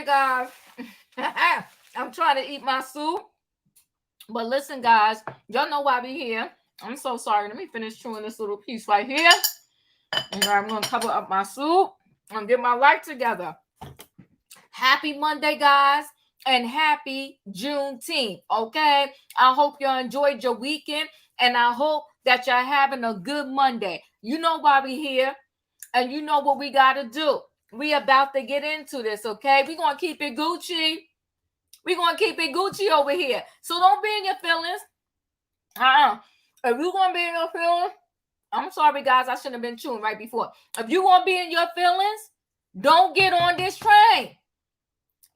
guys. I'm trying to eat my soup. But listen, guys, y'all know why we here. I'm so sorry. Let me finish chewing this little piece right here. And I'm going to cover up my soup and get my life together. Happy Monday, guys, and happy Juneteenth, okay? I hope you enjoyed your weekend, and I hope that you're having a good Monday. You know why we here, and you know what we got to do. We about to get into this, okay? We're going to keep it Gucci. We're going to keep it Gucci over here. So don't be in your feelings. If you're going to be in your feelings, I'm sorry, guys. I shouldn't have been chewing right before. If you want to be in your feelings, don't get on this train.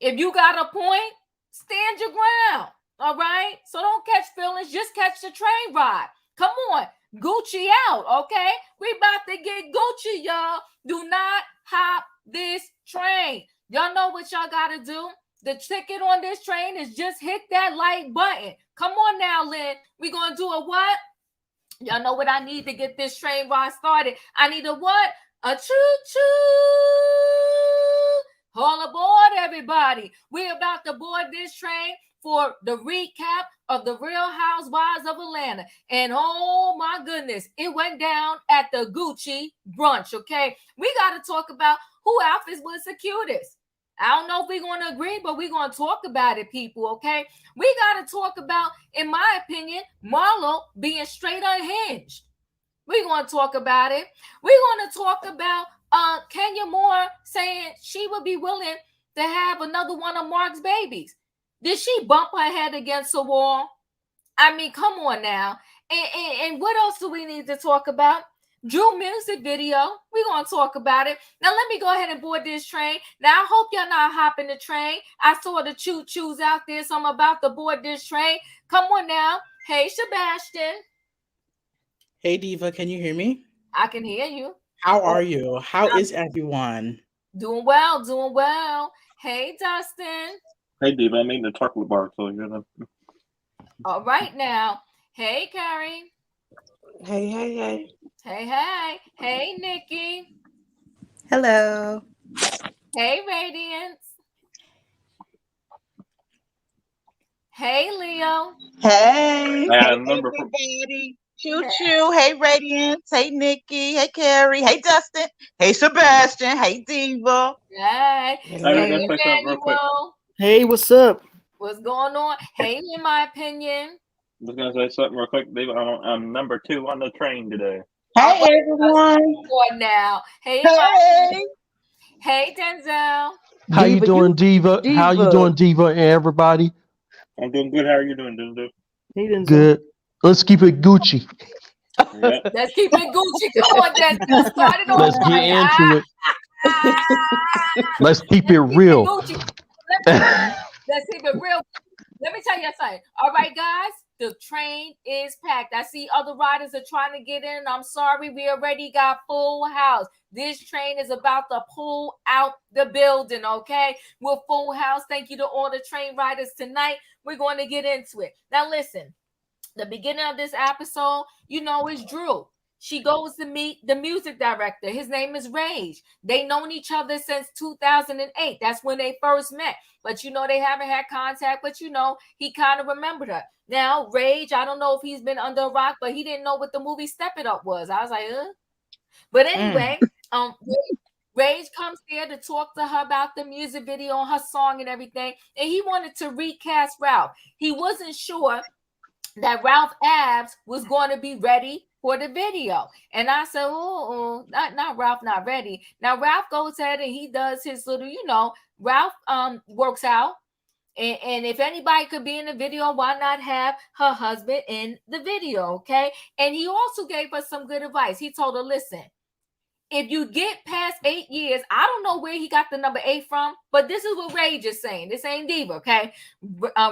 If you got a point, stand your ground. All right? So don't catch feelings. Just catch the train ride. Come on. Gucci out, okay? We about to get Gucci, y'all. Do not hop this train. Y'all know what y'all got to do? The ticket on this train is just hit that like button. Come on now, Lynn. We going to do a what? Y'all know what I need to get this train ride started. I need a what? A choo-choo. All aboard, everybody. We're about to board this train for the recap of the Real Housewives of Atlanta. And oh my goodness, it went down at the Gucci brunch, okay? We got to talk about who outfits was the cutest. I don't know if we're going to agree, but we're going to talk about it, people, okay? We got to talk about, in my opinion, Marlo being straight unhinged. We're going to talk about it. We're going to talk about Kenya Moore saying she would be willing to have another one of Mark's babies. Did she bump her head against a wall? I mean, come on now. And what else do we need to talk about? Drew music video. We're going to talk about it. Now, let me go ahead and board this train. Now, I hope y'all not hopping the train. I saw the choo-choos out there, so I'm about to board this train. Come on now. Hey, Sebastian. Hey, Diva, can you hear me? I can hear you. How are you? How is everyone? Doing well, doing well. Hey, Dustin. Hey, Diva, I made the chocolate bar, so you're gonna. All right now. Hey, Carrie. Hey. Hey. Hey, Nikki. Hello. Hey, Radiance. Hey, Leo. Hey. I Hey, remember everybody. Choo-choo. Hey, Radiance. Hey, Nikki. Hey, Carrie. Hey, Dustin. Hey, Sebastian. Hey, Diva. Hey. Let's say something real quick. Hey, what's up? What's going on? Hey, in my opinion. I was gonna say something real quick, Diva. I'm number 2 on the train today. Hey, everyone. Now. Hey, hey, Denzel. How you doing, Diva? How you doing, Diva, and everybody? I'm doing good. How are you doing, Denzel? Hey, Denzel. Good. Let's keep it Gucci. Yep. Let's keep it Gucci. Come on, Denzel. Start it on. Let's get into it. Let's keep it real. Let's keep it real. Let me tell you something. All right, guys, the train is packed. I see other riders are trying to get in. I'm sorry, we already got full house. This train is about to pull out the building, okay? We're full house. Thank you to all the train riders tonight. We're going to get into it. Now, listen, the beginning of this episode, you know, is Drew. She goes to meet the music director. His name is Rage. They known each other since 2008. That's when they first met. But, you know, they haven't had contact. But, you know, he kind of remembered her. Now, Rage, I don't know if he's been under a rock, but he didn't know what the movie Step It Up was. I was like, But anyway, Rage comes there to talk to her about the music video and her song and everything. And he wanted to recast Ralph. He wasn't sure that Ralph Abs was going to be ready for the video. And I said, not Ralph, not ready. Now, Ralph goes ahead and he does his little, you know, Ralph works out. And if anybody could be in the video, why not have her husband in the video, okay? And he also gave us some good advice. He told her, listen, if you get past 8 years, I don't know where he got the number 8 from, but this is what Rage is saying. This ain't Diva, okay?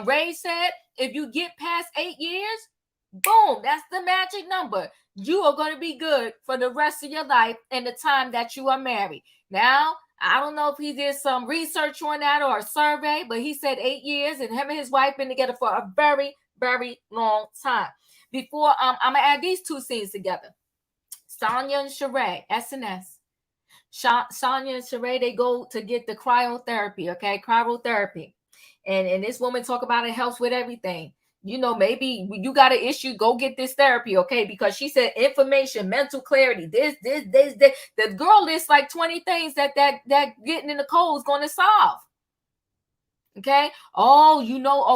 Rage said, if you get past 8 years, boom, that's the magic number. You are going to be good for the rest of your life and the time that you are married. Now, I don't know if he did some research on that or a survey, but he said 8 years, and him and his wife been together for a very, very long time. Before, I'm going to add these two scenes together. Sanya and Sheree, SNS. Sanya and Sheree, they go to get the cryotherapy, okay? Cryotherapy. And this woman talk about it helps with everything. Maybe you got an issue, go get this therapy, okay? Because she said information, mental clarity, this. The girl lists like 20 things that getting in the cold is going to solve. Okay. Oh,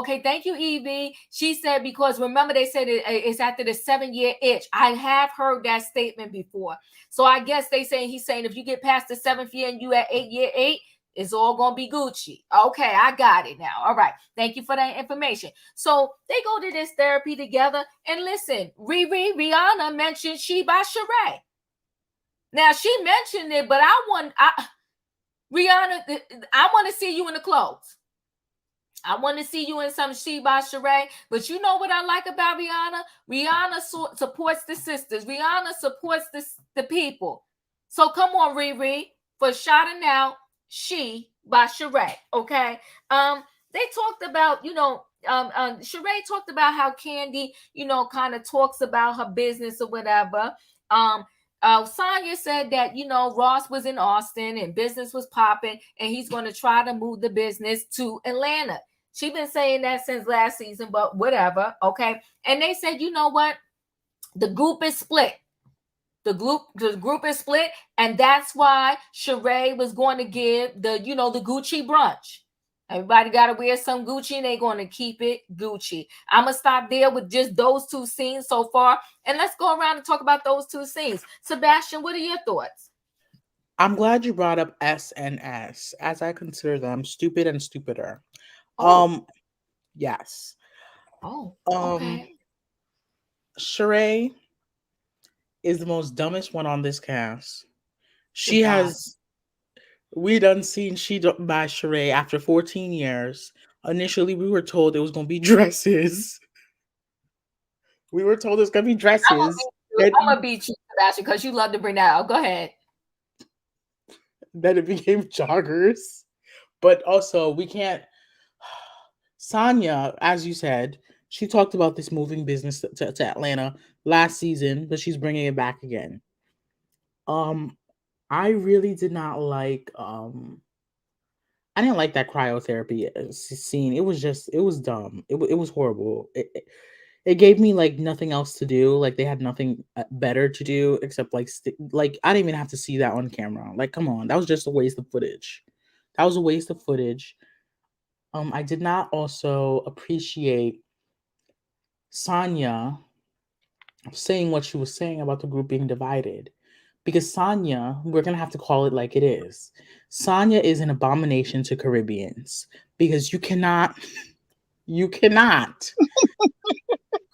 okay. Thank you, Evie. She said, because remember they said it's after the 7-year itch. I have heard that statement before. So I guess he's saying if you get past the 7th year and you at 8-year 8, it's all going to be Gucci. Okay. I got it now. All right. Thank you for that information. So they go to this therapy together, and listen, Rihanna mentioned She by Shereé. Now she mentioned it, but Rihanna, I want to see you in the clothes. I want to see you in some She by Shereé. But you know what I like about Rihanna? Rihanna supports the sisters. Rihanna supports the people. So come on, Riri, for shouting out She by Shereé. Okay. They talked about, Shereé talked about how Candy, kind of talks about her business or whatever. Sanya said that, Ross was in Austin and business was popping, and he's going to try to move the business to Atlanta. She's been saying that since last season, but whatever. Okay. And they said, you know what? The group is split. The group is split. And that's why Shereé was going to give the Gucci brunch. Everybody got to wear some Gucci, and they're going to keep it Gucci. I'm going to stop there with just those two scenes so far. And let's go around and talk about those two scenes. Sebastian, what are your thoughts? I'm glad you brought up S and S, as I consider them stupid and stupider. Yes. Okay. Shereé is the most dumbest one on this cast. We done seen She by Shereé after 14 years. Initially, we were told it was going to be dresses. We were told it's going to be dresses. I'm going to beat you, Sebastian, because you love to bring that out. Go ahead. Then it became joggers. But also, we can't... Sanya, as you said, she talked about this moving business to Atlanta last season, but she's bringing it back again. I really did not like... I didn't like that cryotherapy scene. It was dumb. It was horrible. It gave me like nothing else to do. Like they had nothing better to do except like I didn't even have to see that on camera. Like, come on, that was just a waste of footage. I did not also appreciate Sanya saying what she was saying about the group being divided. Because Sanya, we're going to have to call it like it is. Sanya is an abomination to Caribbeans. Because you cannot.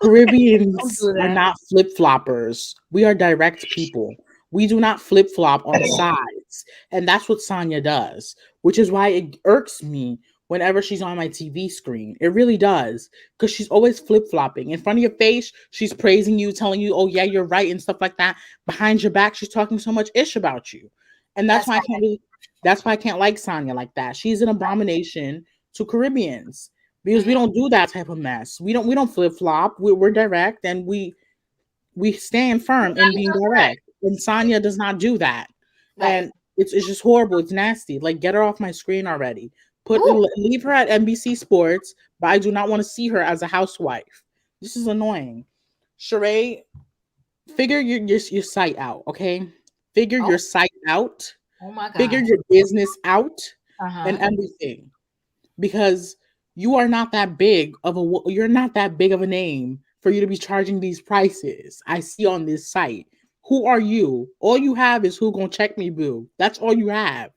Caribbeans are not flip-floppers. We are direct people. We do not flip-flop on sides. And that's what Sanya does. Which is why it irks me whenever she's on my TV screen. It really does. Because she's always flip-flopping. In front of your face, she's praising you, telling you, oh yeah, you're right, and stuff like that. Behind your back, she's talking so much ish about you. And that's why I can't like Sanya like that. She's an abomination to Caribbeans. Because we don't do that type of mess. We don't flip-flop. We're direct, and we stand firm in being direct. And Sanya does not do that. Right. And it's just horrible. It's nasty. Like, get her off my screen already. Leave her at NBC Sports, but I do not want to see her as a housewife. This is annoying. Shereé, figure your site out, okay? Figure your site out. Oh my God. Figure your business out and everything. Because you're not that big of a name for you to be charging these prices. I see on this site. Who are you? All you have is who gonna check me, boo. That's all you have.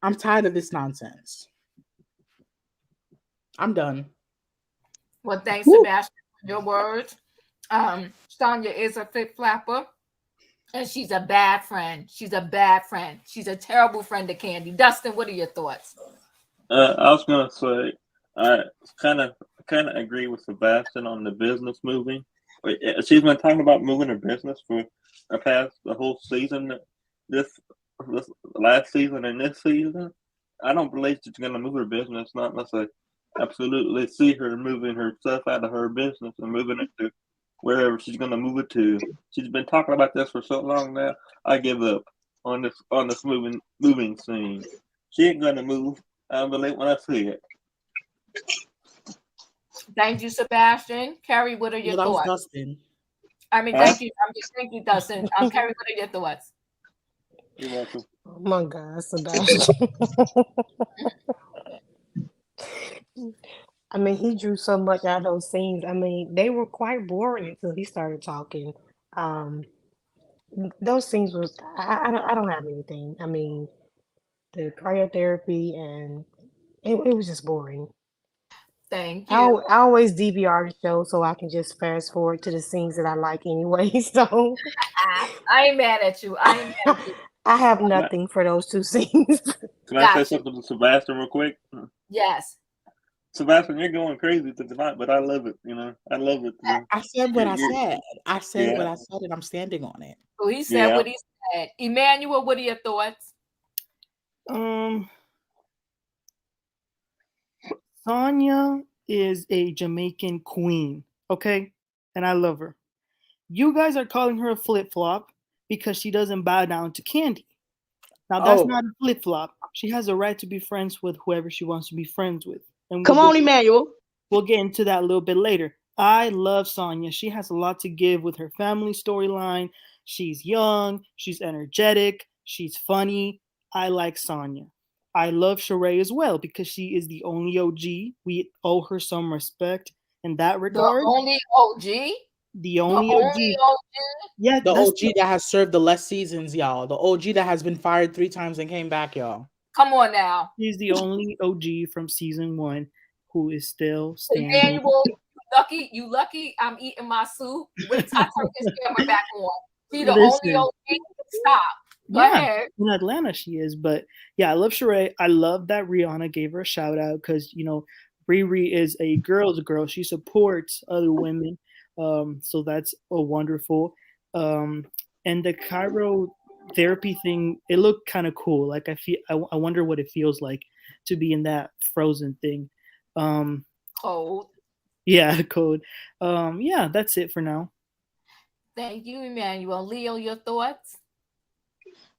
I'm tired of this nonsense. I'm done. Well, thanks, Sebastian, for your words. Sanya is a flip-flapper, and she's a bad friend. She's a terrible friend to Candy. Dustin, what are your thoughts? I was gonna say I kind of agree with Sebastian on the business moving. She's been talking about moving her business for the whole season. This last season and this season, I don't believe she's gonna move her business. Not unless I absolutely see her moving her stuff out of her business and moving it to wherever she's gonna move it to. She's been talking about this for so long now. I give up. on this moving scene. She ain't gonna move. I believe when I see it. Thank you, Sebastian. Carrie, what are your that was thoughts? Dustin. I mean, thank you. Thank you, Dustin. Carrie, what are your thoughts? You're welcome. Oh my God, Sebastian. I mean, he drew so much out of those scenes. I mean, they were quite boring until he started talking. Those scenes was I don't have anything. I mean, the cryotherapy and it was just boring. Thank I you. I always DVR the show so I can just fast forward to the scenes that I like anyway. So I ain't mad at you. I ain't mad at you. I have nothing for those two scenes. Can I say something to Sebastian real quick? Yes. Sebastian, you're going crazy tonight, but I love it. You know, I love it. I said what I said. I said Yeah. what I said, and I'm standing on it. So he said what he said. Emmanuel, what are your thoughts? Sanya is a Jamaican queen, okay? And I love her. You guys are calling her a flip-flop because she doesn't bow down to Candy. Now, that's not a flip-flop. She has a right to be friends with whoever she wants to be friends with. And Come on, Emmanuel. We'll get into that a little bit later. I love Sanya. She has a lot to give with her family storyline. She's young. She's energetic. She's funny. I like Sanya. I love Shereé as well because she is the only OG. We owe her some respect in that regard. The only OG? The only OG. Yeah, the OG that has served the less seasons, y'all. The OG that has been fired 3 times and came back, y'all. Come on now. She's the only OG from season 1 who is still standing. Emmanuel, you lucky I'm eating my soup. Wait till I turn this camera back on. See the only OG? Stop. Go ahead. In Atlanta she is, but yeah, I love Shereé. I love that Rihanna gave her a shout out because Riri is a girl's girl. She supports other women, so that's a wonderful. And the cryotherapy thing, it looked kind of cool. Like I wonder what it feels like to be in that frozen thing. Cold. Yeah, cold. Yeah, that's it for now. Thank you, Emmanuel. Leo, your thoughts?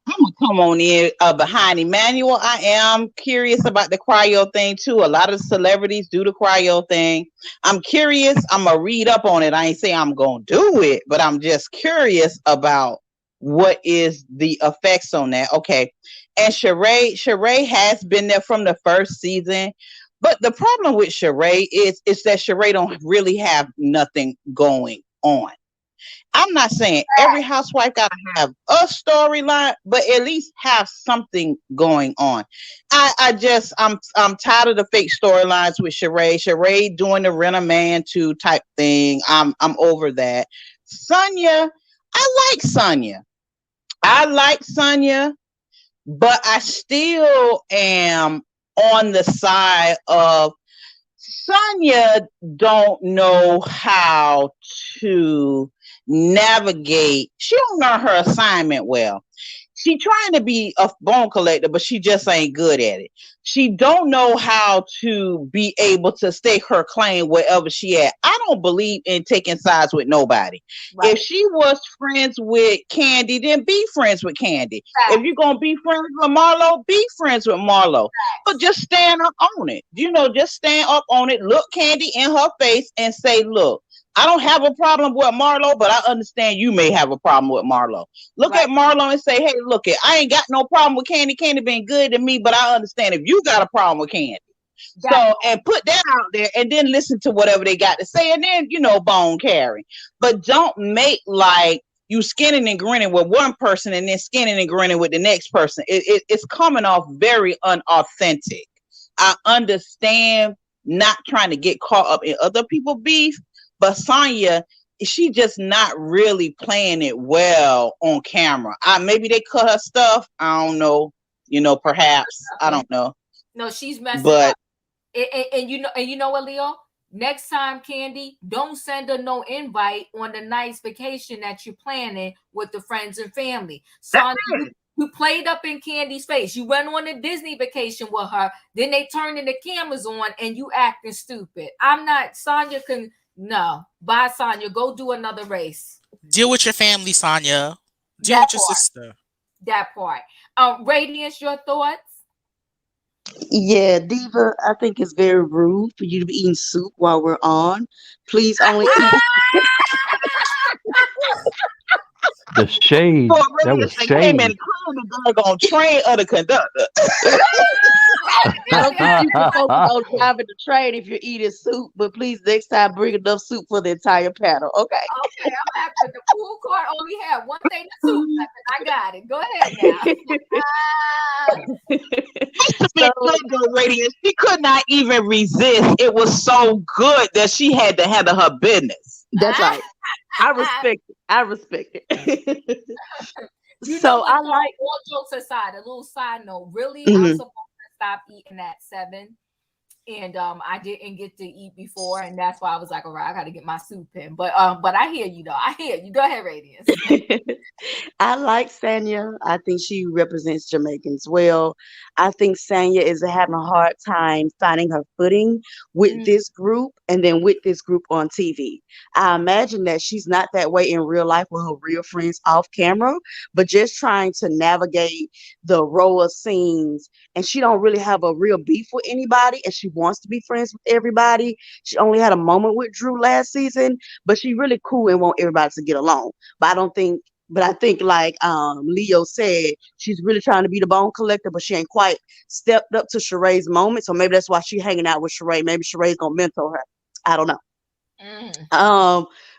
I'm gonna come on in behind Emmanuel. I am curious about the cryo thing too. A lot of celebrities do the cryo thing. I'm curious. I'm gonna read up on it. I ain't say I'm gonna do it, but I'm just curious about what is the effects on that. Okay, and Shereé has been there from the first season, but the problem with Shereé is that Shereé don't really have nothing going on. I'm not saying every housewife gotta have a storyline, but at least have something going on. I'm tired of the fake storylines with Shereé. Shereé doing the Rent a Man 2 type thing. I'm over that. Sanya, I like Sanya, but I still am on the side of Sanya don't know how to navigate. She don't know her assignment well. She trying to be a bone collector, but she just ain't good at it. She don't know how to be able to stake her claim wherever she at. I don't believe in taking sides with nobody. Right. If she was friends with Candy, then be friends with Candy. Right. If you're going to be friends with Marlo, be friends with Marlo. Right. But just stand up on it. Just stand up on it. Look Candy in her face and say, look, I don't have a problem with Marlo, but I understand you may have a problem with Marlo. Look at Marlo and say, hey, look, I ain't got no problem with Candy. Candy been good to me, but I understand if you got a problem with Candy. And put that out there and then listen to whatever they got to say and then, bone carry. But don't make like you skinning and grinning with one person and then skinning and grinning with the next person. It's coming off very unauthentic. I understand not trying to get caught up in other people's beef, but Sanya, she just not really playing it well on camera. Maybe they cut her stuff. I don't know. Perhaps. I don't know. No, she's messing up. And you know what, Leo? Next time, Candy, don't send her no invite on the nice vacation that you're planning with the friends and family. Sanya, you played up in Candy's face. You went on a Disney vacation with her. Then they turning the cameras on and you acting stupid. Sanya can... No, bye, Sanya. Go do another race. Deal with your family, Sanya. Deal with your sister. That part. Radiance, your thoughts? Yeah, Diva, I think it's very rude for you to be eating soup while we're on. Please only eat The shade. for That Radiance was that came in shade. clearly on train of the conductor. I don't think you can focus on driving the train if you're eating soup, but please next time bring enough soup for the entire panel, okay? Okay, I'm after the food court only had one thing to soup. I got it. Go ahead now. So, Radiance, she could not even resist. It was so good that she had to handle her business. That's right. I respect it. I respect it. You So know what? I like. All jokes aside, a little side note. Really, I'm supposed to stop eating at 7, and I didn't get to eat before, and that's why I was like, all right, I got to get my soup in. But I hear you though. I hear you. Go ahead, Radiance. I like Sanya. I think she represents Jamaicans well. I think Sanya is having a hard time finding her footing with this group and then with this group on TV. I imagine that she's not that way in real life with her real friends off camera, but just trying to navigate the RHOA scenes. And she don't really have a real beef with anybody, and she wants to be friends with everybody. She only had a moment with Drew last season, but she really cool and want everybody to get along. But I think like Leo said, she's really trying to be the bone collector, but she ain't quite stepped up to Sheree's moment. So maybe that's why she's hanging out with Shereé. Maybe Sheree's gonna mentor her. I don't know.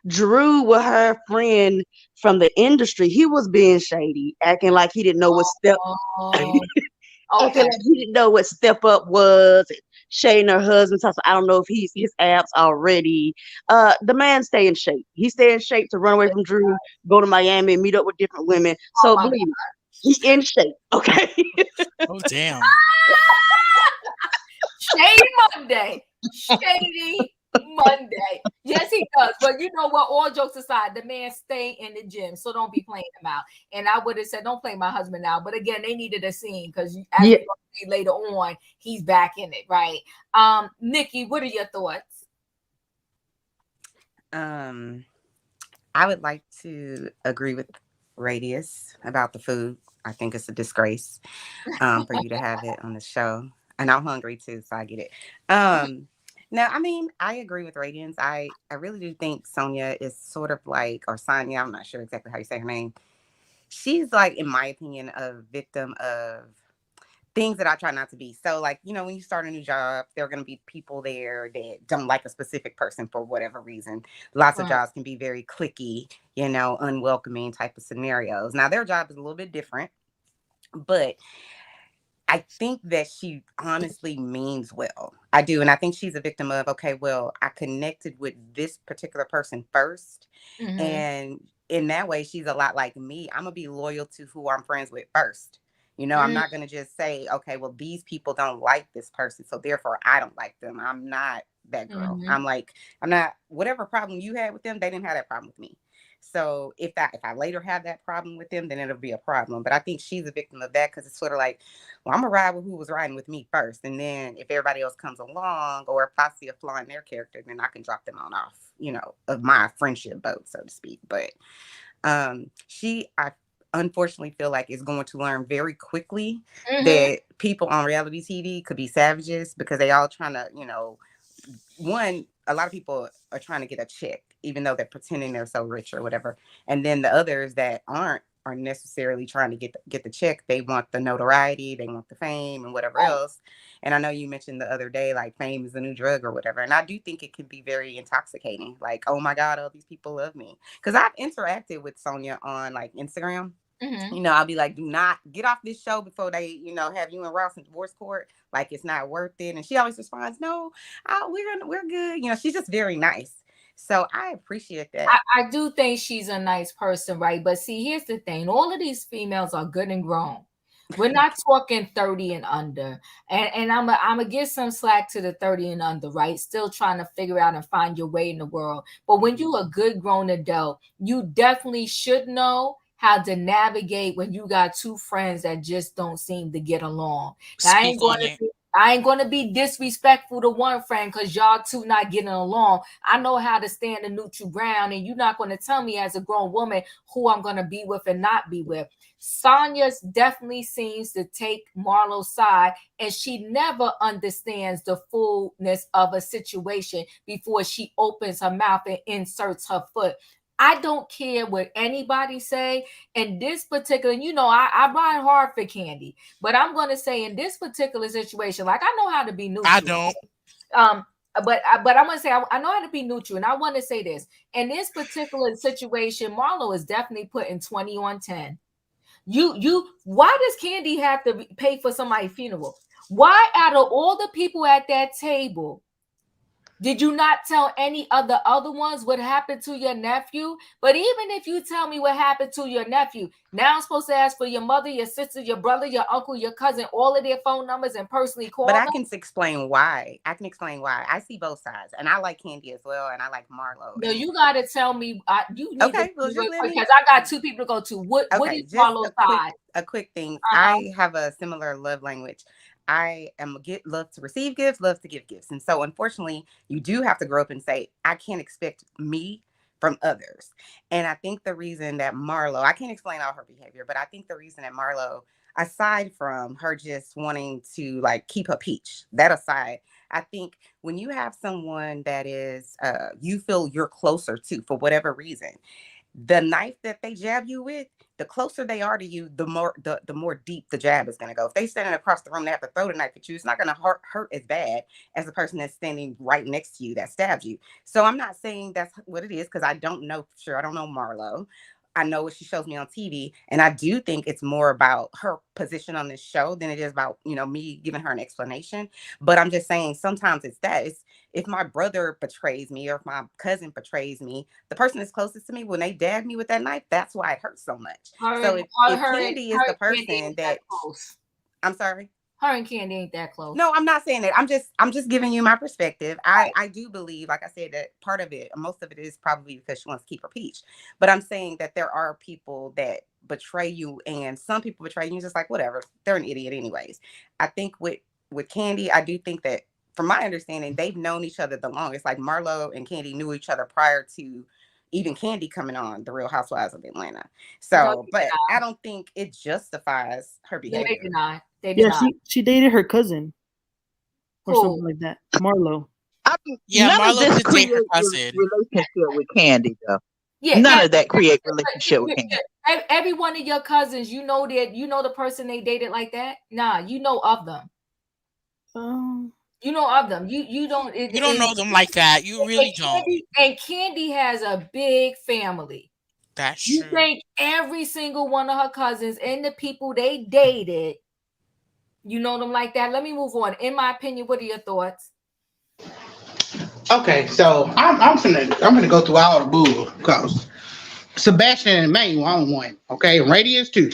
Drew with her friend from the industry, he was being shady, acting like he didn't know what step acting like he didn't know what step up was, and shading her husband. So I don't know if he's his abs already. The man stay in shape. He stay in shape to run away from Drew, go to Miami and meet up with different women. So believe me, he in shape. Okay. Oh damn. Shady Monday. Shady Monday. Yes, he does. But you know what? All jokes aside, the man stay in the gym, so don't be playing him out. And I would have said, don't play my husband out. But again, they needed a scene because as we're going to see later on, he's back in it, right? Nikki, what are your thoughts? I would like to agree with Radius about the food. I think it's a disgrace for you to have it on the show. And I'm hungry too, so I get it. No, I mean, I agree with Radiance. I really do think Sonia is sort of like, or Sanya, I'm not sure exactly how you say her name. She's like, in my opinion, a victim of things that I try not to be. So like, you know, when you start a new job, there are going to be people there that don't like a specific person for whatever reason. Lots of jobs can be very cliquey, you know, unwelcoming type of scenarios. Now their job is a little bit different, but I think that she honestly means well. I do. And I think she's a victim of, okay, well, I connected with this particular person first. And in that way, she's a lot like me. I'm going to be loyal to who I'm friends with first. You know, I'm not going to just say, okay, well, these people don't like this person, so therefore I don't like them. I'm not that girl. I'm like, I'm not, whatever problem you had with them, they didn't have that problem with me. So if I later have that problem with them, then it'll be a problem. But I think she's a victim of that because it's sort of like, well, I'm gonna ride with who was riding with me first, and then if everybody else comes along, or if I see a flaw in their character, then I can drop them on off, you know, of my friendship boat, so to speak. But I unfortunately feel like is going to learn very quickly that people on reality TV could be savages because they all trying to, you know, a lot of people are trying to get a check, even though they're pretending they're so rich or whatever. And then the others that are necessarily trying to get the check. They want the notoriety, they want the fame and whatever else. And I know you mentioned the other day, like fame is the new drug or whatever. And I do think it can be very intoxicating. Like, oh my God, all these people love me. Because I've interacted with Sonia on like Instagram. You know, I'll be like, do not get off this show before they, you know, have you and Ross in divorce court. Like, it's not worth it. And she always responds, no, we're good. You know, she's just very nice. So I appreciate that. I do think she's a nice person, right? But see, here's the thing. All of these females are good and grown. We're not talking 30 and under. And I'm going to give some slack to the 30 and under, right? Still trying to figure out and find your way in the world. But when you're a good grown adult, you definitely should know how to navigate when you got two friends that just don't seem to get along. Now, I ain't gonna be disrespectful to one friend because y'all two not getting along. I know how to stand the neutral ground, and you're not gonna tell me as a grown woman who I'm gonna be with and not be with. Sanya definitely seems to take Marlo's side, and she never understands the fullness of a situation before she opens her mouth and inserts her foot. I don't care what anybody say. In this particular, I ride hard for Candy, but I'm going to say in this particular situation, like I know how to be neutral. I don't. But I'm going to say I know how to be neutral, and I want to say this. In this particular situation, Marlo is definitely putting 20 on 10. Why does Candy have to pay for somebody's funeral? Why, out of all the people at that table, did you not tell any of the other ones what happened to your nephew? But even if you tell me what happened to your nephew, now I'm supposed to ask for your mother, your sister, your brother, your uncle, your cousin, all of their phone numbers and personally call them? But I can explain why. I see both sides. And I like Candy as well. And I like Marlo. No, you got to tell me. You need okay, to because I got two people to go to. What is Marlo's side? A quick thing. I have a similar love language. I love to receive gifts, love to give gifts. And so unfortunately, you do have to grow up and say, I can't expect me from others. And I think the reason that Marlo, I can't explain all her behavior, but I think the reason that Marlo, aside from her just wanting to like keep her peach, that aside, I think when you have someone that is, you feel you're closer to for whatever reason, the knife that they jab you with, the closer they are to you, the more deep the jab is going to go. If they standing across the room, they have to throw the knife at you. It's not going to hurt as bad as the person that's standing right next to you that stabbed you. So I'm not saying that's what it is because I don't know for sure. I don't know Marlo. I know what she shows me on TV, and I do think it's more about her position on this show than it is about, me giving her an explanation. But I'm just saying sometimes it's that. It's if my brother betrays me or if my cousin betrays me, the person that's closest to me, when they dab me with that knife, that's why it hurts so much. So if Candy is the person that I'm sorry. Her and Candy ain't that close. No, I'm not saying that. I'm just giving you my perspective. I do believe, like I said, that part of it, most of it is probably because she wants to keep her peach. But I'm saying that there are people that betray you, and some people betray you just like, whatever, they're an idiot anyways. I think with Candy, I do think that from my understanding, they've known each other the longest. Like Marlo and Candy knew each other prior to even Candy coming on The Real Housewives of Atlanta. So, but I don't think it justifies her behavior. They did not. They did not. She dated her cousin or something like that. Marlo. Marlo did date her cousin. Relationship with Candy though. Yeah, none of that create relationship with Candy. Every one of your cousins, the person they dated like that. Nah, you know of them. You know of them. You don't. You don't know them like that. You really don't. And Candy has a big family. That's true. You think every single one of her cousins and the people they dated, you know them like that? Let me move on. In my opinion, what are your thoughts? Okay, so I'm gonna go through all the bull because Sebastian and Emmanuel one. Okay, and Radius too.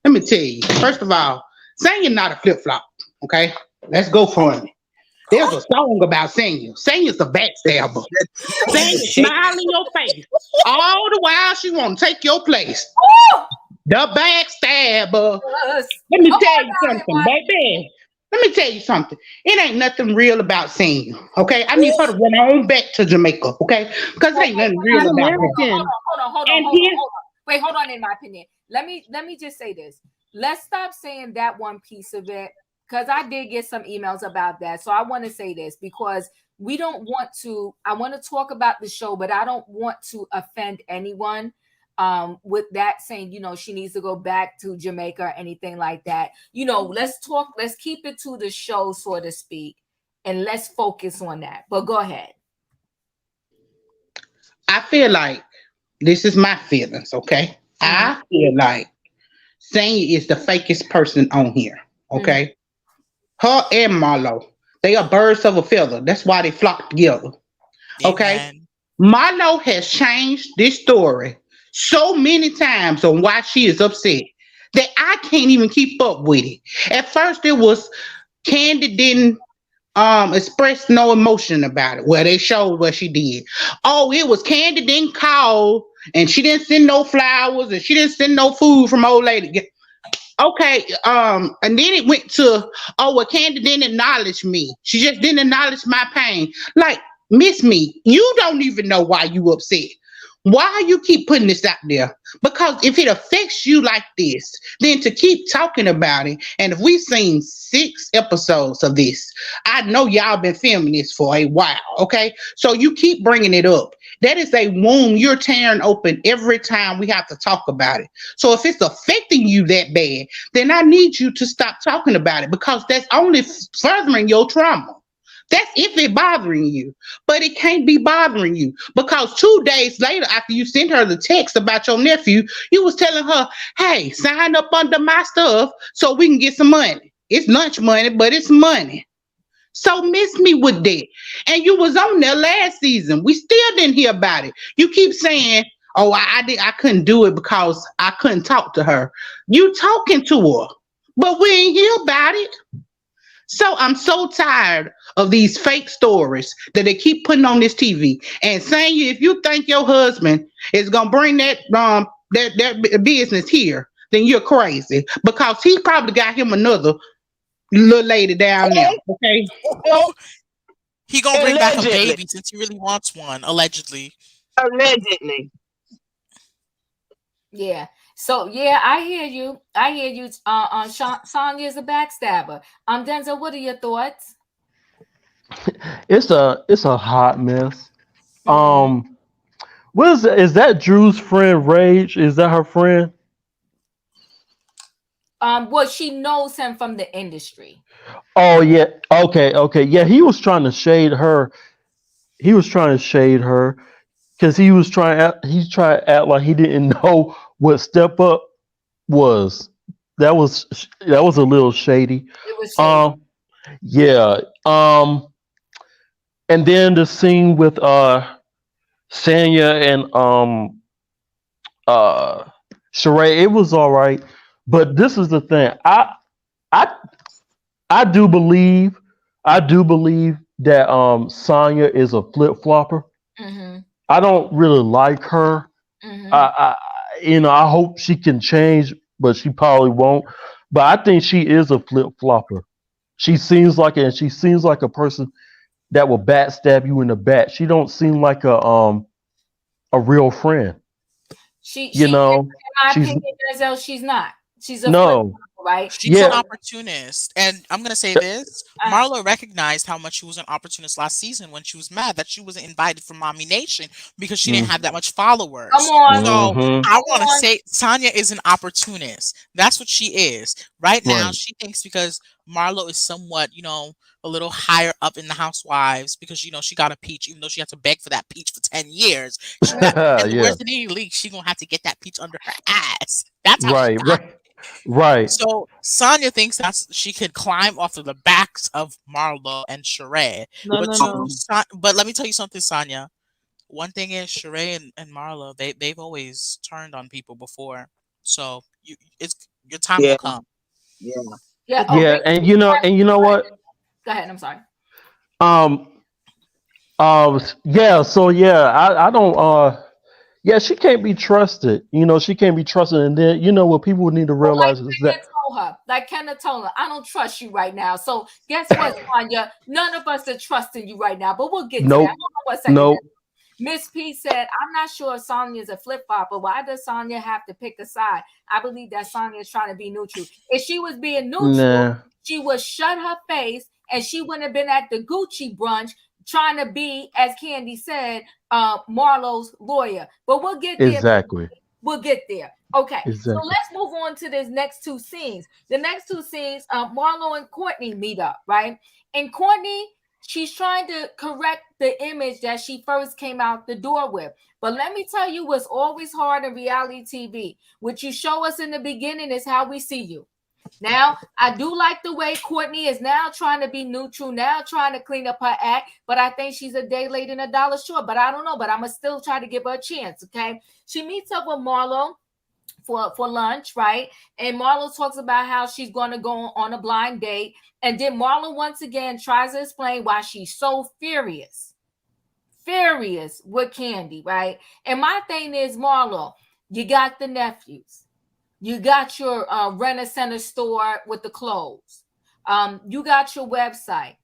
Let me tell you. First of all, Sanya not a flip flop. Okay, let's go for it. There's a song about Sanya. Sanya's a backstabber. Sanya smile in your face all the while she want to take your place. The backstabber. Let me tell you something, baby. Let me tell you something. It ain't nothing real about Sanya. Okay, I need her to run on back to Jamaica. Okay, because it ain't nothing real about her. Hold on. In my opinion, let me just say this. Let's stop saying that one piece of it. Because I did get some emails about that. So I want to say this because we don't want to, I want to talk about the show, but I don't want to offend anyone with that saying, she needs to go back to Jamaica or anything like that. Let's keep it to the show, so to speak, and let's focus on that. But go ahead. I feel like, this is my feelings, okay? I feel like Sanya is the fakest person on here, okay? Her and Marlo, they are birds of a feather. That's why they flock together. Okay? Amen. Marlo has changed this story so many times on why she is upset that I can't even keep up with it. At first, it was Candy didn't express no emotion about it. Well, they showed what she did. Oh, it was Candy didn't call and she didn't send no flowers and she didn't send no food from old lady. Okay, and then it went to, oh, well, Candy didn't acknowledge me. She just didn't acknowledge my pain. Like, Miss Me, you don't even know why you upset. Why you keep putting this out there? Because if it affects you like this, then to keep talking about it, and if we've seen 6 episodes of this, I know y'all been filming this for a while, okay? So you keep bringing it up. That is a wound you're tearing open every time we have to talk about it. So if it's affecting you that bad, then I need you to stop talking about it, because that's only furthering your trauma. That's if it bothering you, but it can't be bothering you, because 2 days later, after you sent her the text about your nephew, you was telling her, hey, sign up under my stuff so we can get some money. It's lunch money, but it's money. So miss me with that. And you was on there last season. We still didn't hear about it. You keep saying, oh, I couldn't do it because I couldn't talk to her. You talking to her, but we ain't hear about it. So I'm so tired of these fake stories that they keep putting on this TV and saying, if you think your husband is gonna bring that business here, then you're crazy, because he probably got him another little lady down there. Okay. He gonna bring back a Allegedly. baby since he really wants one, allegedly. Allegedly. Yeah. So yeah, I hear you. I hear you. Sonya's a backstabber. Denzel, what are your thoughts? It's a hot mess. What is that? Is that Drew's friend Rage? Is that her friend? Well, she knows him from the industry. Oh yeah. Okay. Yeah, he was trying to shade her. He was trying to shade her because he tried to act like he didn't know what Step Up was. That was a little shady. It was shady. Yeah. And then the scene with Sanya and Shereé, it was all right. But this is the thing. I do believe that Sanya is a flip flopper. Mm-hmm. I don't really like her. Mm-hmm. I hope she can change, but she probably won't. But I think she is a flip flopper. She seems like a person that will backstab you in the back. She don't seem like a real friend. In my she's opinion, Denzel, she's not. She's a no. flip, right? She's an opportunist. And I'm going to say this. Marlo recognized how much she was an opportunist last season when she was mad that she wasn't invited for Mommy Nation because she didn't have that much followers. Come on. So I want to say Sanya is an opportunist. That's what she is. Right now, she thinks because Marlo is somewhat, a little higher up in the Housewives because, she got a peach, even though she had to beg for that peach for 10 years. She got, and the worst in any league, she's going to have to get that peach under her ass. That's how she got it. Right. So Sanya thinks she could climb off of the backs of Marlo and Shereé. But let me tell you something, Sanya. One thing is Shereé and Marlo, they've always turned on people before. So your time will come. Yeah. And you know what? Go ahead. I'm sorry. I don't she can't be trusted. She can't be trusted. And then, what people need to realize is that Kenneth told her, I don't trust you right now. So guess what, Sanya? None of us are trusting you right now, but we'll get to that. Hold on one second. Miss P said, I'm not sure if Sanya is a flip-flopper. Why does Sanya have to pick a side? I believe that Sanya is trying to be neutral. If she was being neutral, she would shut her face and she wouldn't have been at the Gucci brunch trying to be, as Candy said, Marlo's lawyer. But we'll get there. Exactly. We'll get there. Okay. Exactly. So let's move on to this next 2 scenes. The next 2 scenes, Marlo and Courtney meet up, right? And Courtney, she's trying to correct the image that she first came out the door with. But let me tell you what's always hard in reality TV. What you show us in the beginning is how we see you. Now, I do like the way Courtney is now trying to be neutral, now trying to clean up her act, but I think she's a day late and a dollar short. But I don't know, but I'm going to still try to give her a chance, okay? She meets up with Marlo for lunch, right? And Marlo talks about how she's going to go on a blind date. And then Marlo once again tries to explain why she's so furious with Candy, right? And my thing is, Marlo, you got the nephews. You got your Rent-A-Center store with the clothes. You got your website.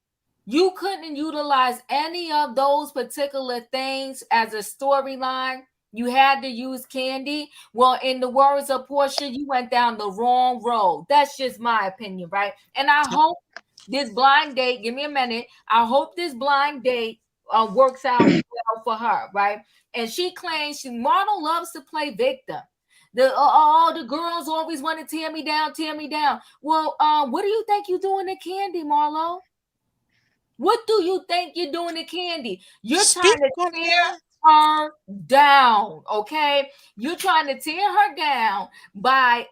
You couldn't utilize any of those particular things as a storyline. You had to use Candy. Well, in the words of Portia, you went down the wrong road. That's just my opinion, right? And I hope this blind date, give me a minute. I hope this blind date works out well for her, right? And she claims Marlo loves to play victim. The girls always want to tear me down, tear me down. Well, what do you think you're doing to Candy, Marlo? What do you think you're doing to Candy? You're trying to tear her down, okay? You're trying to tear her down by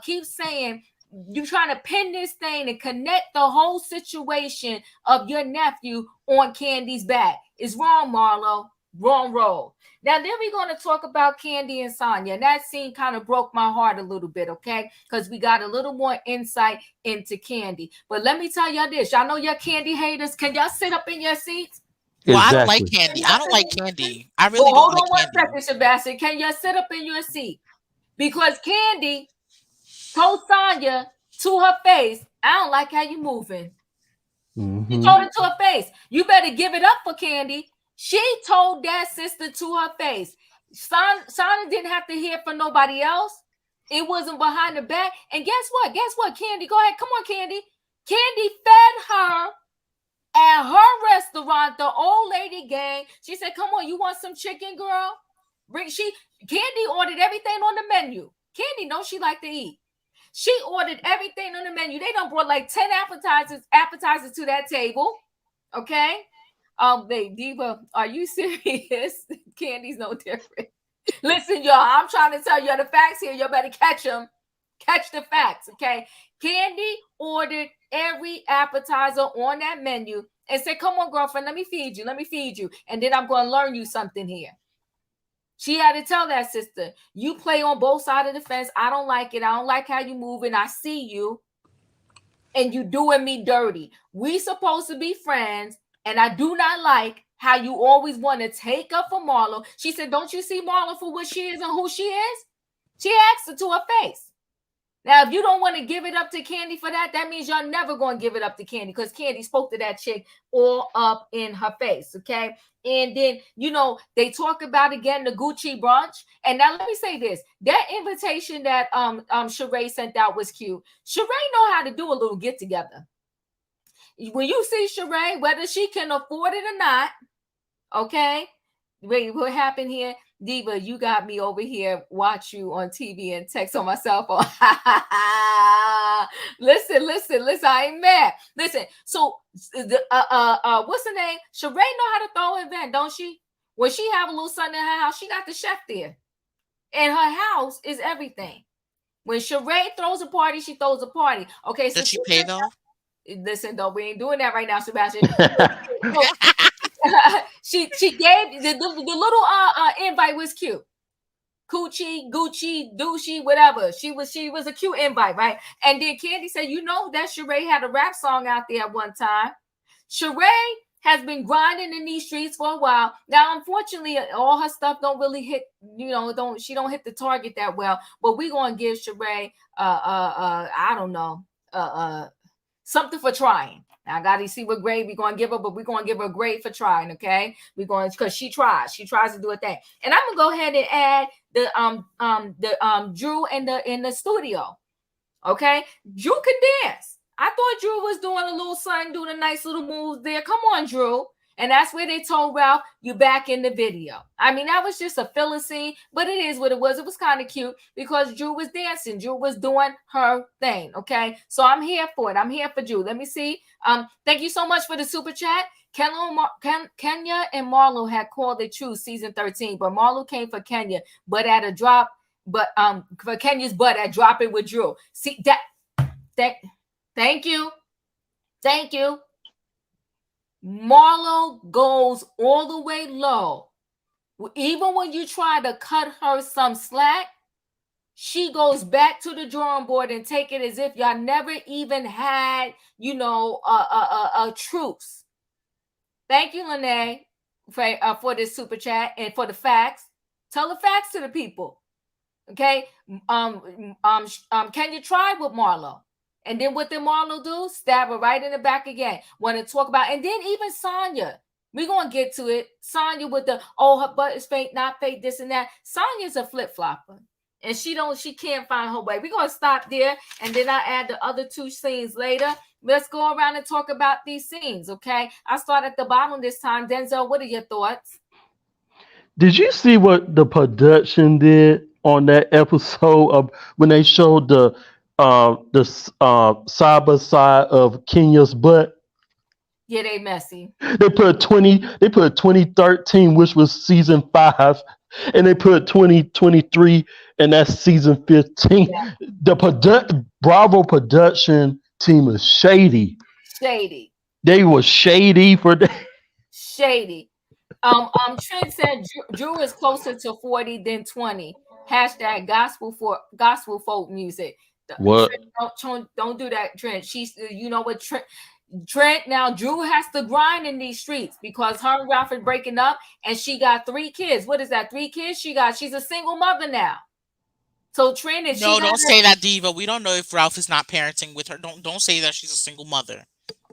keep saying you're trying to pin this thing and connect the whole situation of your nephew on Candy's back. It's wrong, Marlo. Wrong road. Now, then we're going to talk about Candy and Sanya. And that scene kind of broke my heart a little bit, okay? Because we got a little more insight into Candy. But let me tell y'all this. Y'all know your Candy haters. Can y'all sit up in your seats? Well, I don't like Candy. I don't like Candy. I really don't hold like on one Candy. second, Sebastian. Can y'all sit up in your seat? Because Candy told Sanya to her face, I don't like how you moving. Mm-hmm. She told it to her face. You better give it up for Candy. She told that sister to her face. Sanya didn't have to hear from nobody else. It wasn't behind the back. And guess what? Guess what, Candy? Go ahead. Come on, Candy. Candy fed her at her restaurant, the old lady gang. She said, come on, you want some chicken, girl? Candy ordered everything on the menu. Candy knows she like to eat. She ordered everything on the menu. They done brought like 10 appetizers to that table. Okay. Diva, are you serious? Candy's no different. Listen, y'all, I'm trying to tell you the facts here. You better catch them. Catch the facts, okay? Candy ordered every appetizer on that menu and said, come on, girlfriend, let me feed you. Let me feed you. And then I'm going to learn you something here. She had to tell that sister, you play on both sides of the fence. I don't like it. I don't like how you move, and I see you, and you doing me dirty. We supposed to be friends, and I do not like how you always want to take up for Marlo. She said, don't you see Marlo for what she is and who she is? She asked her to her face. Now, if you don't want to give it up to Candy for that, that means you're never going to give it up to Candy, because Candy spoke to that chick all up in her face, okay? And then, they talk about, again, the Gucci brunch. And now let me say this. That invitation that Shereé sent out was cute. Shereé know how to do a little get-together. When you see Shereé, whether she can afford it or not, okay? Wait, what happened here? Diva, you got me over here, watch you on TV and text on my cell phone. Listen, I ain't mad. Listen, so what's the name? Shereé know how to throw an event, don't she? When she have a little something in her house, she got the chef there. And her house is everything. When Shereé throws a party, she throws a party. Okay, so does she pay though? Listen, though, we ain't doing that right now, Sebastian. she gave the little invite was cute. Coochie, Gucci, douchey, whatever. She was a cute invite, right? And then Candy said, that Shereé had a rap song out there at one time. Shereé has been grinding in these streets for a while. Now, unfortunately, all her stuff don't really hit, she don't hit the target that well. But we're gonna give Shereé I don't know, something for trying. Now, I gotta see what grade we're gonna give her, but we're gonna give her a grade for trying, okay? We're going because she tries to do a thing. And I'm gonna go ahead and add the Drew in the studio. Okay, Drew can dance. I thought Drew was doing a little something, doing a nice little moves there. Come on, Drew. And that's where they told Ralph, you back in the video. I mean, that was just a filler scene, but it is what it was. It was kind of cute because Drew was dancing. Drew was doing her thing, okay? So I'm here for it. I'm here for Drew. Let me see. Thank you so much for the super chat. Kenya and Marlo had called the truth season 13, but Marlo came for Kenya, but at a drop, for Kenya's butt at Drop It with Drew. See that? Thank you. Marlo goes all the way low. Even when you try to cut her some slack, she goes back to the drawing board and take it as if y'all never even had, a truce. Thank you, Lene, for this super chat and for the facts. Tell the facts to the people. Okay. Can you try with Marlo? And then what did Marlo do? Stab her right in the back again. Want to talk about, and then even Sanya. We're gonna get to it. Sanya with the her butt is fake, not fake, this and that. Sanya's a flip-flopper. And she can't find her way. We're gonna stop there, and then I add the other two scenes later. Let's go around and talk about these scenes, okay? I start at the bottom this time. Denzel, what are your thoughts? Did you see what the production did on that episode of when they showed the side by side of Kenya's butt? Yeah, they messy. They put 2013, which was season 5, and they put 2023, and that's season 15. Yeah. The Bravo production team is shady. Shady. They were shady for that. Shady. Trent said Drew is closer to 40 than 20. Hashtag gospel folk music. What? Trent, don't do that, Trent. She's, you know what, Trent, now Drew has to grind in these streets because her and Ralph are breaking up, and she got 3 kids. What is that? 3 kids? She's a single mother now. So Trent is don't say that, Diva. We don't know if Ralph is not parenting with her. Don't say that she's a single mother.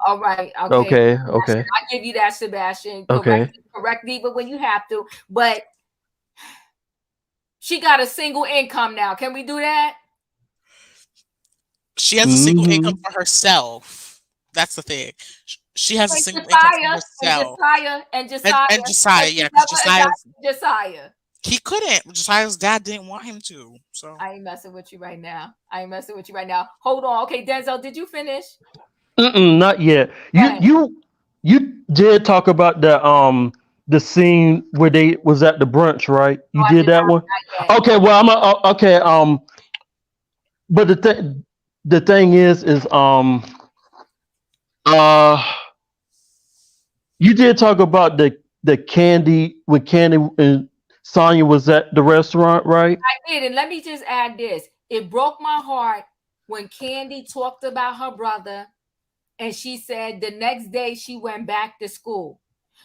All right. Okay. I give you that, Sebastian. Correct Diva when you have to, but she got a single income now. Can we do that? She has a single income for herself. That's the thing. She has a single income for herself. And Josiah. Yeah, Josiah. He couldn't. Josiah's dad didn't want him to. So I ain't messing with you right now. Hold on. Okay, Denzel, did you finish? Not yet. You did talk about the scene where they was at the brunch, right? You did that one. Okay. Well, okay. But the thing is you did talk about the Candy when Candy and Sanya was at the restaurant, right? I did, and let me just add this. It broke my heart when Candy talked about her brother, and she said the next day she went back to school.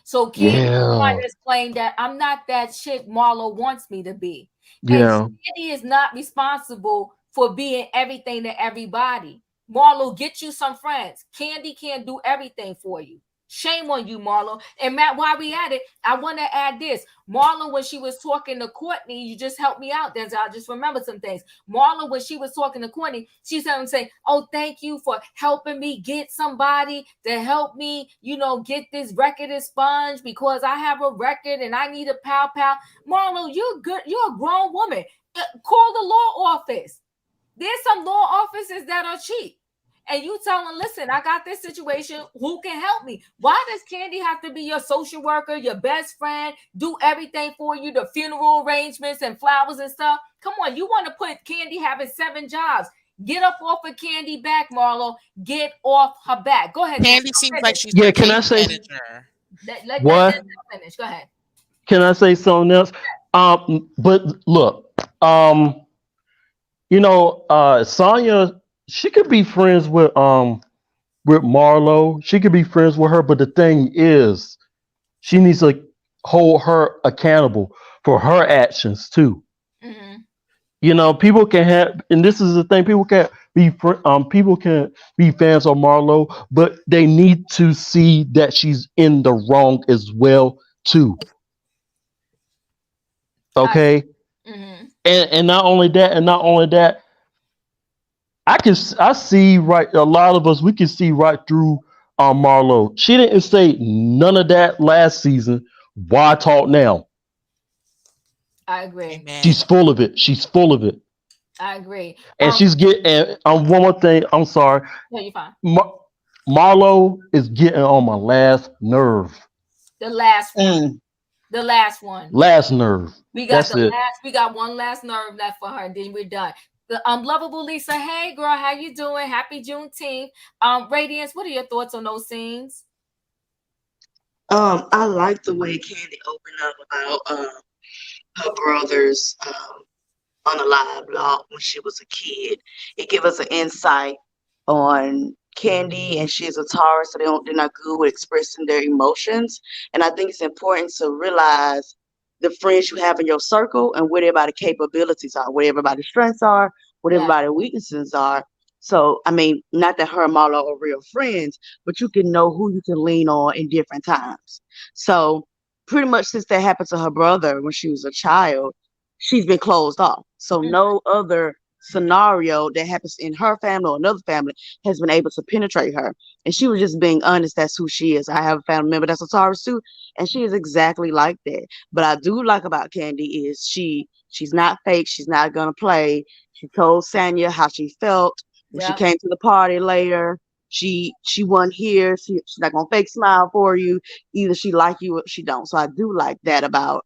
So Candy trying to explain that I'm not that chick Marlo wants me to be. Yeah. And Candy is not responsible for being everything to everybody. Marlo, get you some friends. Candy can't do everything for you. Shame on you, Marlo. And Matt, while we at it, I want to add this. Marlo, when she was talking to Courtney, you just helped me out, Denzel. I just remember some things. Marlo, when she was talking to Courtney, she started saying, oh, thank you for helping me get somebody to help me, get this record expunged because I have a record and I need a pal. Marlo, you're good. You're a grown woman. Call the law office. There's some law offices that are cheap. And you tell them, listen, I got this situation. Who can help me? Why does Candy have to be your social worker, your best friend, do everything for you, the funeral arrangements and flowers and stuff? Come on, you want to put Candy having 7 jobs. Get up off of Candy back, Marlo. Get off her back. Go ahead. Candy seems like she's can I say manager. What? Let finish. Go ahead. Can I say something else? But look, Sanya, she could be friends with Marlo. She could be friends with her, but the thing is, she needs to hold her accountable for her actions too. Mm-hmm. People can have, and this is the thing, people can be fans of Marlo, but they need to see that she's in the wrong as well too. Okay. Mm-hmm. And not only that, I see right. A lot of us, we can see right through Marlo. She didn't say none of that last season. Why talk now? I agree. Amen. She's full of it. I agree. And she's getting. One more thing. I'm sorry. No, you're fine. Marlo is getting on my last nerve. The last one. The last one. Last nerve. We got We got one last nerve left for her, and then we're done. The lovable Lisa, hey girl, how you doing? Happy Juneteenth. Radiance, what are your thoughts on those scenes? I like the way Candy opened up about her brothers on a live blog when she was a kid. It gave us an insight on Candy, and she's a Taurus, so they're not good with expressing their emotions. And I think it's important to realize the friends you have in your circle and what everybody's capabilities are, what everybody's strengths are, what Yeah. everybody's weaknesses are. So, I mean, not that her and Marlo are real friends, but you can know who you can lean on in different times. So, pretty much since that happened to her brother when she was a child, she's been closed off. So, no other scenario that happens in her family or another family has been able to penetrate her. And she was just being honest. That's who she is. I have a family member that's a Taurus too, and she is exactly like that. But I do like about Candy is she's not fake. She's not gonna play. She told Sanya how she felt when she Yep. came to the party later. She wasn't here. She's not gonna fake smile for you. Either she like you or she don't. So I do like that about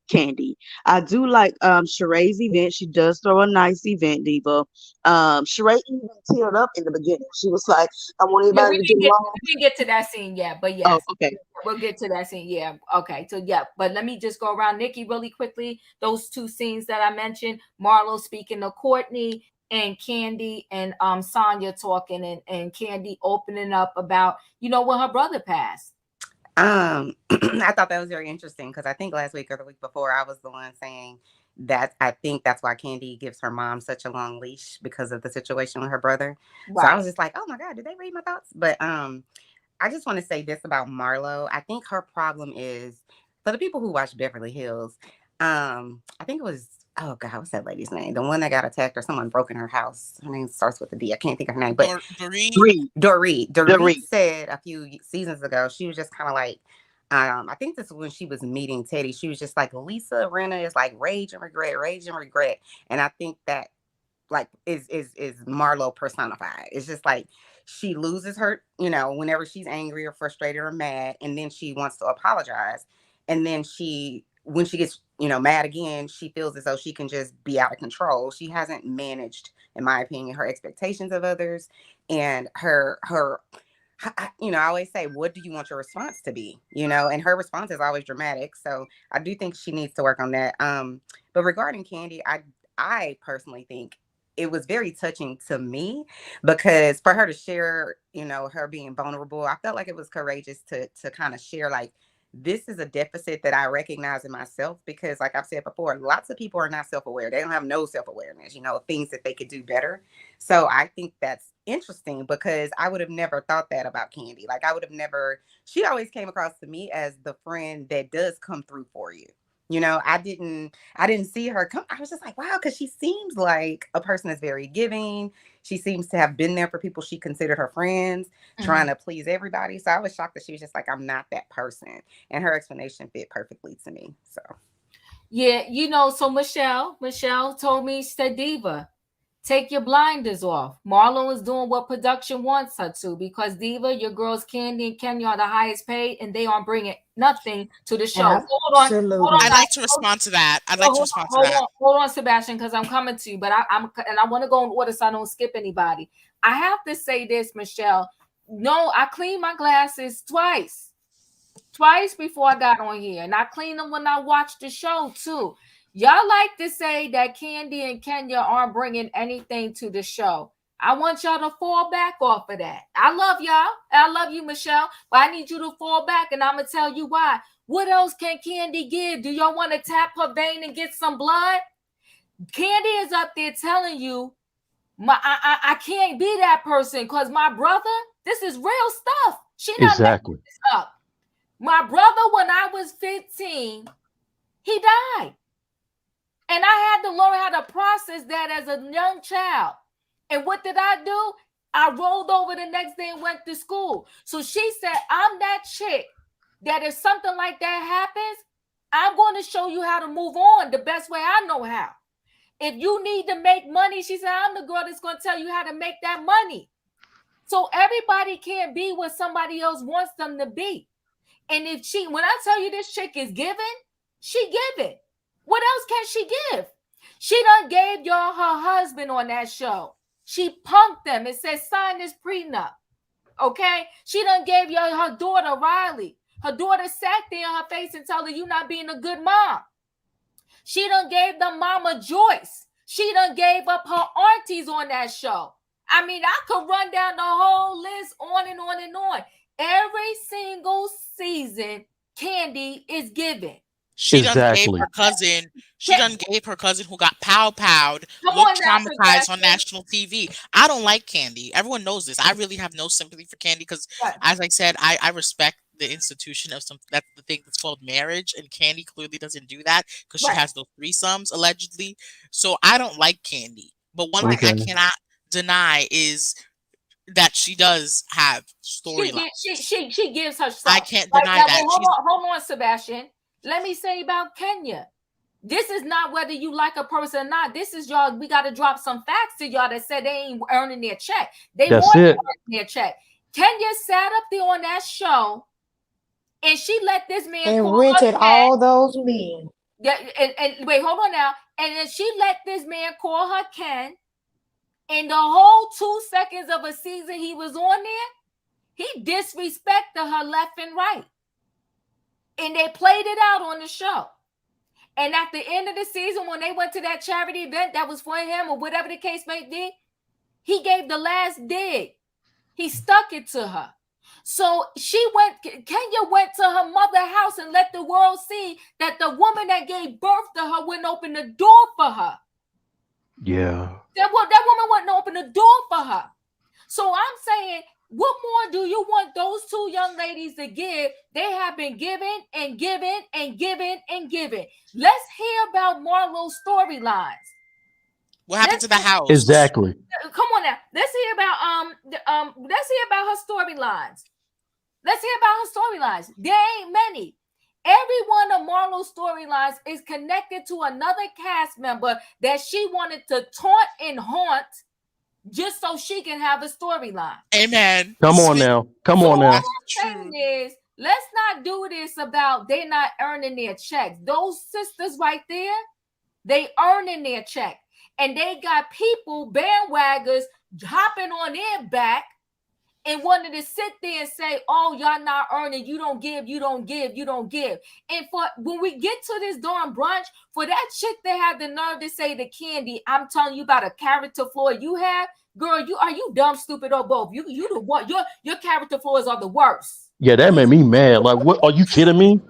Candy. I do like Sheree's event. She does throw a nice event, Diva. Shereé even teared up in the beginning. She was like, I want Yeah, everybody to get along. we didn't get to that scene yet, but Oh, yes. okay. We'll get to that scene. Yeah. Okay. So yeah, but let me just go around Nikki really quickly. Those two scenes that I mentioned, Marlo speaking to Courtney and Candy and Sanya talking and Candy opening up about, when her brother passed. I thought that was very interesting because I think last week or the week before I was the one saying that I think that's why Candy gives her mom such a long leash because of the situation with her brother. Right. So I was just like, oh my God, did they read my thoughts? But I just want to say this about Marlo. I think her problem is for the people who watch Beverly Hills. I think it was, oh God, what's that lady's name? The one that got attacked or someone broke in her house. Her name starts with a D. I can't think of her name, but Dorit said a few seasons ago, she was just kind of like, I think this is when she was meeting Teddy. She was just like, Lisa Rinna is like rage and regret. And I think that like is Marlo personified. It's just like she loses her, whenever she's angry or frustrated or mad, and then she wants to apologize. And then when she gets, mad again, she feels as though she can just be out of control. She hasn't managed, in my opinion, her expectations of others and her I always say, what do you want your response to be? And her response is always dramatic. So I do think she needs to work on that. But regarding Candy, I personally think it was very touching to me because for her to share, her being vulnerable, I felt like it was courageous to kind of share like, this is a deficit that I recognize in myself because like I've said before, lots of people are not self-aware. They don't have no self-awareness, things that they could do better. So I think that's interesting because I would have never thought that about Candy. Like I would have never, she always came across to me as the friend that does come through for you. I didn't see her come. I was just like, wow, because she seems like a person that's very giving. She seems to have been there for people she considered her friends, trying to please everybody. So I was shocked that she was just like, I'm not that person. And her explanation fit perfectly to me. So yeah, so Michelle told me, she said, Diva, take your blinders off. Marlo is doing what production wants her to because Diva, your girls Candy and Kenya are the highest paid and they aren't bringing nothing to the show. Absolutely. Hold on. I'd like to respond to that. Hold on, Sebastian, because I'm coming to you, but I want to go in order so I don't skip anybody. I have to say this, Michelle. No, I cleaned my glasses twice before I got on here, and I cleaned them when I watched the show too. Y'all like to say that Candy and Kenya aren't bringing anything to the show. I want y'all to fall back off of that. I love y'all. I love you, Michelle, but I need you to fall back, and I'm gonna tell you why. What else can Candy give? Do y'all want to tap her vein and get some blood? Candy is up there telling you, I can't be that person because my brother, this is real stuff. She not Exactly. making this up. My brother, when I was 15, he died. And I had to learn how to process that as a young child. And what did I do? I rolled over the next day and went to school. So she said, I'm that chick that if something like that happens, I'm going to show you how to move on the best way I know how. If you need to make money, she said, I'm the girl that's going to tell you how to make that money. So everybody can't be what somebody else wants them to be. And when I tell you this chick is giving, she giving. What else can she give? She done gave y'all her husband on that show. She punked them and said, sign this prenup. Okay? She done gave y'all her daughter, Riley. Her daughter sat there in her face and told her, you not being a good mom. She done gave them Mama Joyce. She done gave up her aunties on that show. I mean, I could run down the whole list on and on and on. Every single season, Candy is giving. She done gave Exactly. her cousin. She done gave her cousin who got powed, Come look on now, traumatized on Sebastian. national TV. I don't like Candy. Everyone knows this. I really have no sympathy for Candy because, Right. as I said, I respect the institution of that's the thing that's called marriage, and Candy clearly doesn't do that because she Right. has those threesomes allegedly. So I don't like Candy. But one thing I Okay. cannot deny is that she does have storylines. She gives her stuff. I can't Right deny now, that. hold on, Sebastian. Let me say about Kenya. This is not whether you like a person or not. This is y'all. We got to drop some facts to y'all that said they ain't earning their check. They That's want to it. earn their check. Kenya sat up there on that show, and she let this man And call rented her all those men. Yeah, and wait, hold on now. And then she let this man call her Ken. In the whole 2 seconds of a season he was on there, he disrespected her left and right. And they played it out on the show. And at the end of the season, when they went to that charity event that was for him or whatever the case may be, he gave the last dig. He stuck it to her. So Kenya went to her mother's house and let the world see that the woman that gave birth to her wouldn't open the door for her. Yeah. That woman wouldn't open the door for her. So I'm saying, what more do you want those two young ladies to give? They have been giving and giving and giving and giving. Let's hear about Marlo's storylines. What happened to the house? Exactly. Come on now. Let's hear about her storylines. Let's hear about her storylines. There ain't many. Every one of Marlo's storylines is connected to another cast member that she wanted to taunt and haunt just so she can have a storyline. Amen. Come on now. Come on now. What I'm saying is, let's not do this about they not earning their checks. Those sisters right there, they earning their check. And they got people, bandwaggers, hopping on their back and wanted to sit there and say, oh, y'all not earning, you don't give, you don't give, you don't give. And for when we get to this darn brunch, for that chick that had the nerve to say to Candy, I'm telling you about a character flaw you have, girl, are you dumb, stupid, or both? You the one, your character flaws are the worst. Yeah, that made me mad. Like, what? Are you kidding me?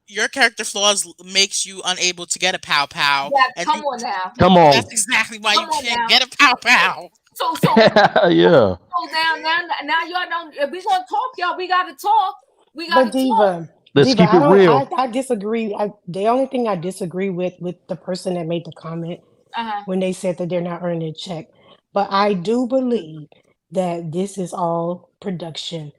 Your character flaws makes you unable to get a pow. Yeah, come on now. Come on. That's exactly why you can't get a pow. So yeah. So now y'all don't. If we gonna talk, y'all, we gotta talk. We But gotta Diva, talk. Let's Diva, keep it real. I disagree. The only thing I disagree with the person that made the comment when they said that they're not earning a check. But I do believe that this is all production.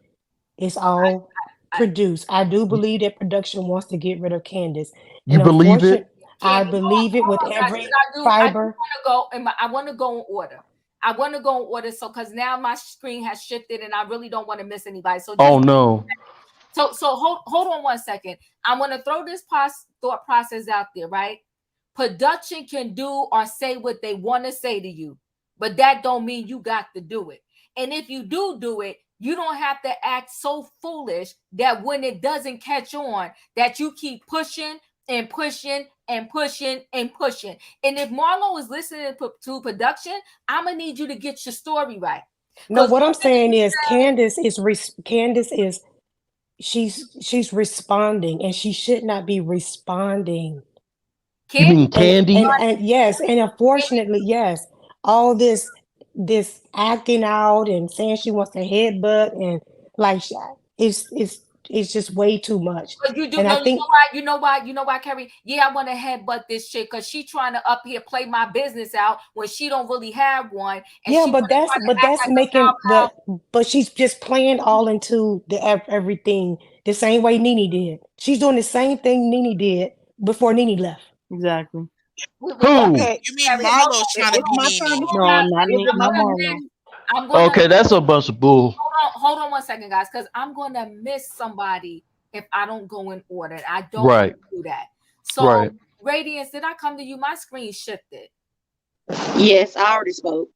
It's all produced. I do believe that production wants to get rid of Candace. You believe it? I believe it with every fiber. I want to go in order. I want to go in order. So, because now my screen has shifted and I really don't want to miss anybody. So, Oh no. So hold on 1 second. I'm going to throw this thought process out there, right? Production can do or say what they want to say to you, but that don't mean you got to do it. And if you do it, you don't have to act so foolish that when it doesn't catch on, that you keep pushing and pushing and pushing and pushing. And if Marlo is listening to production, I'm gonna need you to get your story right. No, what I'm saying is Candace is she's responding, and she should not be responding. You mean Candy? And yes, and unfortunately, yes, all this acting out and saying she wants to headbutt and like it's just way too much. But you do and know, I think you know why, Carrie? Yeah, I want to headbutt this chick because she trying to up here play my business out when she don't really have one. And yeah, but that's making but she's just playing all into the everything the same way Nene did. She's doing the same thing Nene did before Nene left. Exactly. Who? Okay. You mean Marlo's trying to be Nene? No, not Marlo. Okay, that's a bunch of bull. Hold on 1 second, guys, because I'm going to miss somebody if I don't go in order. I don't Right. do that. So, Radiance, did I come to you? My screen shifted. Yes, I already spoke.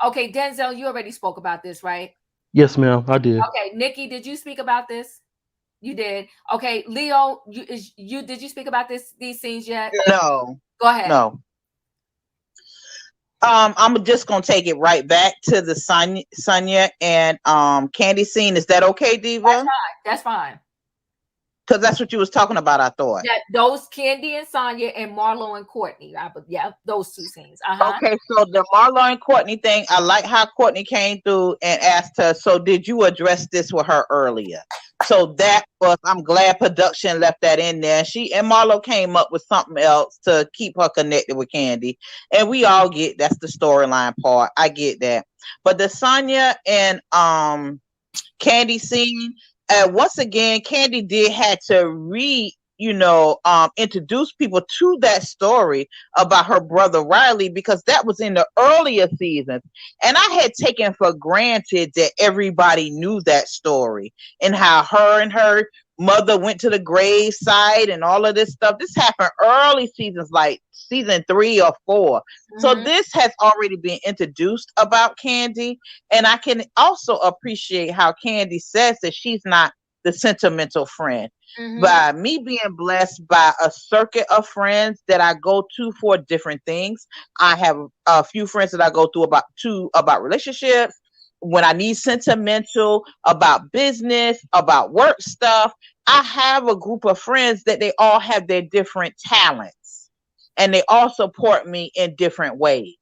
Okay, Denzel, you already spoke about this, right? Yes, ma'am, I did. Okay, Nikki, did you speak about this? You did. Okay, Leo, you did you speak about these scenes yet? No. Go ahead. No. I'm just gonna take it right back to the Sanya and Candy scene. Is that okay, Diva? That's fine. Because that's what you was talking about, I thought. That those Candy and Sanya and Marlo and Courtney. Yeah, those two scenes. Okay, so the Marlo and Courtney thing, I like how Courtney came through and asked her, so did you address this with her earlier? So that was, I'm glad production left that in there. She and Marlo came up with something else to keep her connected with Candy. And we all get that's the storyline part. I get that. But the Sanya and Candy scene, once again, Candy did had to introduce people to that story about her brother Riley, because that was in the earlier seasons. And I had taken for granted that everybody knew that story and how her and her mother went to the grave site and all of this stuff. This happened early seasons, like season 3 or 4. So this has already been introduced about Candy. And I can also appreciate how Candy says that she's not the sentimental friend. By me being blessed by a circuit of friends that I go to for different things. I have a few friends that I go to about relationships, when I need sentimental, about business, about work stuff. I have a group of friends that they all have their different talents and they all support me in different ways.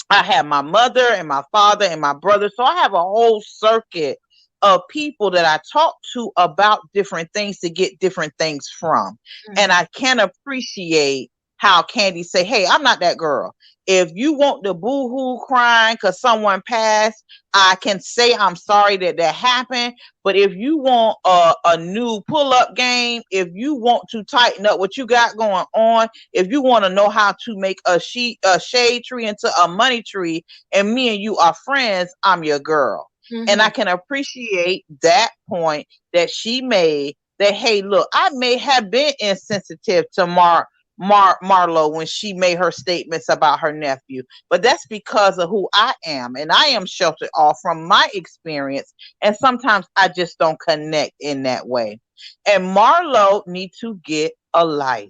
I have my mother and my father and my brother. So I have a whole circuit of people that I talk to about different things to get different things from. And I can appreciate how Candy say, hey, I'm not that girl. If you want the boo-hoo crying because someone passed, I can say I'm sorry that happened. But if you want a new pull-up game, if you want to tighten up what you got going on, if you want to know how to make a shade tree into a money tree, and me and you are friends, I'm your girl. And I can appreciate that point that she made, that, hey, look, I may have been insensitive to Marlo when she made her statements about her nephew, but that's because of who I am. And I am sheltered off from my experience. And sometimes I just don't connect in that way. And Marlo needs to get a life.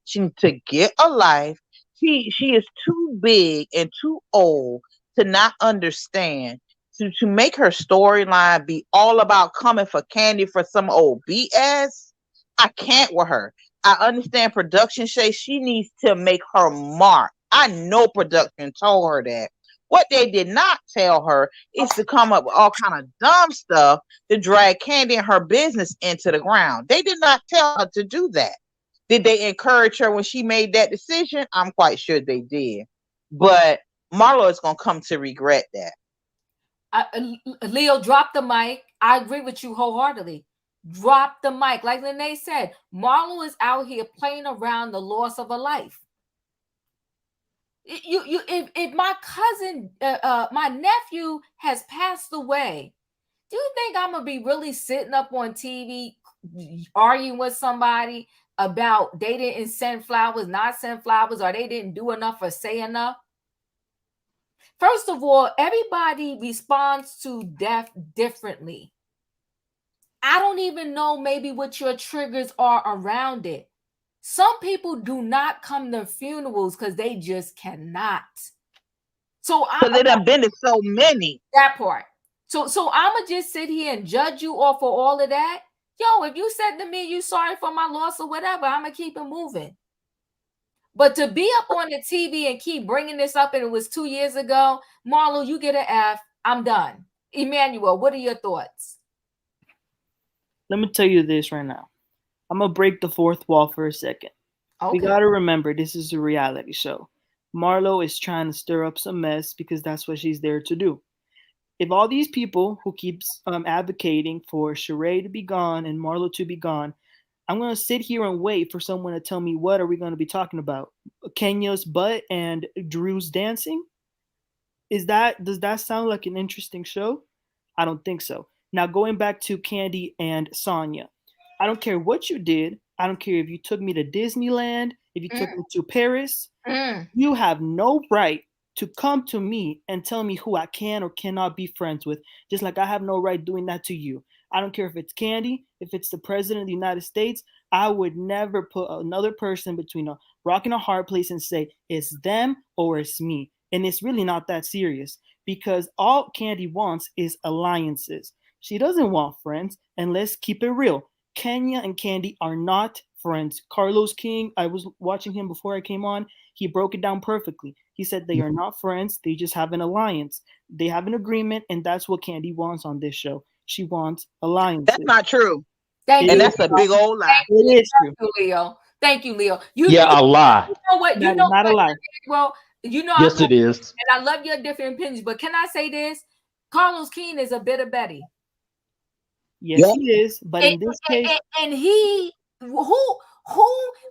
She needs to get a life. She is too big and too old to not understand. To make her storyline be all about coming for Candy for some old BS, I can't with her. I understand production says she needs to make her mark. I know production told her that. What they did not tell her is to come up with all kind of dumb stuff to drag Candy and her business into the ground. They did not tell her to do that. Did they encourage her when she made that decision? I'm quite sure they did. But Marlo is going to come to regret that. Leo, drop the mic. I agree with you wholeheartedly. Drop the mic. Like Lene said, Marlo is out here playing around the loss of a life. If my cousin, my nephew has passed away, do you think I'm gonna be really sitting up on TV arguing with somebody about they didn't send flowers, not send flowers, or they didn't do enough or say enough? First of all, everybody responds to death differently. I don't even know maybe what your triggers are around it. Some people do not come to funerals because they just cannot. So they done been to so many. That part. So I'ma just sit here and judge you off for all of that. Yo, if you said to me you sorry for my loss or whatever, I'ma keep it moving. But to be up on the TV and keep bringing this up, and it was 2 years ago, Marlo, you get an F. I'm done. Emmanuel, what are your thoughts? Let me tell you this right now. I'm going to break the fourth wall for a second. Okay. We got to remember, this is a reality show. Marlo is trying to stir up some mess because that's what she's there to do. If all these people who keeps advocating for Shereé to be gone and Marlo to be gone, I'm going to sit here and wait for someone to tell me what are we going to be talking about? Kenya's butt and Drew's dancing? Does that sound like an interesting show? I don't think so. Now, going back to Candy and Sanya, I don't care what you did. I don't care if you took me to Disneyland, if you took me to Paris. You have no right to come to me and tell me who I can or cannot be friends with, just like I have no right doing that to you. I don't care if it's Candy, if it's the president of the United States. I would never put another person between a rock and a hard place and say it's them or it's me. And it's really not that serious because all Candy wants is alliances. She doesn't want friends. And let's keep it real. Kenya and Candy are not friends. Carlos King, I was watching him before I came on. He broke it down perfectly. He said they are not friends. They just have an alliance. They have an agreement, and that's what Candy wants on this show. She wants alliances. That's not true. Thank And you. that's a big old lie. It is true. Thank you, Leo. Thank you, Leo. A lie. You know what? That is not a lie. Well, you know, Yes, it is. And I love your different opinions, but can I say this? Carlos King is a bit of Betty. Yes, he is. But in this case, and he who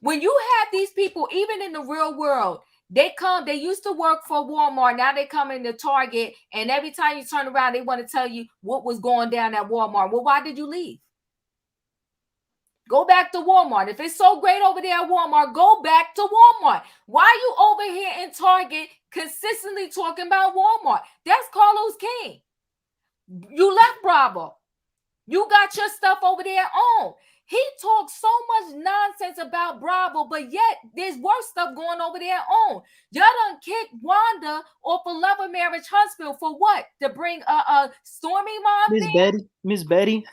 when you have these people, even in the real world, they used to work for Walmart. Now they come into Target, and every time you turn around, they want to tell you what was going down at Walmart. Well, why did you leave? Go back to Walmart. If it's so great over there at Walmart, go back to Walmart. Why are you over here in Target consistently talking about Walmart? That's Carlos King. You left Bravo. You got your stuff over there on. He talks so much nonsense about Bravo, but yet there's worse stuff going over there on. Y'all done kicked Wanda off a Love of Marriage Huntsville for what? To bring a Stormy mom Miss Betty. Miss Betty?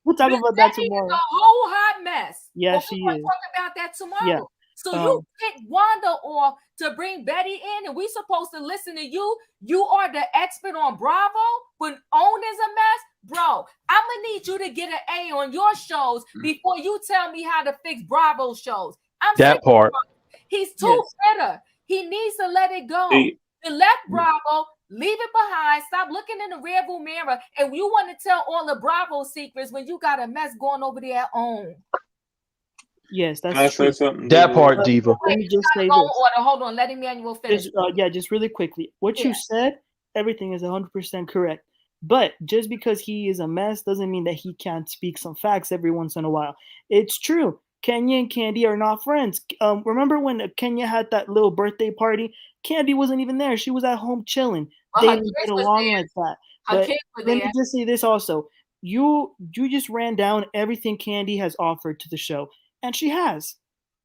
We'll talk about that tomorrow. Is a whole hot mess. Yeah, she we'll is. talk about that tomorrow. Yeah. So you kicked Wanda off to bring Betty in, and we supposed to listen to you. You are the expert on Bravo when OWN is a mess. Bro, I'm gonna need you to get an A on your shows before you tell me how to fix Bravo shows. That part. He's too bitter. He needs to let it go. He left Bravo, leave it behind. Stop looking in the rearview mirror, and you want to tell all the Bravo secrets when you got a mess going over there at OWN. Yes, that's true. That part, Diva. Let me just say this. Hold on. Let Emmanuel finish. Just really quickly. What you said, everything is 100% correct. But just because he is a mess doesn't mean that he can't speak some facts every once in a while. It's true. Kenya and Candy are not friends. Remember when Kenya had that little birthday party? Candy wasn't even there. She was at home chilling. They didn't get along like that. But let me just say this also. You just ran down everything Candy has offered to the show. And she has.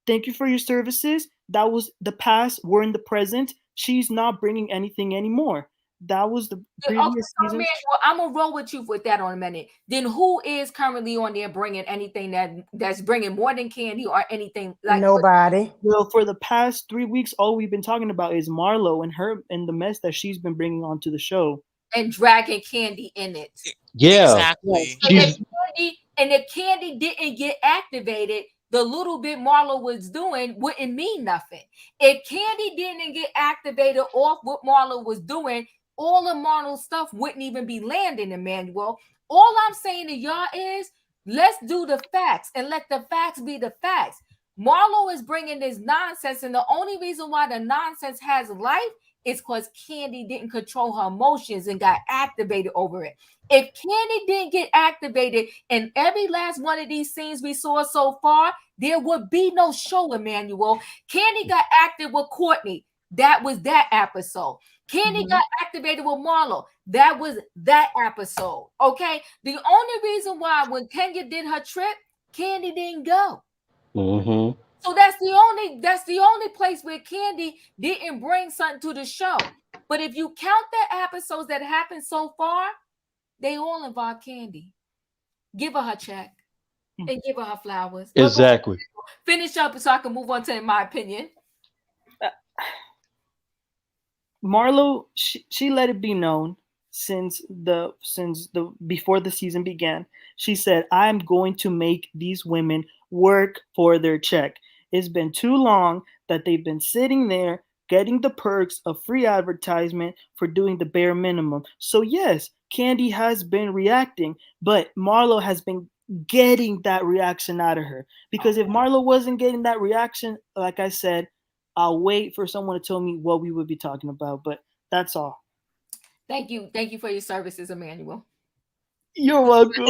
Thank you for your services. That was the past. We're in the present. She's not bringing anything anymore. That was the previous season. Man, well, I'm gonna roll with you with that on a minute. Then who is currently on there bringing anything that's bringing more than Candy or anything like nobody? Well, for the past 3 weeks, all we've been talking about is Marlo and the mess that she's been bringing onto the show and dragging Candy in it. Yeah, exactly. And if Candy didn't get activated, the little bit Marlo was doing wouldn't mean nothing. If Candy didn't get activated off what Marlo was doing, all of Marlo's stuff wouldn't even be landing, Emmanuel. All I'm saying to y'all is, let's do the facts and let the facts be the facts. Marlo is bringing this nonsense, and the only reason why the nonsense has life is because Candy didn't control her emotions and got activated over it. If Candy didn't get activated in every last one of these scenes we saw so far, there would be no show, Emmanuel. Candy got active with Courtney. That was that episode. Candy got activated with Marlo. That was that episode. Okay. The only reason why when Kenya did her trip, Candy didn't go. Mm-hmm. So that's the only place where Candy didn't bring something to the show. But if you count the episodes that happened so far, they all involve Candy. Give her check and give her flowers. Exactly. Finish up so I can move on to my opinion. Marlo, she let it be known since the before the season began. She said, "I'm going to make these women work for their check. It's been too long that they've been sitting there getting the perks of free advertisement for doing the bare minimum." So yes, Candy has been reacting, but Marlo has been getting that reaction out of her. Because if Marlo wasn't getting that reaction, like I said, I'll wait for someone to tell me what we would be talking about, but that's all. Thank you for your services, Emmanuel. You're welcome.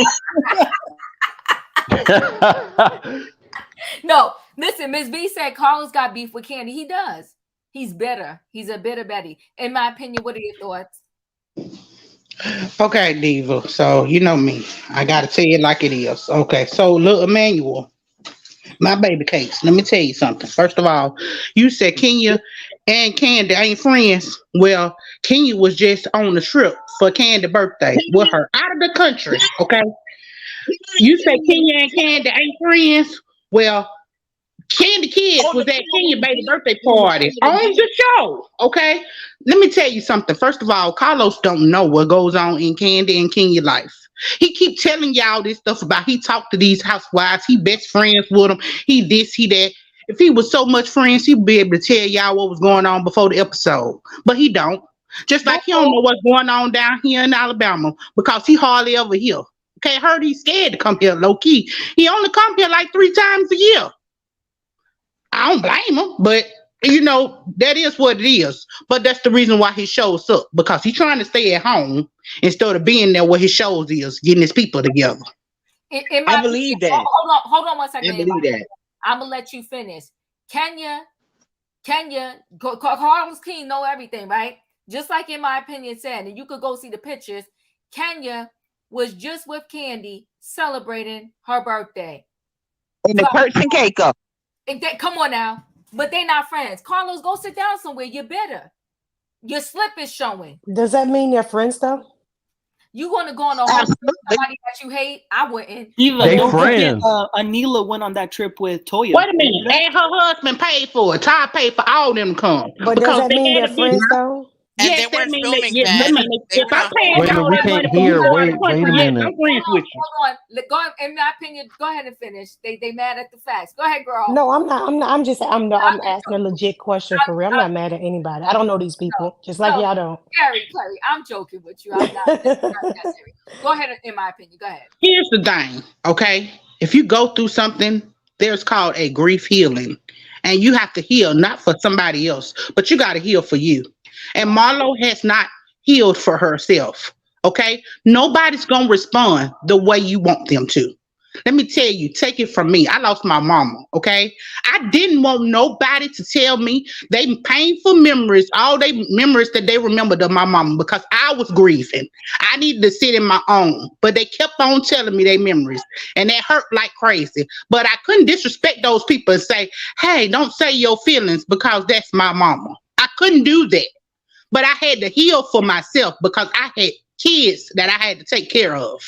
No, listen, Ms. B said Carlos got beef with Candy. He does. He's bitter. He's a bitter Betty. In my opinion, what are your thoughts? Okay, Diva. So you know me. I gotta tell you like it is. Okay, so look, Emmanuel, my baby cakes. Let me tell you something. First of all, you said Kenya and Candy ain't friends. Well, Kenya was just on the trip for Candy's birthday with her out of the country. Okay. You say Kenya and Candy ain't friends? Well, Candy Kids was at Kenya's baby birthday party on the show. Okay, let me tell you something. First of all, Carlos don't know what goes on in Candy and Kenya life. He keep telling y'all this stuff about he talked to these housewives. He best friends with them. He this, he that. If he was so much friends, he'd be able to tell y'all what was going on before the episode. But he don't. Just like he don't know what's going on down here in Alabama because he hardly ever here. Okay, I heard he's scared to come here low key. He only come here like 3 times a year. I don't blame him, but that is what it is. But that's the reason why he shows up because he's trying to stay at home instead of being there where his shows is, getting his people together. I believe that. Hold on 1 second. I believe that. I'm gonna let you finish. Kenya, Carlos King know everything, right? Just like in my opinion said, and you could go see the pictures. Kenya was just with Candy celebrating her birthday. And the person cake up. Come on now. But they not friends. Carlos, go sit down somewhere. You're bitter. Your slip is showing. Does that mean they're friends though? You going to go on a home with somebody that you hate? I wouldn't. Eva, They don't forget, friends. Anila went on that trip with Toya. Wait a minute. And her husband paid for it. Ty paid for all them to come. But does that mean they're friends though? And Yes, they weren't filming yes, that. They if I were paid Wait a minute, y'all we that can't money for you hear. to go Wait to the country, a yes, minute. I'm friends with you. Hold on. Go, in my opinion, go ahead and finish. They mad at the facts. Go ahead, girl. No, I'm not. I'm asking a legit question for real. I'm not mad at anybody. I don't know these people, just like y'all don't. Clary, I'm joking with you. I'm not that serious. Go ahead, in my opinion. Go ahead. Here's the thing, okay? If you go through something, there's called a grief healing. And you have to heal not for somebody else, but you got to heal for you. And Marlo has not healed for herself, okay? Nobody's going to respond the way you want them to. Let me tell you, take it from me. I lost my mama, okay? I didn't want nobody to tell me they painful memories, all they memories that they remembered of my mama because I was grieving. I needed to sit in my own, but they kept on telling me their memories and that hurt like crazy. But I couldn't disrespect those people and say, hey, don't say your feelings because that's my mama. I couldn't do that. But I had to heal for myself because I had kids that I had to take care of.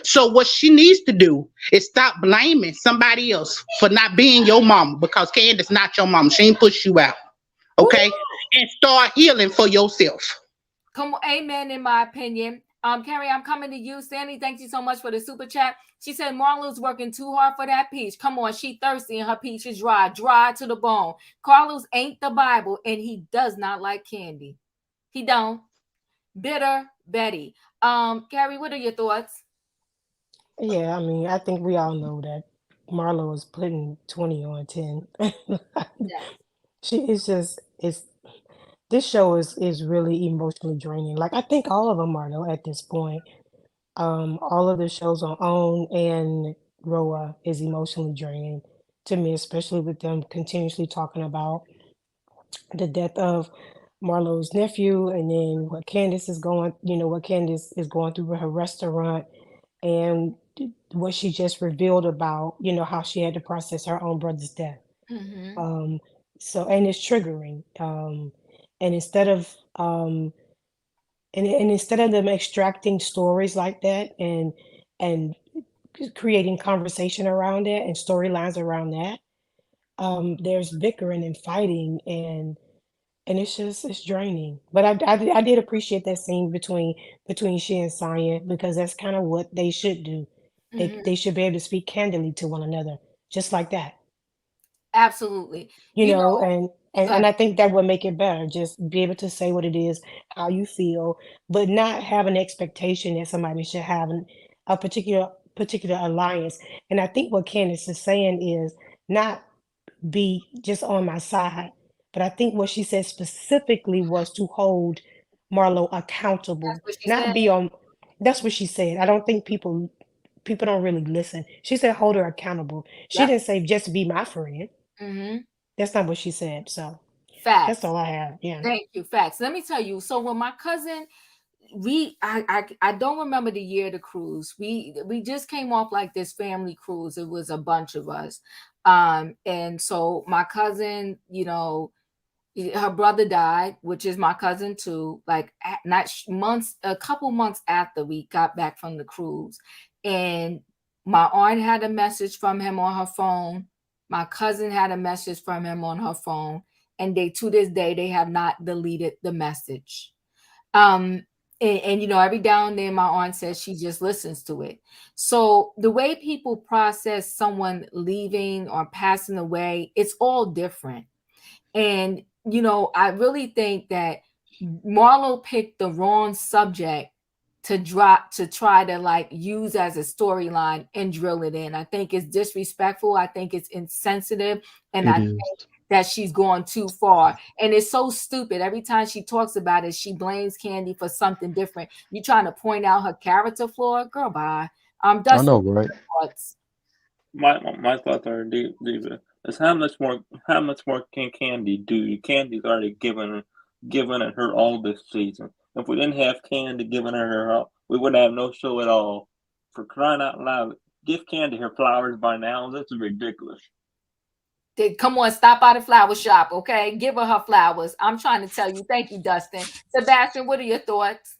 So what she needs to do is stop blaming somebody else for not being your mama because Candace not your mama. She ain't push you out. Okay? And start healing for yourself. Come on, amen, in my opinion. Carrie, I'm coming to you. Sandy, thank you so much for the super chat. She said Marlo's working too hard for that peach. Come on, she thirsty and her peach is dry to the bone. Carlos ain't the Bible and he does not like candy. He don't. Bitter Betty. Carrie, what are your thoughts? Yeah, I mean, I think we all know that Marlo is putting 20 on 10. This show is really emotionally draining. Like I think all of them are though at this point. All of the shows on OWN and RHOA is emotionally draining to me, especially with them continuously talking about the death of Marlo's nephew and then what Candace is going through with her restaurant and what she just revealed about, how she had to process her own brother's death. Mm-hmm. So and it's triggering. And instead of instead of them extracting stories like that and creating conversation around it and storylines around that, there's bickering and fighting and it's draining. But I did appreciate that scene between she and Sanya because that's kind of what they should do. They should be able to speak candidly to one another, just like that. Absolutely. And I think that would make it better. Just be able to say what it is, how you feel, but not have an expectation that somebody should have a particular alliance. And I think what Candace is saying is not be just on my side, but I think what she said specifically was to hold Marlo accountable, not be on. That's what she said. I don't think people don't really listen. She said hold her accountable. She didn't say just be my friend. Mm-hmm. That's not what she said. So facts. That's all I have. Yeah. Thank you. Facts. Let me tell you. So when my cousin, I don't remember the year of the cruise. We just came off like this family cruise. It was a bunch of us. And so my cousin, her brother died, which is my cousin too, like a couple months after we got back from the cruise. and my aunt had a message from him on her phone. My cousin had a message from him on her phone, and they to this day they have not deleted the message. And you know, every now and then my aunt says she just listens to it. So the way people process someone leaving or passing away, it's all different. And you know, I really think that Marlo picked the wrong subject to try to like use as a storyline and drill it in. I think it's disrespectful. I think it's insensitive, and It I is. think that she's gone too far. And it's so stupid. Every time she talks about it, she blames Candy for something different. You trying to point out her character flaw? Girl, bye. I Dustin, know, right? thoughts. My thoughts are Diva. Is how much more can Candy do? Candy's already given her all this season. If we didn't have Candy giving her all, we wouldn't have no show at all. For crying out loud, give Candy her flowers by now. This is ridiculous. Come on, stop by the flower shop, okay? Give her flowers. I'm trying to tell you. Thank you, Dustin. Sebastian, what are your thoughts?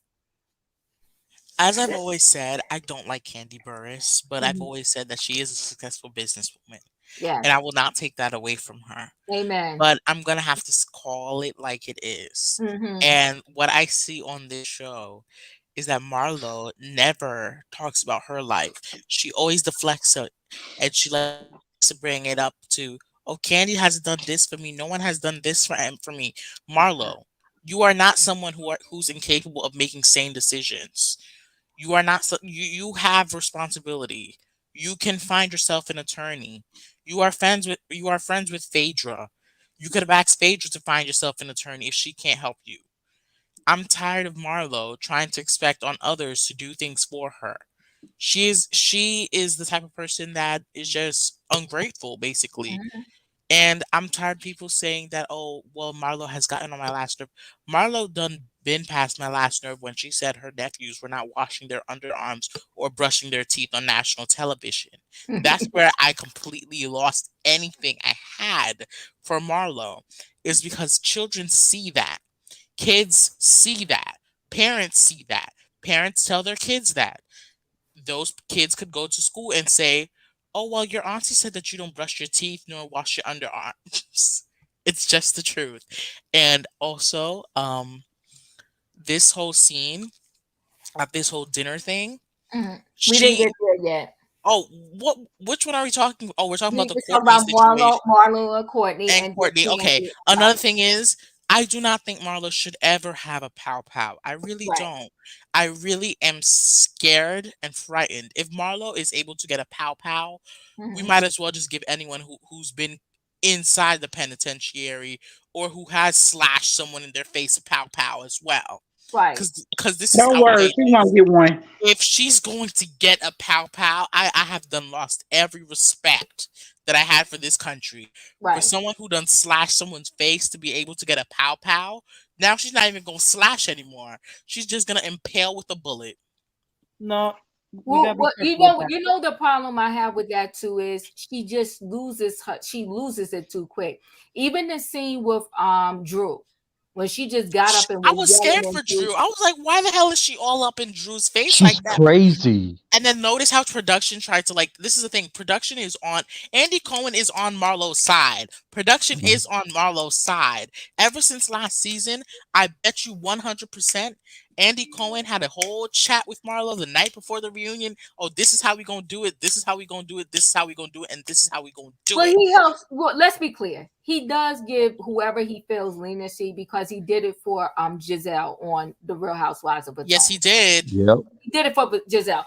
As I've always said, I don't like Candy Burris, but I've Mhm. always said that she is a successful businesswoman, Yes. and I will not take that away from her. Amen. But I'm gonna have to call it like it is. And what I see on this show is that Marlo never talks about her life. She always deflects it, and she likes to bring it up to, oh, Candy hasn't done this for me. No one has done this for me. Marlo, you are not someone who's incapable of making sane decisions. You are not you have responsibility. You can find yourself an attorney. You are friends with Phaedra. You could have asked Phaedra to find yourself an attorney if she can't help you. I'm tired of Marlo trying to expect on others to do things for her. She is the type of person that is just ungrateful, basically. And I'm tired of people saying that, oh, well, Marlo has gotten on my last nerve. Marlo done been past my last nerve when she said her nephews were not washing their underarms or brushing their teeth on national television. That's where I completely lost anything I had for Marlo, is because children see that. Kids see that. Parents see that. Parents tell their kids that. Those kids could go to school and say, oh, well, your auntie said that you don't brush your teeth nor wash your underarms. It's just the truth. And also, this whole scene at this whole dinner thing, We didn't get there yet. Oh, which one are we talking? Oh, we're talking about the We're talking Courtney about situation. Marlo and Courtney And Courtney. Okay. Another thing is, I do not think Marlo should ever have a pow pow. I really don't. I really am scared and frightened. If Marlo is able to get a pow pow, we might as well just give anyone who's been inside the penitentiary or who has slashed someone in their face a pow pow as well. Right. Because this is Don't worry, she's gonna get one. If she's going to get a pow pow, I have done lost every respect that I had for this country. Right. For someone who done slashed someone's face to be able to get a pow pow, now she's not even gonna slash anymore. She's just gonna impale with a bullet. No. Well, you know the problem I have with that too is she just loses it too quick. Even the scene with Drew, when she just got up and I was scared for Drew. I was like, why the hell is she all up in Drew's face She's like that? Crazy. And then notice how production tried to this is the thing. Production is on Andy Cohen is on Marlo's side. Production is on Marlo's side. Ever since last season, I bet you 100% Andy Cohen had a whole chat with Marlo the night before the reunion. Oh, this is how we gonna do it. This is how we gonna do it. This is how we gonna do it. And this is how we gonna do it. He helps. Well, let's be clear. He does give whoever he feels leniency because he did it for Giselle on The Real Housewives of Potomac. Yes, he did. Yep. He did it for Giselle.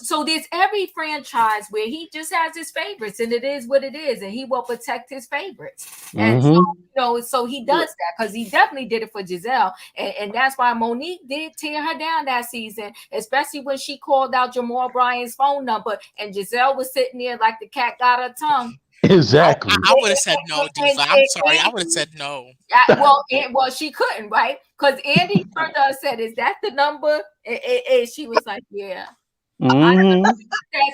So there's every franchise where he just has his favorites, and it is what it is, and he will protect his favorites. And so he does that because he definitely did it for Giselle, and that's why Monique did tear her down that season, especially when she called out Jamal Bryant's phone number, and Giselle was sitting there like the cat got her tongue. Exactly. I would have said no, Diva. I'm sorry. I would have said no. Well, she couldn't, right? Because Andy turned to her and said, "Is that the number?" And she was like, "Yeah." That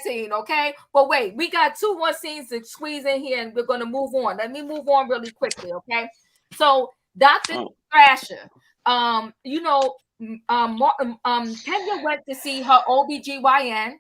scene, okay? But wait, we got 2 more scenes to squeeze in here, and we're gonna move on. Let me move on really quickly, okay? So, Dr. Thrasher, Kenya went to see her OBGYN.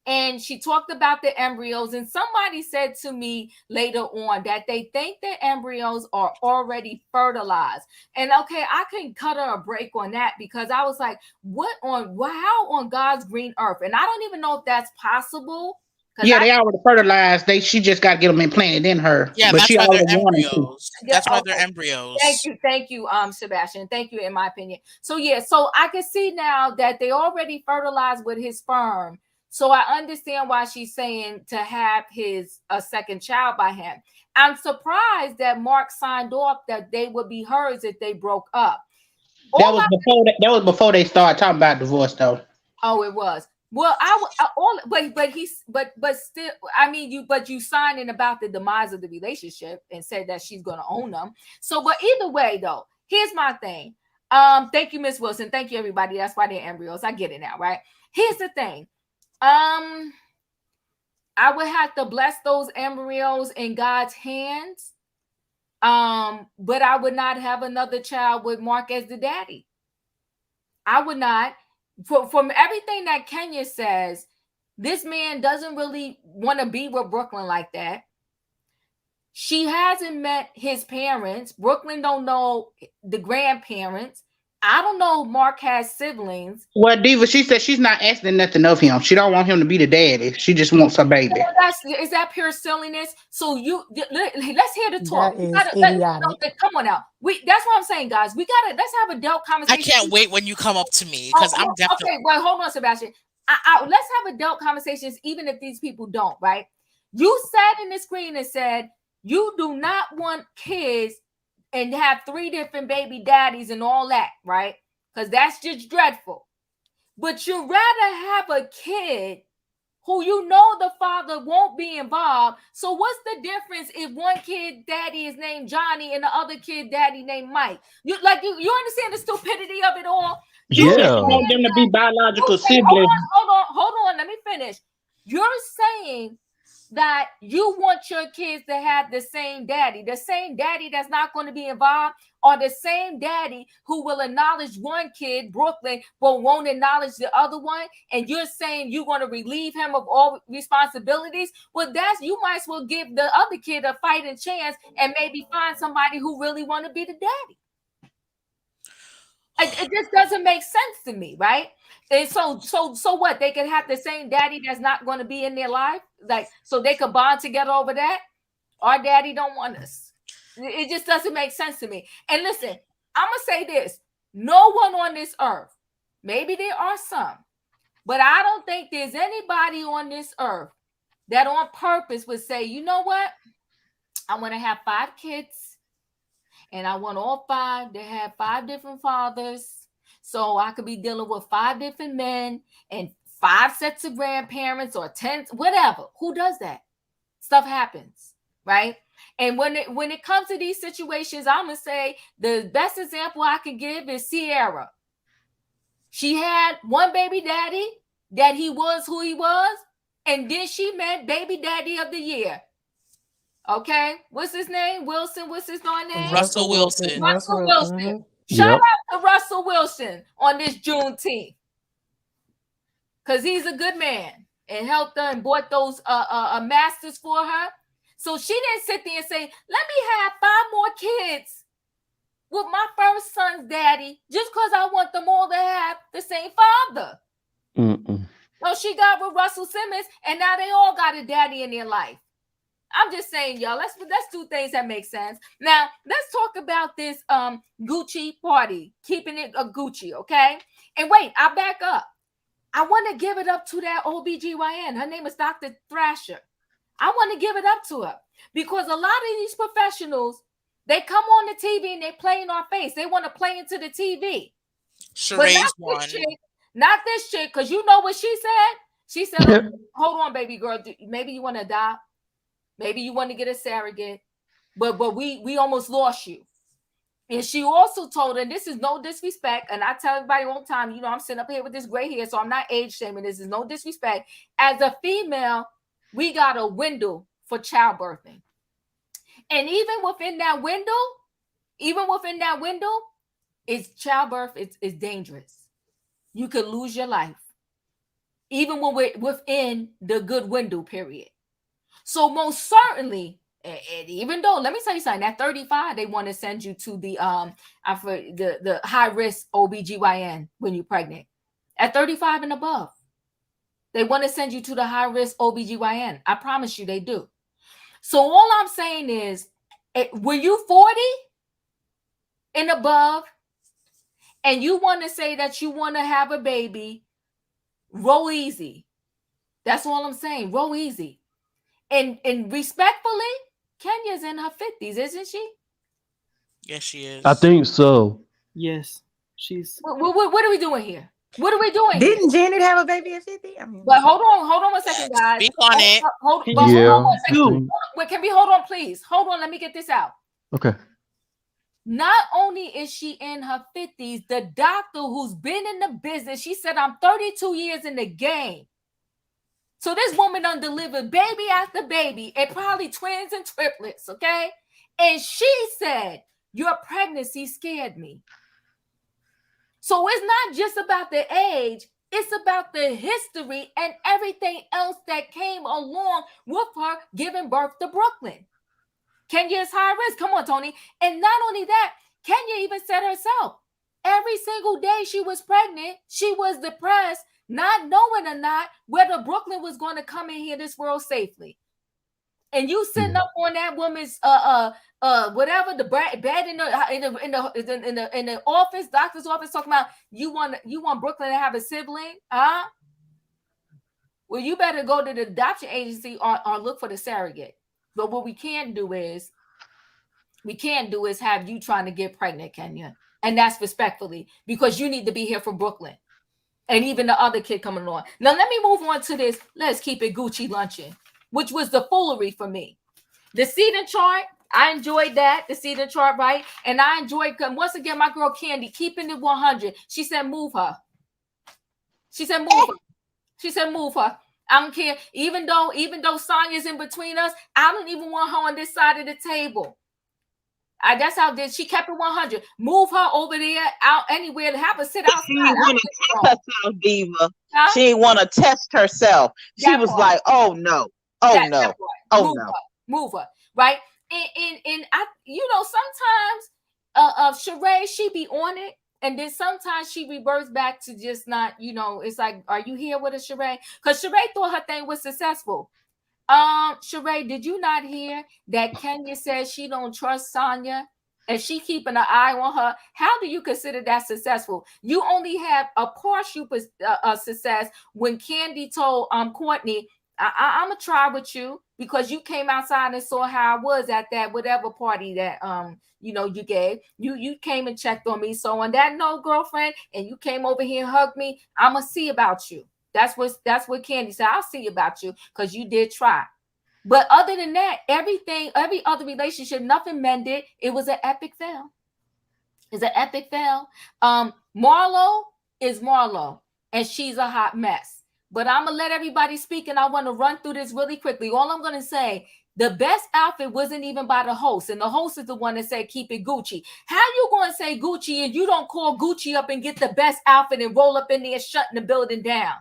And she talked about the embryos, and somebody said to me later on that they think the embryos are already fertilized. And okay, I can cut her a break on that, because I was like, how on God's green earth? And I don't even know if that's possible. Yeah, they already fertilized. She just got to get them implanted in her. Yeah, but that's she why they're already wanted to. embryos. That's why they're embryos. Thank you, Sebastian. Thank you, in my opinion. So yeah, so I can see now that they already fertilized with his sperm. So I understand why she's saying to have a second child by him. I'm surprised that Mark signed off that they would be hers if they broke up. That was before they started talking about divorce, though. Oh, it was. Well, but still, I mean, you signed in about the demise of the relationship and said that she's going to own them. So, but either way, though, here's my thing. Thank you, Miss Wilson. Thank you, everybody. That's why they're embryos. I get it now, right? Here's the thing. I would have to bless those embryos in God's hands. But I would not have another child with Mark as the daddy. I would not. From everything that Kenya says, this man doesn't really want to be with Brooklyn like that. She hasn't met his parents. Brooklyn don't know the grandparents. I don't know if Mark has siblings. Well, Diva, she said she's not asking nothing of him. She don't want him to be the daddy. She just wants her baby. Is that pure silliness? So let's hear the talk. Come on now. That's what I'm saying, guys. Let's have adult conversation. I can't wait when you come up to me, because I'm definitely okay. Well, hold on, Sebastian. Let's have adult conversations, even if these people don't. Right? You sat in the screen and said you do not want kids and have 3 different baby daddies and all that, right? Because that's just dreadful. But you'd rather have a kid who you know the father won't be involved. So what's the difference if one kid daddy is named Johnny and the other kid daddy named Mike? You understand the stupidity of it all? You just want them to be biological siblings. Hold on. Let me finish. You're saying that you want your kids to have the same daddy that's not going to be involved, or the same daddy who will acknowledge one kid, Brooklyn, but won't acknowledge the other one, and you're saying you're going to relieve him of all responsibilities? Well, you might as well give the other kid a fighting chance and maybe find somebody who really want to be the daddy. It just doesn't make sense to me, right? And so what? They can have the same daddy that's not going to be in their life, like, so they could bond together over that. Our daddy don't want us. It just doesn't make sense to me. And listen, I'm gonna say this: no one on this earth, maybe there are some, but I don't think there's anybody on this earth that on purpose would say, you know what? I want to have 5 kids, and I want all 5 to have 5 different fathers. So I could be dealing with 5 different men and 5 sets of grandparents, or 10, whatever. Who does that? Stuff happens, right? And when it comes to these situations, I'm gonna say the best example I can give is Sierra. She had one baby daddy that he was who he was, and then she met baby daddy of the year. Okay, what's his name? Wilson. What's his name? Russell Wilson. Russell Wilson. Mm-hmm. Shout out to Russell Wilson on this Juneteenth, because he's a good man and helped her and bought those masters for her. So she didn't sit there and say, let me have 5 more kids with my first son's daddy just because I want them all to have the same father. So she got with Russell Simmons, and now they all got a daddy in their life. I'm just saying, y'all, let's do things that make sense. Now, let's talk about this Gucci party, keeping it a Gucci, okay? And wait, I'll back up. I want to give it up to that OBGYN. Her name is Dr. Thrasher. I want to give it up to her, because a lot of these professionals, they come on the TV and they play in our face. They want to play into the TV. Shereé's one. Not this chick, because you know what she said? She said, hold on, baby girl. Maybe you want to adopt. Maybe you want to get a surrogate, but we almost lost you. And she also told her, and this is no disrespect, and I tell everybody all the time, you know, I'm sitting up here with this gray hair, so I'm not age shaming. This is no disrespect. As a female, we got a window for childbirthing. And even within that window, it's childbirth is dangerous. You could lose your life. even when we're within the good window period. So most certainly, and even though, let me tell you something, at 35, they want to send you to the the high risk OBGYN when you're pregnant. At 35 and above, they want to send you to the high risk OBGYN. I promise you they do. So all I'm saying is, when you 40 and above, and you want to say that you want to have a baby, roll easy. That's all I'm saying. Roll easy. And respectfully, Kenya's in her 50s, isn't she? Yes, she is. I think so. Yes, she's. What are we doing here? What are we doing? Didn't Janet have a baby at 50? I mean, but hold on 1 second, guys. Speak on it. Hold on 1 second. Wait, can we hold on, please? Hold on, let me get this out. Okay. Not only is she in her 50s, the doctor who's been in the business, she said, I'm 32 years in the game. So this woman done delivered baby after baby, and probably twins and triplets, okay? And she said, your pregnancy scared me. So it's not just about the age, it's about the history and everything else that came along with her giving birth to Brooklyn. Kenya is high risk. Come on, Tony. And not only that, Kenya even said herself, every single day she was pregnant, she was depressed, not knowing or not whether Brooklyn was going to come and hear this world safely. And you sitting up on that woman's whatever, the bed in the office, doctor's office, talking about you want Brooklyn to have a sibling, huh? Well, you better go to the adoption agency or look for the surrogate. But what we can't do is have you trying to get pregnant, Kenya, and that's respectfully, because you need to be here for Brooklyn. And even the other kid coming along. Now, let me move on to this. Let's keep it Gucci luncheon, which was the foolery for me. The seating chart, I enjoyed that. The seating chart, right? And I enjoyed, once again, my girl Candy, keeping it 100. She said, move her. She said, move her. I don't care. Even though Sanya's in between us, I don't even want her on this side of the table. That's how she kept it 100. Move her over there, out anywhere to have her sit outside. She didn't want to test herself, Diva. Huh? She didn't want to test herself. She was like, "Oh no, move her." Right? And I, sometimes Shereé, she be on it, and then sometimes she reverts back to just not. It's like, are you here with a Shereé? Because Shereé thought her thing was successful. Shereé, did you not hear that Kenya says she don't trust Sanya and she keeping an eye on her? How do you consider that successful? You only have a partial success when Candy told Courtney, I'm gonna try with you because you came outside and saw how I was at that whatever party that you gave. You came and checked on me. So on that note, girlfriend, and you came over here and hugged me, I'm gonna see about you. That's what Candy said. I'll see about you because you did try. But other than that, every other relationship, nothing mended. It was an epic fail. It's an epic fail. Marlo is Marlo, and she's a hot mess. But I'm going to let everybody speak, and I want to run through this really quickly. All I'm going to say, the best outfit wasn't even by the host, and the host is the one that said, keep it Gucci. How you going to say Gucci and you don't call Gucci up and get the best outfit and roll up in there shutting the building down?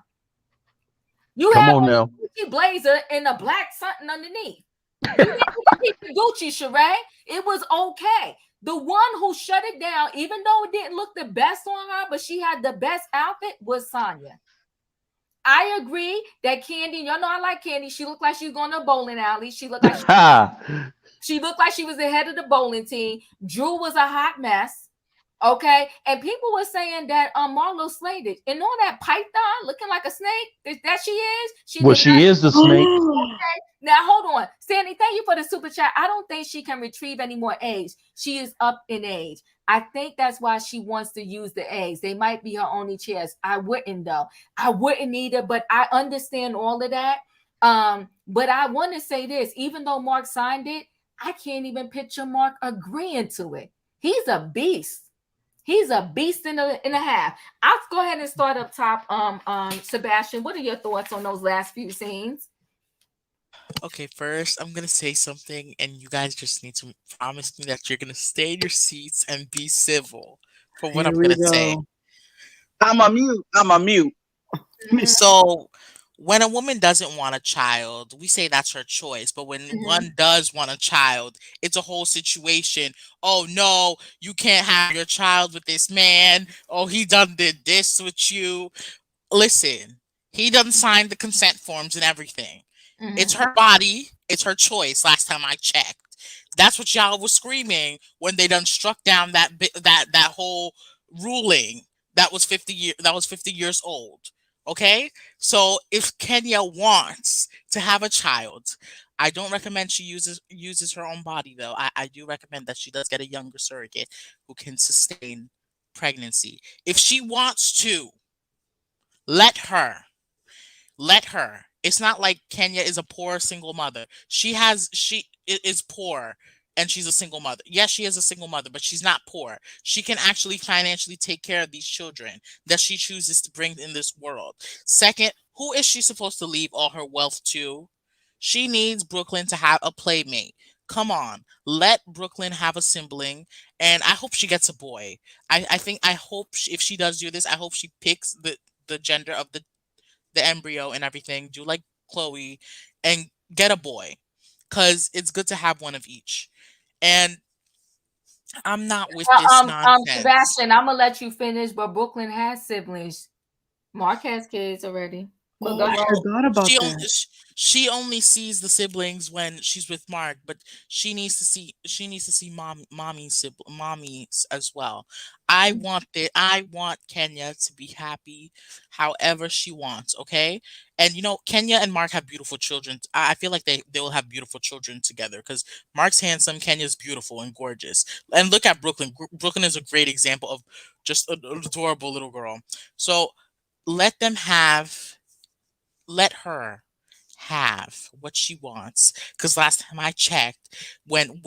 You Come have on a now. Gucci blazer and a black something underneath. You didn't keep the Gucci, Shereé. It was okay. The one who shut it down, even though it didn't look the best on her, but she had the best outfit, was Sanya. I agree that Candy, y'all know I like Candy. She looked like she was going to a bowling alley. She looked like she looked like she was the head of the bowling team. Drew was a hot mess. Okay, and people were saying that Marlo slayed it, and on that python looking like a snake, that she is. She is the snake. Okay. Now hold on, Sandy. Thank you for the super chat. I don't think she can retrieve any more eggs. She is up in age. I think that's why she wants to use the eggs. They might be her only chance. I wouldn't though. I wouldn't either. But I understand all of that. But I want to say this: even though Mark signed it, I can't even picture Mark agreeing to it. He's a beast. He's a beast and a half. I'll go ahead and start up top. Sebastian, what are your thoughts on those last few scenes? Okay, first I'm gonna say something, and you guys just need to promise me that you're gonna stay in your seats and be civil for what I'm gonna say. I'm a mute. So when a woman doesn't want a child, we say that's her choice. But when one does want a child, it's a whole situation. Oh no, you can't have your child with this man. Oh, he done did this with you. Listen, he doesn't sign the consent forms and everything. It's her body, it's her choice. Last time I checked, that's what y'all was screaming when they done struck down that whole ruling that was 50 years old. Okay, so if Kenya wants to have a child, I don't recommend she uses her own body though. I do recommend that she does get a younger surrogate who can sustain pregnancy. If she wants to, let her. Let her. It's not like Kenya is a poor single mother. Is poor and she's a single mother. Yes, she is a single mother, but she's not poor. She can actually financially take care of these children that she chooses to bring in this world. Second, who is she supposed to leave all her wealth to? She needs Brooklyn to have a playmate. Come on, let Brooklyn have a sibling, and I hope she gets a boy. I hope if she does do this, I hope she picks the gender of the embryo and everything, do like Chloe, and get a boy, because it's good to have one of each. And I'm not with this nonsense. Sebastian, I'm gonna let you finish, but Brooklyn has siblings. Mark has kids already. But I forgot about she that. she only sees the siblings when she's with Mark, but she needs to see mommies as well. I want Kenya to be happy however she wants, okay? And Kenya and Mark have beautiful children. I feel like they will have beautiful children together because Mark's handsome, Kenya's beautiful and gorgeous. And look at Brooklyn. Brooklyn is a great example of just an adorable little girl. So let them have let her have what she wants, because last time I checked, when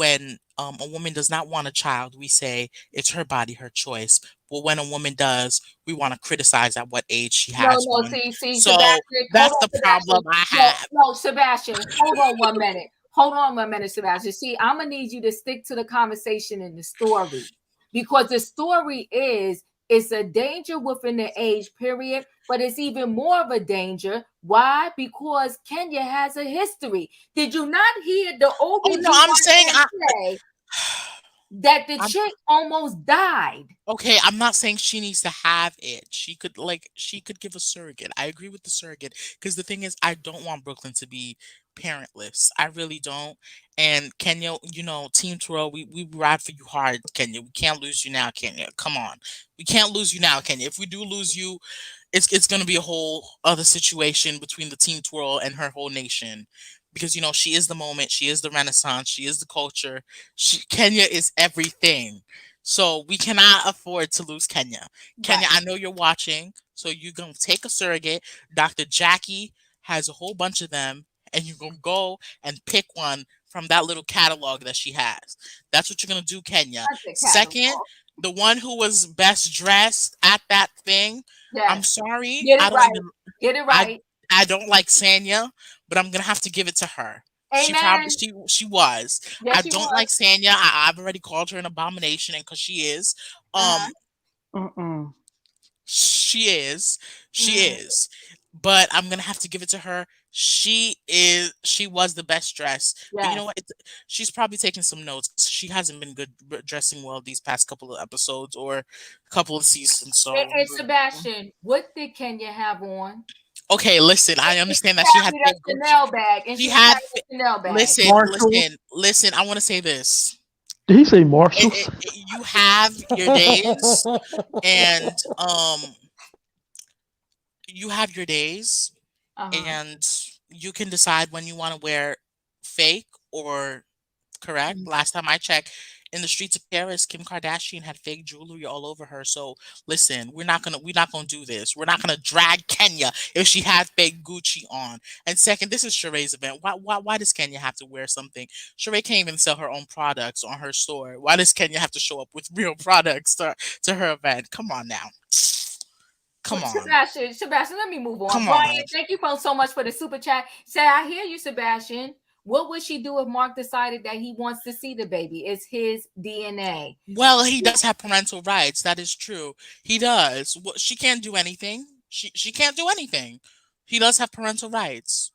a woman does not want a child, we say it's her body, her choice. But when a woman does, we want to criticize at what age she has No, one. see, So Sebastian, hold that's on, the Sebastian. problem I have. No, Sebastian, hold on 1 minute. Hold on 1 minute, Sebastian. See, I'm gonna need you to stick to the conversation in the story, because the story is it's a danger within the age period, but it's even more of a danger. Why? Because Kenya has a history. Did you not hear the Oh no, OBGYN I'm saying say that the chick almost died? Okay, I'm not saying she needs to have it. She could give a surrogate. I agree with the surrogate, because the thing is I don't want Brooklyn to be parentless. I really don't. And Kenya, Team Terrell, we ride for you hard, Kenya. We can't lose you now, Kenya. Come on. We can't lose you now, Kenya. If we do lose you, it's gonna be a whole other situation between the Team Twirl and her whole nation. Because she is the moment, she is the renaissance, she is the culture. Kenya is everything. So we cannot afford to lose Kenya. Kenya, I know you're watching, so you're gonna take a surrogate. Dr. Jackie has a whole bunch of them, and you're gonna go and pick one from that little catalog that she has. That's what you're gonna do, Kenya. Second, the one who was best dressed at that thing. I'm sorry. Get it I don't right. even Get it right. I don't like Sanya, but I'm gonna have to give it to her. She Amen. probably she was. Yes, I she don't was. like Sanya. I've already called her an abomination, and because she is. She is. She is. But I'm gonna have to give it to her. She was the best dressed. But you know what? She's probably taking some notes. She hasn't been good dressing well these past couple of episodes or couple of seasons. So And Sebastian, what did Kenya have on? okay, listen, I understand that she had a Chanel bag, and she had a Chanel bag. Listen, I want to say this. Did he say Marshalls? You have your days, and you have your days, and you can decide when you want to wear fake or correct. Last time I checked, in the streets of Paris, Kim Kardashian had fake jewelry all over her. So listen, we're not gonna do this. We're not gonna drag Kenya if she had fake Gucci on. And second, this is Sheree's event. Why does Kenya have to wear something? Shereé can't even sell her own products on her store. Why does Kenya have to show up with real products to her event? Come on now. Come on. Sebastian, let me move on. Come Brian, on. thank you so much for the super chat. Say, I hear you, Sebastian. What would she do if Mark decided that he wants to see the baby? It's his DNA. Well, he does have parental rights. That is true. He does. Well, she can't do anything. She can't do anything. He does have parental rights.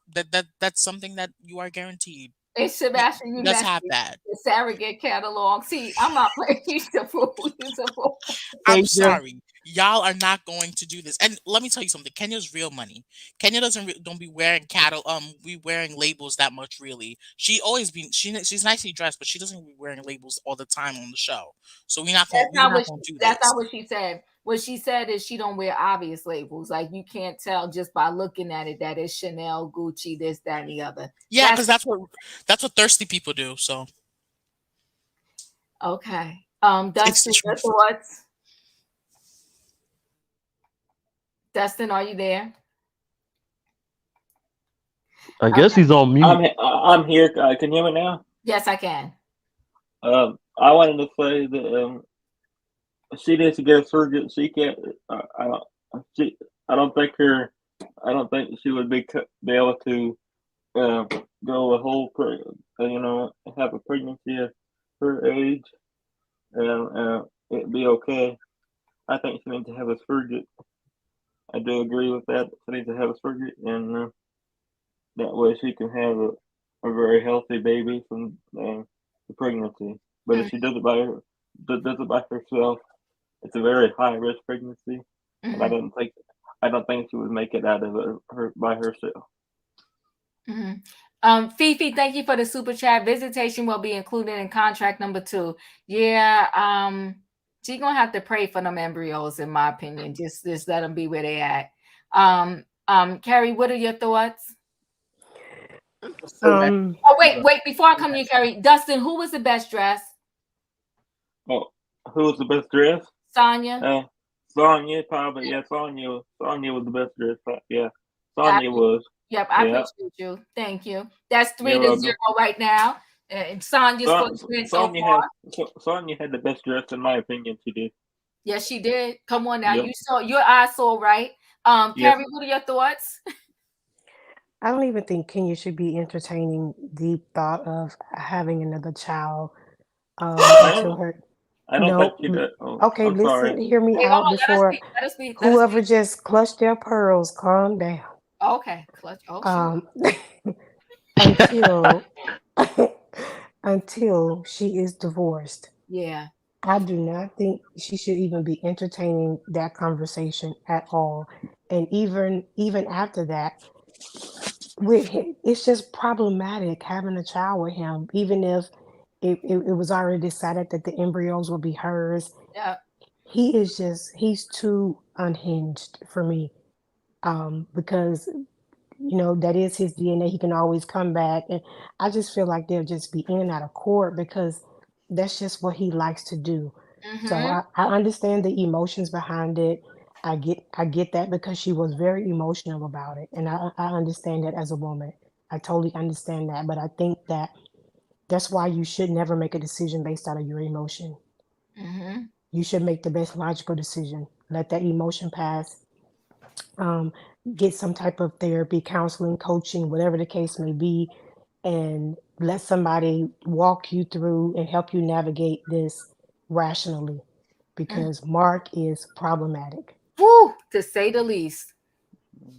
That's something that you are guaranteed. And Sebastian, He you does messed have with that. the surrogate catalog. See, I'm not playing. He's a fool. He's a fool. I'm sorry. Y'all are not going to do this. And let me tell you something. Kenya's real money. Kenya don't be wearing be wearing labels that much really. She always be she's nicely dressed, but she doesn't be wearing labels all the time on the show. So we're not going to do That's this. not what she said. What she said is she don't wear obvious labels. Like you can't tell just by looking at it that it's Chanel, Gucci, this, that, and the other. Yeah, because that's what thirsty people do. So okay. Dustin, your thoughts? Dustin, are you there? I guess he's on mute. I'm here. Can you hear me now? Yes, I can. I wanted to say that she needs to get a surrogate. She can't. I don't think she would be able to go a whole have a pregnancy at her age, and it'd be okay. I think she needs to have a surrogate. I do agree with that. She needs to have a surrogate, and that way she can have a very healthy baby from the pregnancy. But if she does it by herself, it's a very high risk pregnancy, and I don't think she would make it out of her by herself. Fifi, thank you for the super chat. Visitation will be included in contract number 2. Yeah, she's gonna have to pray for them embryos, in my opinion. Just let them be where they at. Carrie, what are your thoughts? Wait, before I come to you, Carrie, Dustin, who was the best dressed? Oh, who was the best dressed? Sanya. Sanya, probably. Yeah, Sanya was the best dressed. Yeah, Sanya was. Yep, I appreciate you. Thank you. That's 3-0 right now. And Sanya's win so far. Sanya had the best dress, in my opinion. She did. Yes, she did. Come on now. Yep. You saw your eyes saw right. Carrie, what are your thoughts? I don't even think Kenya should be entertaining the thought of having another child until her. I don't think she did. Okay, listen, hear me out before let us speak. Whoever just clutched their pearls, calm down. Okay, clutch. Until she is divorced. Yeah. I do not think she should even be entertaining that conversation at all. And even after that, it's just problematic having a child with him, even if it was already decided that the embryos will be hers. Yeah. He's too unhinged for me. Because that is his DNA. He can always come back. And I just feel like they'll just be in and out of court because that's just what he likes to do. So I understand the emotions behind it. I get that because she was very emotional about it. And I understand that as a woman. I totally understand that. But I think that's why you should never make a decision based out of your emotion. You should make the best logical decision. Let that emotion pass. Get some type of therapy, counseling, coaching, whatever the case may be, and let somebody walk you through and help you navigate this rationally, because Mark is problematic. Woo, to say the least.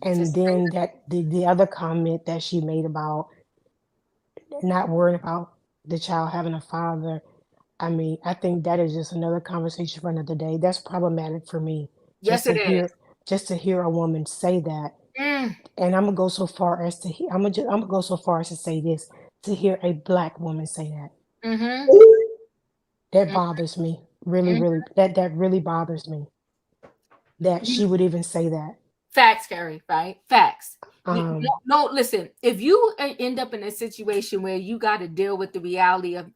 And then the other comment that she made about not worrying about the child having a father, I mean, I think that is just another conversation for another day. That's problematic for me. Yes, it is. Just to hear a woman say that, and I'm gonna go so far as to say this: to hear a Black woman say that, that bothers me. Really, that really bothers me. That she would even say that. Facts, Carrie. Right? Facts. No, listen. If you end up in a situation where you got to deal with the reality of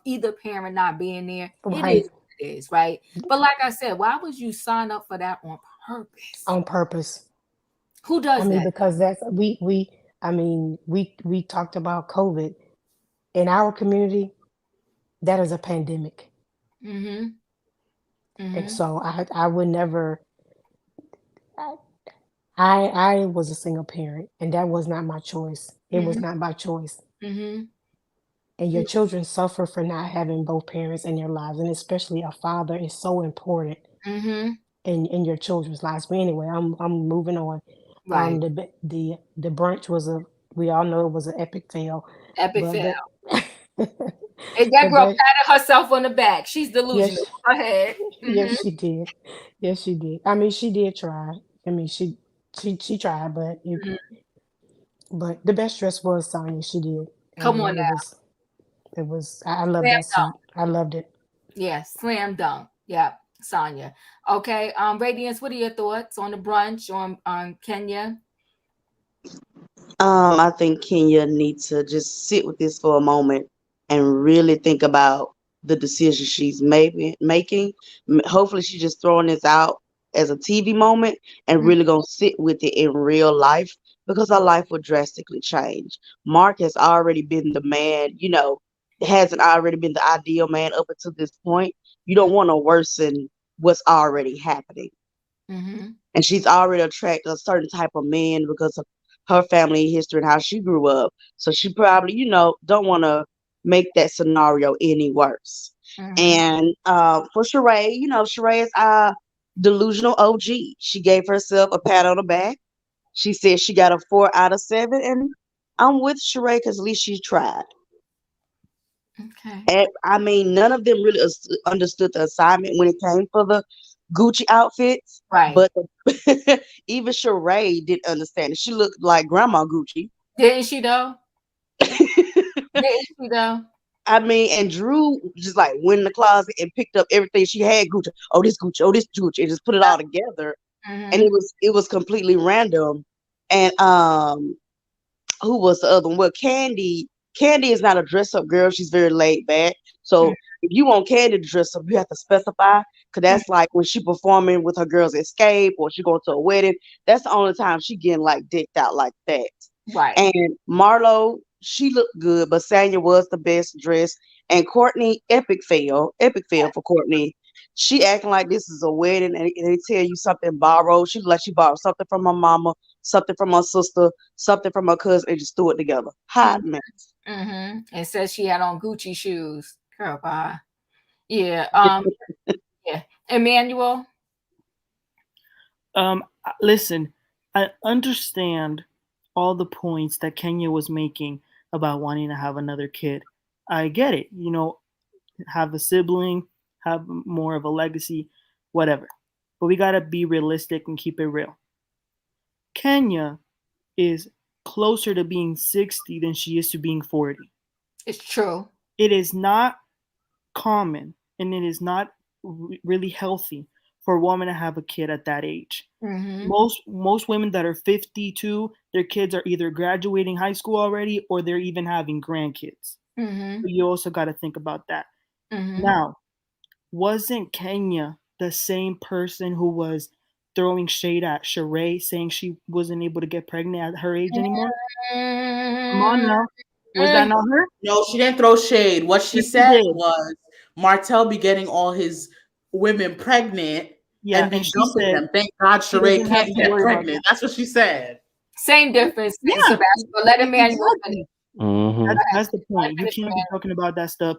either parent not being there, right. It is right. But like I said, why would you sign up for that on purpose? On purpose. Who does that? Because that's we talked about COVID in our community. That is a pandemic. And so I would never. I was a single parent, and that was not my choice. It was not my choice. And your children suffer for not having both parents in their lives, and especially a father is so important. And in your children's lives. But anyway, I'm moving on. Right. The brunch was we all know it was an epic fail. Epic but fail. The, And that the girl best, patted herself on the back. She's delusional. yes, Go ahead. yes, she did. Yes, she did. I mean, she did try. I mean, she tried, but the best dress was Sanya. She did. I Come on mean, now. it was. I love Slam that suit. dunk. I loved it. Yeah, slam dunk. Yeah, Sanya. Okay. Radiance, what are your thoughts on the brunch on Kenya? I think Kenya needs to just sit with this for a moment and really think about the decision she's making. Hopefully, she's just throwing this out as a TV moment and really gonna sit with it in real life because her life will drastically change. Mark has already been the man, hasn't already been the ideal man up until this point. You don't want to worsen what's already happening. Mm-hmm. And she's already attracted a certain type of man because of her family history and how she grew up. So she probably, don't want to make that scenario any worse. Mm-hmm. And for Shereé, Shereé is our delusional OG. She gave herself a pat on the back. She said she got a 4 out of 7, and I'm with Shereé because at least she tried. Okay. And I mean, none of them really understood the assignment when it came for the Gucci outfits. Right. But even Shereé didn't understand it. She looked like Grandma Gucci. Didn't she though? Didn't she though? I mean, and Drew just like went in the closet and picked up everything she had Gucci. Oh, this Gucci. Oh, this Gucci. And just put it all together. Mm-hmm. And it was completely random. And who was the other one? Well, Candy is not a dress up girl. She's very laid back. So if you want Candy to dress up, you have to specify. Cause that's like when she performing with her girls Escape or she going to a wedding. That's the only time she getting like dicked out like that. Right. And Marlo, she looked good, but Sanya was the best dressed. And Courtney, epic fail for Courtney. She acting like this is a wedding and they tell you something borrowed. She look like she borrowed something from her mama, something from her sister, something from her cousin, and just threw it together. Hot mess. Mm-hmm. And says she had on Gucci shoes. Girl, bye. Yeah. Yeah. Emmanuel. Listen, I understand all the points that Kenya was making about wanting to have another kid. I get it. Have a sibling, have more of a legacy, whatever. But we got to be realistic and keep it real. Kenya is closer to being 60 than she is to being 40. It's true. It is not common and it is not really healthy for a woman to have a kid at that age. Mm-hmm. Most women that are 52, their kids are either graduating high school already or they're even having grandkids. Mm-hmm. So you also got to think about that. Mm-hmm. Now, wasn't Kenya the same person who was throwing shade at Shereé, saying she wasn't able to get pregnant at her age anymore? Come on now. Was that not her? No, she didn't throw shade. What she Yes, said she did. was Martell be getting all his women pregnant and be and she dumping said them. Thank God she Shereé doesn't have can't to get worry about pregnant. That's what she said. Same difference. Yeah. Sebastian. But let Emmanuel finish. Mhm. That's the point. You can't be talking about that stuff.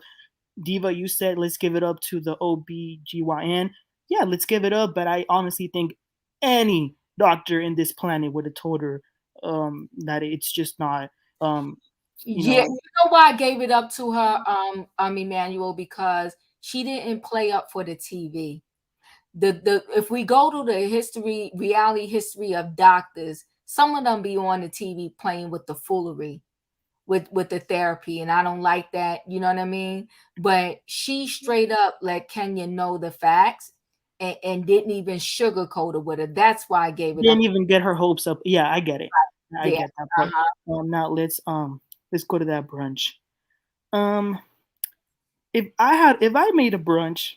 Diva, you said let's give it up to the OBGYN. Yeah, let's give it up. But I honestly think any doctor in this planet would have told her that it's just not. You know why I gave it up to her, Emmanuel, because she didn't play up for the TV. The if we go to the reality history of doctors, some of them be on the TV playing with the foolery. With the therapy, and I don't like that, you know what I mean? But she straight up let Kenya know the facts and didn't even sugarcoat it with her. That's why I gave it didn't up. even get her hopes up. Yeah, I get it. I get that part. Now let's go to that brunch. If I made a brunch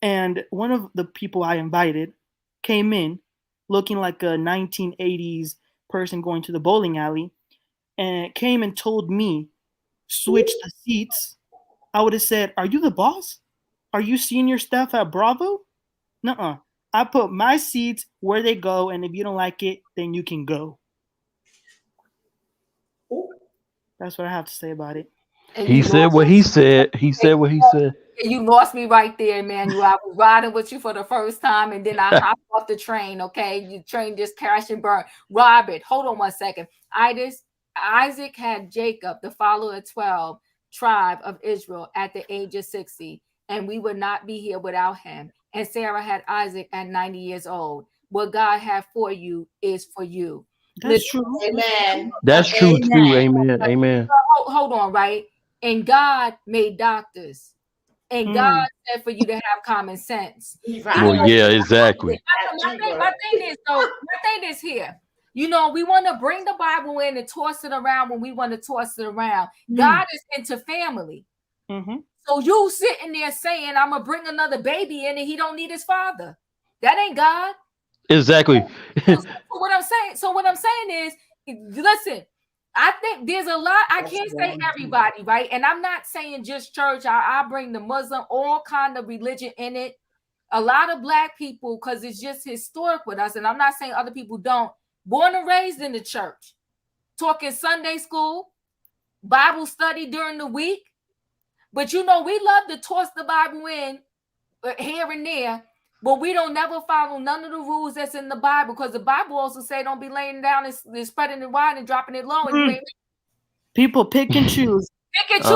and one of the people I invited came in looking like a 1980s person going to the bowling alley and came and told me switch the seats, I would have said, "Are you the boss? Are you senior staff at Bravo?" Nuh-uh. I put my seats where they go, and if you don't like it, then you can go. That's what I have to say about it. He said what he said. He said what he said. You lost me right there, Emmanuel. I was riding with you for the first time, and then I hopped off the train. Okay, the train just crashed and burned. Robert, hold on 1 second. Isaac had Jacob, the follower of 12 tribe of Israel, at the age of 60, and we would not be here without him. And Sarah had Isaac at 90 years old. What God had for you is for you. That's true. Amen. That's true too. Amen. Amen. Hold on, right? And God made doctors. And God said for you to have common sense. Well, yeah, exactly. My thing is here. You know, we want to bring the Bible in and toss it around when we want to toss it around. God is into family. So you sitting there saying, I'm gonna bring another baby in and he don't need his father. That ain't God. Exactly. So what I'm saying is, listen, I think there's a lot. I can't say everybody, right? And I'm not saying just church. I bring the Muslim, all kind of religion in it. A lot of Black people, because it's just historic with us. And I'm not saying other people don't. Born and raised in the church, talking Sunday school, Bible study during the week. But you know, we love to toss the Bible in here and there, but we don't never follow none of the rules that's in the Bible, because the Bible also say don't be laying down and spreading it wide and dropping it low. And people pick and choose. Pick and choose.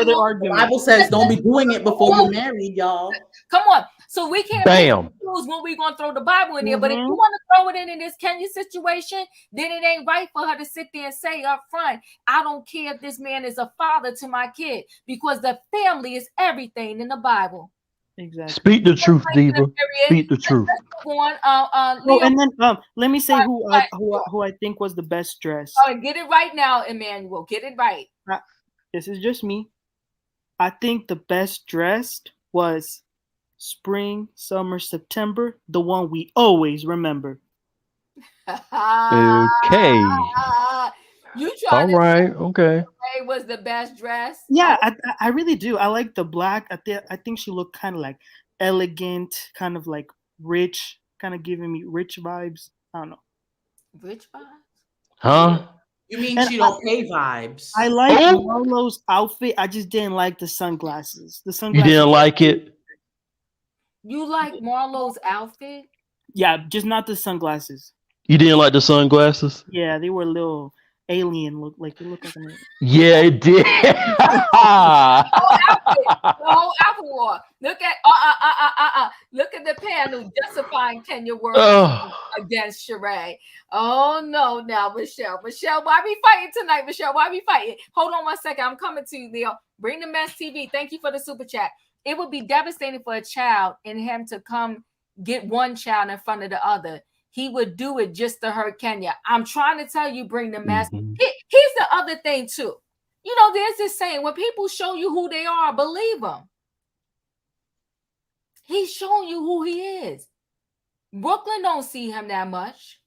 The Bible says don't be doing it before you're married, y'all. Come on. So we can't choose when we're gonna throw the Bible in there. But if you want to throw it in this Kenya situation, then it ain't right for her to sit there and say up front, I don't care if this man is a father to my kid, because the family is everything in the Bible. Exactly. Speak the truth, Diva. Speak the truth. And then let me say who I think was the best dressed. Oh, get it right now, Emmanuel. Get it right. This is just me. I think the best dressed was spring, summer, September, the one we always remember. Okay. You tried. All right. Okay. Shereé was the best dressed. Yeah, I really do. I like the black. I think she looked kind of like elegant, kind of like rich, kind of giving me rich vibes. I don't know. Rich vibes? Huh? You mean she don't pay vibes? I like Marlo's outfit. I just didn't like the sunglasses. You didn't like it? You like Marlo's outfit? Yeah, just not the sunglasses. You didn't like the sunglasses? Yeah, they were a little alien. Look like an alien. Yeah, it did. The whole outfit war. Look at look at the panel justifying Kenya work against Shereé. Oh no, now Michelle, why we fighting tonight? Michelle, why we fighting? Hold on 1 second. I'm coming to you, Leo. Bring the mess TV. Thank you for the super chat. It would be devastating for a child and him to come get one child in front of the other. He would do it just to hurt Kenya. I'm trying to tell you, bring the mess. Here's the other thing too. You know, there's this saying, when people show you who they are, believe them. He's showing you who he is. Brooklyn don't see him that much.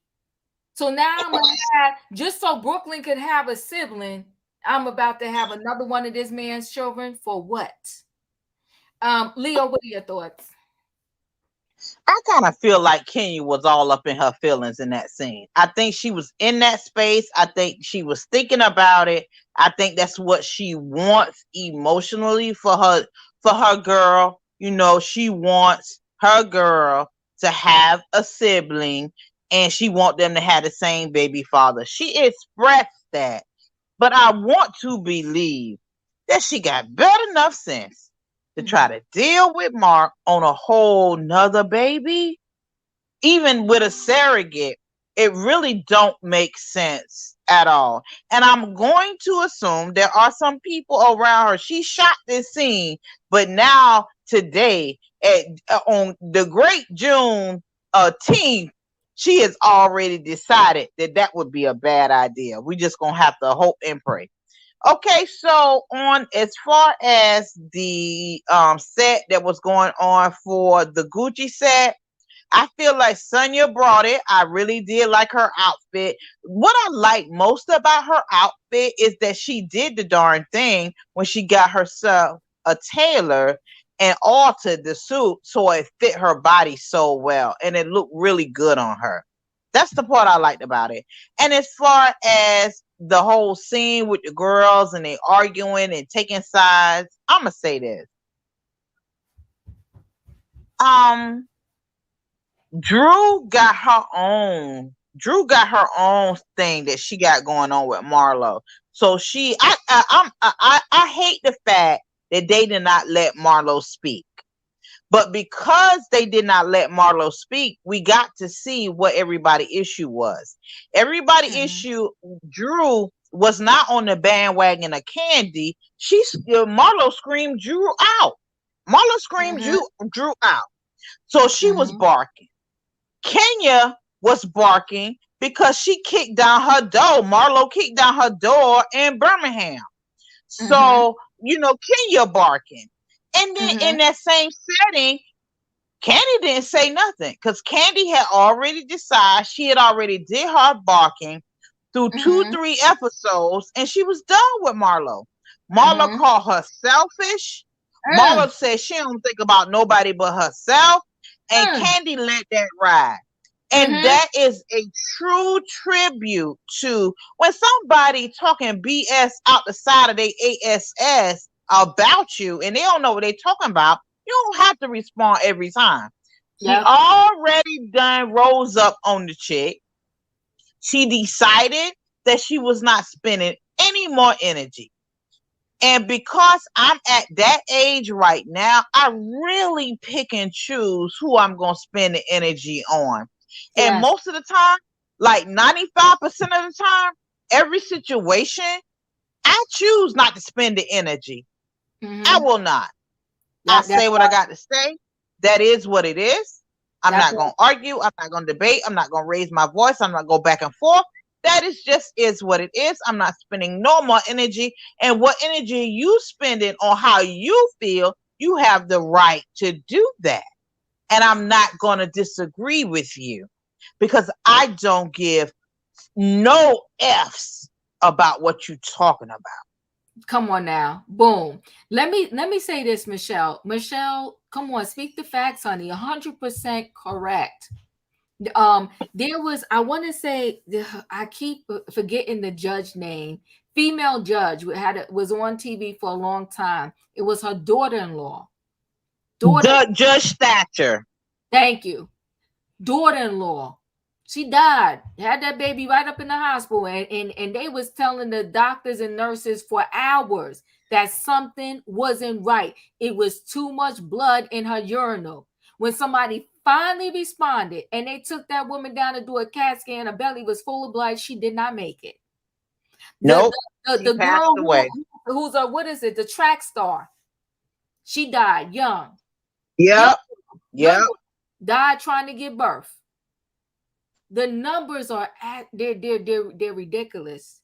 So now I'm going to have, just so Brooklyn could have a sibling, I'm about to have another one of this man's children for what? Leo, what are your thoughts? I kind of feel like Kenya was all up in her feelings in that scene. I think she was in that space. I think she was thinking about it. I think that's what she wants emotionally for her girl. You know, she wants her girl to have a sibling, and she wants them to have the same baby father. She expressed that. But I want to believe that she got better enough sense to try to deal with Mark on a whole nother baby, even with a surrogate. It really don't make sense at all. And I'm going to assume there are some people around her. She shot this scene, but now today on the great June 10th, she has already decided that would be a bad idea. We just gonna have to hope and pray. Okay, so on as far as the set that was going on for the Gucci set, I feel like Sanya brought it. I really did like her outfit. What I like most about her outfit is that she did the darn thing when she got herself a tailor and altered the suit so it fit her body so well, and it looked really good on her. That's the part I liked about it. And as far as the whole scene with the girls and they arguing and taking sides, I'm gonna say this: Drew got her own. Drew got her own thing that she got going on with Marlo. So I hate the fact that they did not let Marlo speak. But because they did not let Marlo speak, we got to see what everybody's issue was. Everybody issue, Drew was not on the bandwagon of Candy. Marlo screamed Drew out. Marlo screamed Drew out. So she was barking. Kenya was barking because she kicked down her door. Marlo kicked down her door in Birmingham. So, Kenya barking. And then in that same setting, Candy didn't say nothing because Candy had already decided she had already did her barking through 2-3 episodes, and she was done with Marlo. Marlo called her selfish. Marlo said she don't think about nobody but herself, and Candy let that ride. And that is a true tribute to when somebody talking BS out the side of their ASS about you, and they don't know what they're talking about. You don't have to respond every time. She already done rose up on the chick. She decided that she was not spending any more energy. And because I'm at that age right now, I really pick and choose who I'm going to spend the energy on. Yes. And most of the time, like 95% of the time, every situation, I choose not to spend the energy. I will not. I say what I got to say. That is what it is. I'm not going to argue. I'm not going to debate. I'm not going to raise my voice. I'm not going to go back and forth. That is what it is. I'm not spending no more energy. And what energy you spending on how you feel, you have the right to do that. And I'm not going to disagree with you because I don't give no F's about what you're talking about. Come on now. Boom. Let me say this, Michelle. Michelle, come on, speak the facts, honey. 100% correct. There was, I want to say, I keep forgetting the judge name. Female judge was on TV for a long time. It was her daughter-in-law. Judge Thatcher. Thank you. Daughter-in-law. She died, had that baby right up in the hospital, and they was telling the doctors and nurses for hours that something wasn't right. It was too much blood in her urinal. When somebody finally responded and they took that woman down to do a CAT scan, her belly was full of blood. She did not make it. Nope. The girl who's the track star, she died young. Yep. Died trying to give birth. The numbers are they're ridiculous.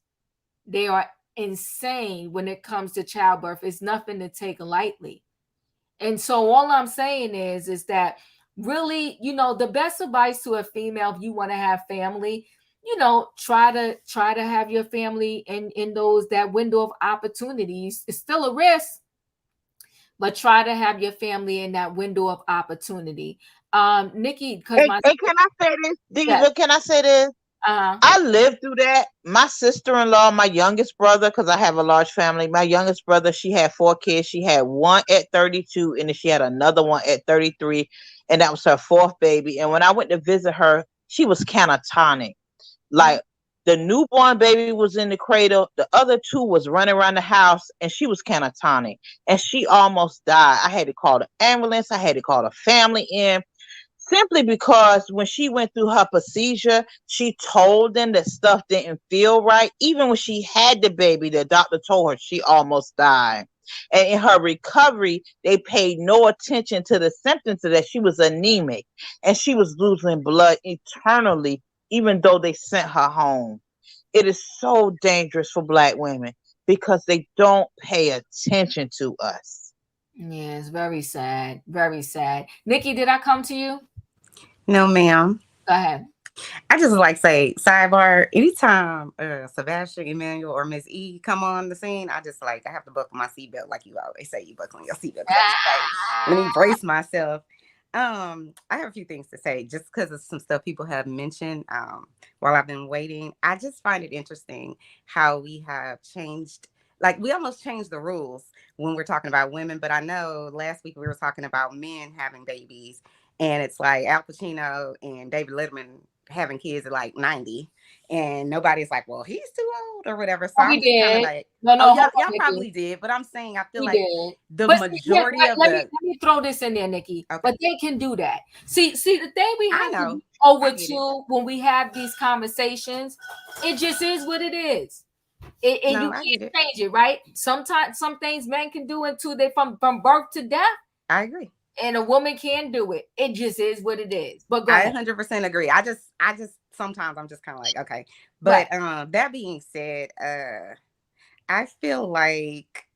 They are insane when it comes to childbirth. It's nothing to take lightly. And so all I'm saying is that really, the best advice to a female, if you want to have family, try to have your family in that window of opportunities. It's still a risk, but try to have your family in that window of opportunity. Nikki, can I say this? Can I say this? I lived through that. My sister-in-law, my youngest brother, because I have a large family, my youngest brother, she had 4 kids. She had one at 32, and then she had another one at 33, and that was her 4th baby. And when I went to visit her, she was catatonic. Like, the newborn baby was in the cradle. The other 2 was running around the house, and she was catatonic. And she almost died. I had to call the ambulance. I had to call the family in. Simply because when she went through her procedure, she told them that stuff didn't feel right. Even when she had the baby, the doctor told her she almost died. And in her recovery, they paid no attention to the symptoms of that. She was anemic and she was losing blood eternally, even though they sent her home. It is so dangerous for Black women because they don't pay attention to us. Yeah, it's very sad. Very sad. Nikki, did I come to you? No, ma'am. Go ahead. I just like say sidebar. Anytime Sebastian, Emmanuel, or Miss E come on the scene, I have to buckle my seatbelt like you always say. You buckling your seatbelt. Let me brace myself. I have a few things to say just because of some stuff people have mentioned while I've been waiting. I just find it interesting how we have changed like we almost changed the rules when we're talking about women. But I know last week we were talking about men having babies, and it's like Al Pacino and David Letterman having kids at like 90, and nobody's like, well, he's too old or whatever. So We I'm just kind of did. like, No, oh, hold on, y'all Nikki. probably did, but I'm saying I feel We like did. the But see, majority of let me throw this in there, Nikki. Okay. But they can do that. See, the thing we have to be I over get to when we have these conversations, it just is what it is. And you can't change it, right? Sometimes some things men can do until they from birth to death. I agree. And a woman can do it. It just is what it is. But go ahead. 100% agree. I just sometimes I'm just kind of like, okay. But that being said, I feel like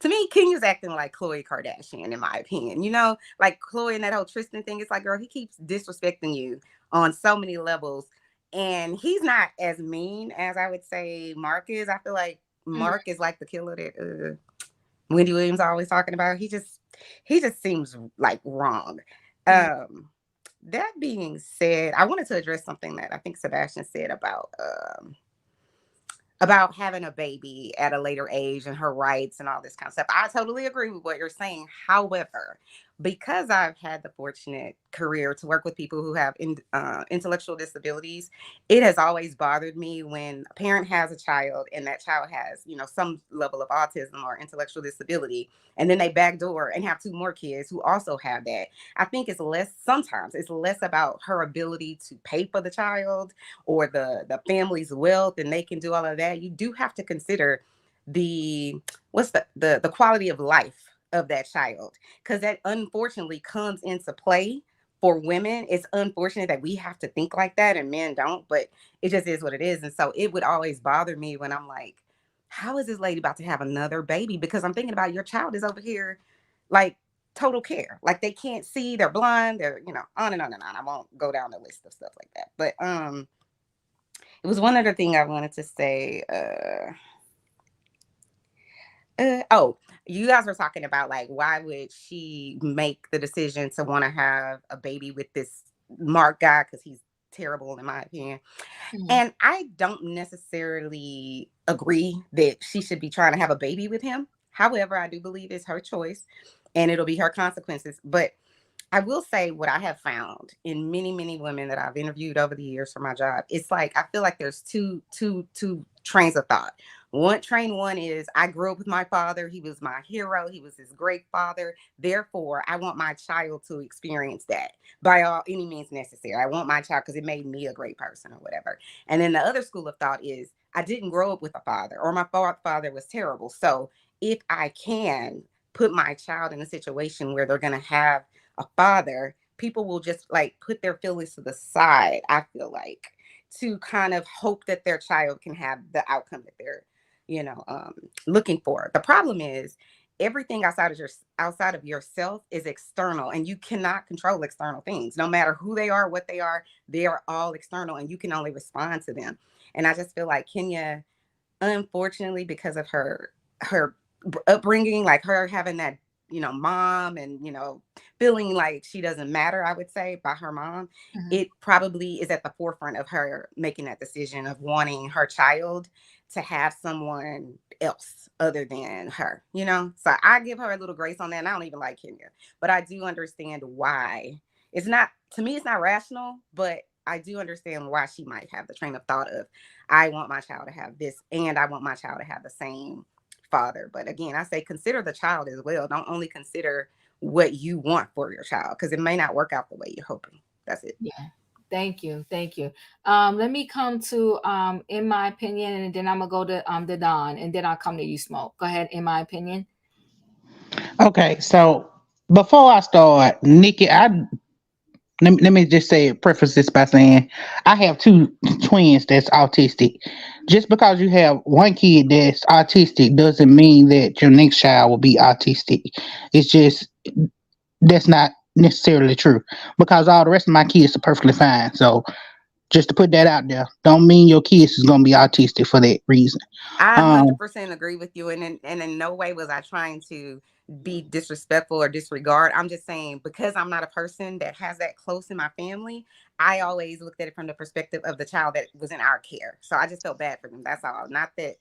to me, Kenya's acting like Khloe Kardashian, in my opinion. You know, like Khloe and that whole Tristan thing. It's like, girl, he keeps disrespecting you on so many levels. And he's not as mean as I would say Mark is. I feel like Mark is like the killer that Wendy Williams always talking about. He just seems like wrong. That being said, I wanted to address something that I think Sebastian said about having a baby at a later age and her rights and all this kind of stuff. I totally agree with what you're saying. However, because I've had the fortunate career to work with people who have intellectual disabilities, it has always bothered me when a parent has a child and that child has, you know, some level of autism or intellectual disability, and then they backdoor and have two more kids who also have that. I think sometimes it's less about her ability to pay for the child or the family's wealth, and they can do all of that. You do have to consider the quality of life of that child, because that unfortunately comes into play for women. It's unfortunate that we have to think like that and men don't, but it just is what it is. And so it would always bother me when I'm like, how is this lady about to have another baby? Because I'm thinking about your child is over here like total care, like they can't see, they're blind, they're, you know, on and on and on. I won't go down the list of stuff like that, but it was one other thing I wanted to say. You guys were talking about like, why would she make the decision to want to have a baby with this Mark guy? Because he's terrible, in my opinion. And I don't necessarily agree that she should be trying to have a baby with him. However, I do believe it's her choice and it'll be her consequences. But I will say what I have found in many, many women that I've interviewed over the years for my job. It's like, I feel like there's two trains of thought. Train one is, I grew up with my father. He was my hero. He was this great father. Therefore, I want my child to experience that by any means necessary. I want my child because it made me a great person or whatever. And then the other school of thought is, I didn't grow up with a father, or my father was terrible. So if I can put my child in a situation where they're going to have a father, people will just like put their feelings to the side, I feel like, to kind of hope that their child can have the outcome that they're, you know, looking for. The problem is everything outside of yourself is external, and you cannot control external things. No matter who they are, what they are all external, and you can only respond to them. And I just feel like Kenya, unfortunately, because of her upbringing, like her having that, you know, mom, and, you know, feeling like she doesn't matter, I would say, by her mom, it probably is at the forefront of her making that decision of wanting her child to have someone else other than her, you know? So I give her a little grace on that. And I don't even like Kenya, but I do understand why. It's not, to me, it's not rational, but I do understand why she might have the train of thought of, I want my child to have this, and I want my child to have the same father. But again, I say consider the child as well. Don't only consider what you want for your child, because it may not work out the way you're hoping. That's it. Yeah. Thank you. Let me come to in my opinion, and then I'm gonna go to the Don, and then I'll come to you, Smoke. Go ahead. In my opinion. Okay, so before I start, Nikki, let me just say, preface this by saying I have two twins that's autistic. Just because you have one kid that's autistic doesn't mean that your next child will be autistic. It's just that's not necessarily true, because all the rest of my kids are perfectly fine. So just to put that out there, don't mean your kids is gonna be autistic for that reason. I Um, 100% agree with you. And in no way was I trying to be disrespectful or disregard. I'm just saying, because I'm not a person that has that close in my family, I always looked at it from the perspective of the child that was in our care. So I just felt bad for them. That's all. Not that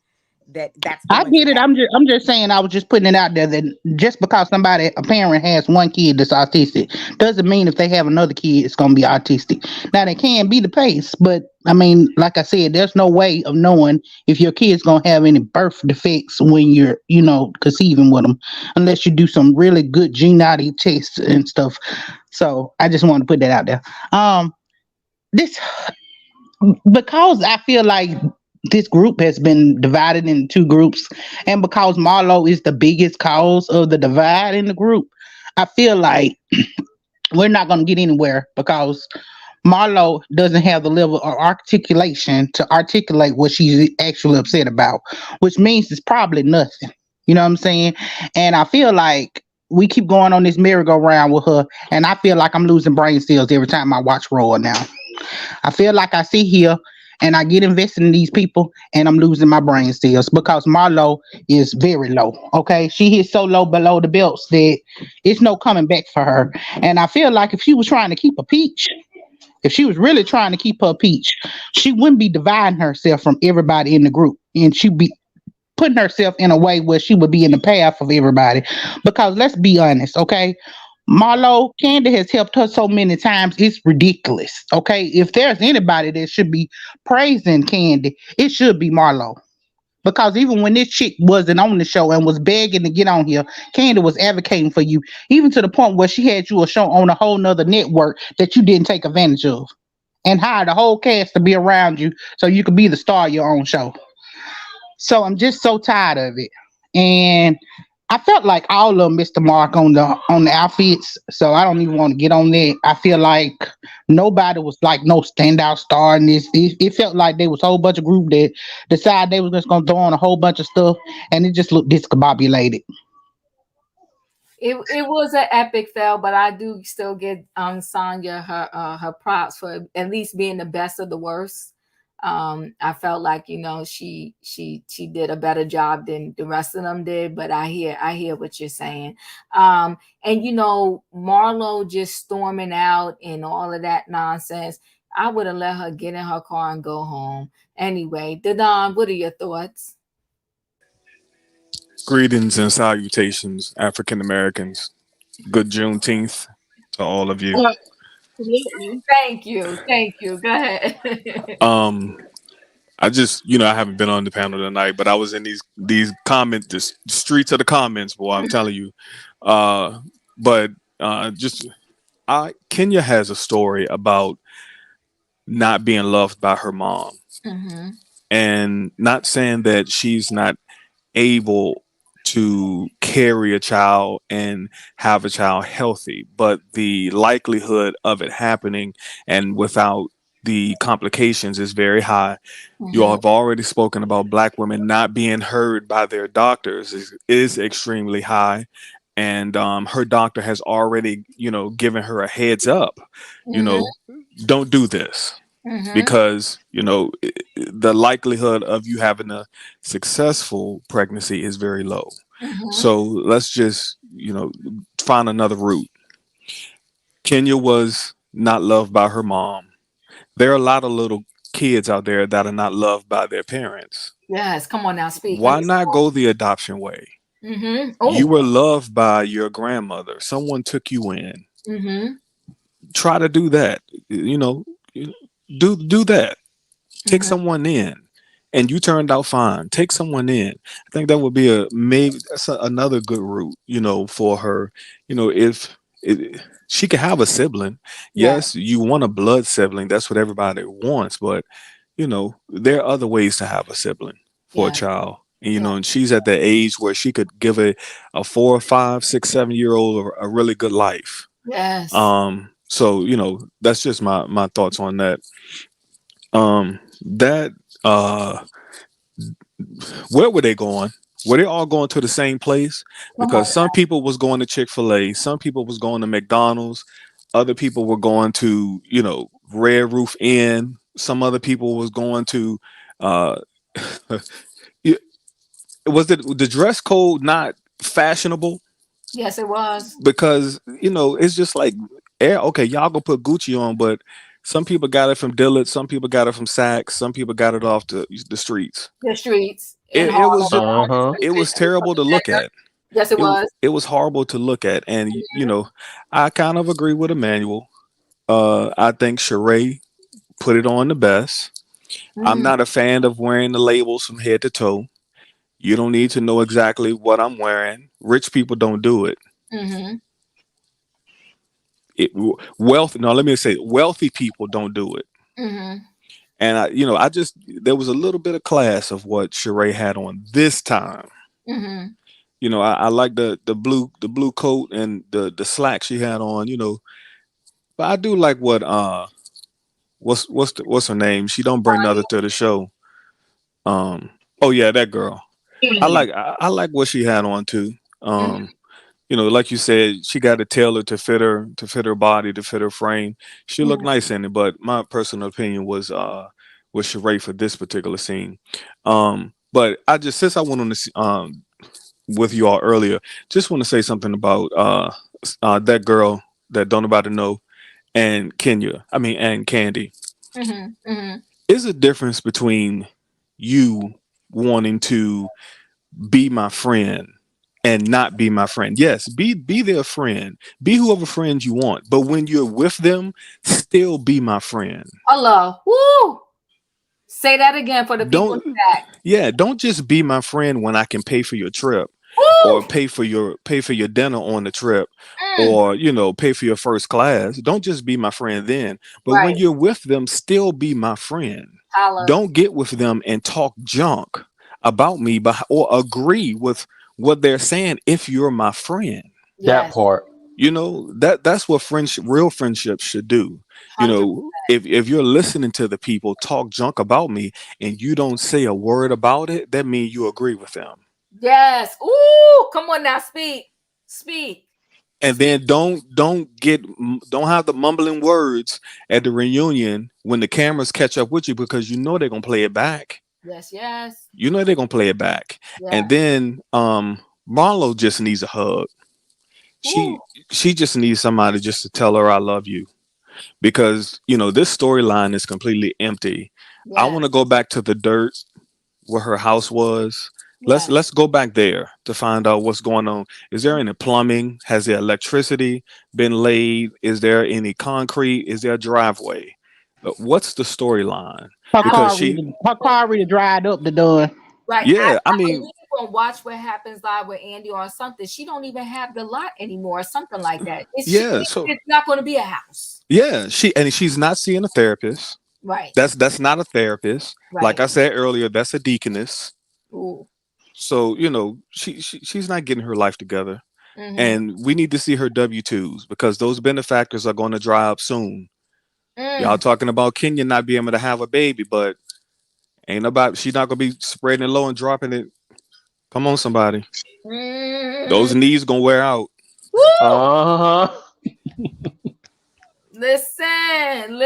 that's I going to get it. happen. I'm just saying. I was just putting it out there that just because a parent has one kid that's autistic doesn't mean if they have another kid it's gonna be autistic. Now they can be the pace, but I mean, like I said, there's no way of knowing if your kid's gonna have any birth defects when you're, conceiving with them, unless you do some really good genetic tests and stuff. So I just want to put that out there. This because I feel like this group has been divided into two groups, and because Marlo is the biggest cause of the divide in the group, I feel like we're not going to get anywhere because Marlo doesn't have the level of articulation to articulate what she's actually upset about, which means it's probably nothing. You know what I'm saying? And I feel like we keep going on this merry-go-round with her, and I feel like I'm losing brain cells every time I watch RHOA now. I feel like I sit here and I get invested in these people and I'm losing my brain cells because Marlo is very low. Okay. She is so low below the belts that it's no coming back for her. And I feel like if she was trying to keep a peach, if she was really trying to keep her peach, she wouldn't be dividing herself from everybody in the group. And she'd be putting herself in a way where she would be in the path of everybody. Because let's be honest, okay? Marlo Kandi has helped her so many times, it's ridiculous. Okay. If there's anybody that should be praising Kandi, it should be Marlo. Because even when this chick wasn't on the show and was begging to get on here, Kandi was advocating for you, even to the point where she had you a show on a whole nother network that you didn't take advantage of and hired the whole cast to be around you so you could be the star of your own show. So I'm just so tired of it. And I felt like all of them missed the mark on the outfits. So I don't even want to get on that. I feel like nobody was like no standout star in this. It felt like there was a whole bunch of group that decided they was just gonna throw on a whole bunch of stuff and it just looked discombobulated. It was an epic fail, but I do still give Sanya her props for at least being the best of the worst. I felt like she did a better job than the rest of them did, but I hear what you're saying. And Marlo just storming out and all of that nonsense. I would have let her get in her car and go home. Anyway, Dadon, what are your thoughts? Greetings and salutations, African Americans. Good Juneteenth to all of you. Thank you. Go ahead. I just, I haven't been on the panel tonight, but I was in these comments, the streets of the comments, boy, I'm telling you. But Kenya has a story about not being loved by her mom, and not saying that she's not able to carry a child and have a child healthy, but the likelihood of it happening and without the complications is very high. You all have already spoken about Black women not being heard by their doctors is extremely high. And her doctor has already, given her a heads up, don't do this. Because the likelihood of you having a successful pregnancy is very low. So let's just find another route. Kenya was not loved by her mom. There are a lot of little kids out there that are not loved by their parents. Yes, come on now, speak. Why not go the adoption way? You were loved by your grandmother. Someone took you in. Try to do that. Do that. Take someone in, and you turned out fine. Take someone in. I think that would be another good route, for her. If she could have a sibling, yes, you want a blood sibling. That's what everybody wants, but there are other ways to have a sibling for a child. And, and she's at the age where she could give a 4, 5, 6, 7-year-old a really good life. Yes. So that's just my thoughts on that. Where were they going? Were they all going to the same place? Because some people was going to Chick-fil-A, some people was going to McDonald's, other people were going to, Red Roof Inn, some other people was going to was the dress code not fashionable? Yes, it was. Because, it's just like, okay, y'all gonna put Gucci on, but some people got it from Dillard's, some people got it from Saks, some people got it off the streets. The streets. It was just, Uh-huh. it was terrible to look at. Yes, it was. It was horrible to look at, and you know, I kind of agree with Emmanuel. I think Shereé put it on the best. I'm not a fan of wearing the labels from head to toe. You don't need to know exactly what I'm wearing. Rich people don't do it. Mm-hmm. No, let me say, wealthy people don't do it. Mm-hmm. And I just there was a little bit of class of what Shereé had on this time. Mm-hmm. I like the blue coat and the slacks she had on. But I do like what what's her name? She don't bring nothing to the show. Oh yeah, that girl. I like what she had on too. Like you said, she got a tailor to fit her body, to fit her frame. She looked nice in it, but my personal opinion was Shereé for this particular scene. But since I went on this with you all earlier, just want to say something about that girl that don't nobody know, and and Candy. Mm-hmm. Mm-hmm. Is a difference between you wanting to be my friend and not be my friend. Yes, be their friend. Be whoever friend you want. But when you're with them, still be my friend. Allah. Woo! Say that again for the people in the back. Yeah, don't just be my friend when I can pay for your trip. Woo! Or pay for your dinner on the trip, or pay for your first class. Don't just be my friend then. But when you're with them, still be my friend. Holla. Don't get with them and talk junk about me, or agree with what they're saying if you're my friend. That part. That's what real friendships should do. 100%. If you're listening to the people talk junk about me and you don't say a word about it, that means you agree with them. Yes. Ooh, come on now, speak. And then don't have the mumbling words at the reunion when the cameras catch up with you, because they're gonna play it back. Yes. They're gonna play it back. Yeah. And then Marlo just needs a hug. She just needs somebody just to tell her I love you, because this storyline is completely empty. Yeah. I want to go back to the dirt where her house was. Let's go back there to find out what's going on. Is there any plumbing? Has the electricity been laid? Is there any concrete? Is there a driveway? What's the storyline? Her car already dried up the door. Right. Yeah, I mean, you gonna watch What Happens Live with Andy or something. She don't even have the lot anymore, or something like that. It's not going to be a house. Yeah, she's not seeing a therapist. Right. That's not a therapist. Right. Like I said earlier, that's a deaconess. Ooh. So she's not getting her life together, and we need to see her W-2s, because those benefactors are going to dry up soon. Y'all talking about Kenya not being able to have a baby, but she's not gonna be spreading it low and dropping it. Come on, somebody. Those knees gonna wear out. Uh-huh. Listen.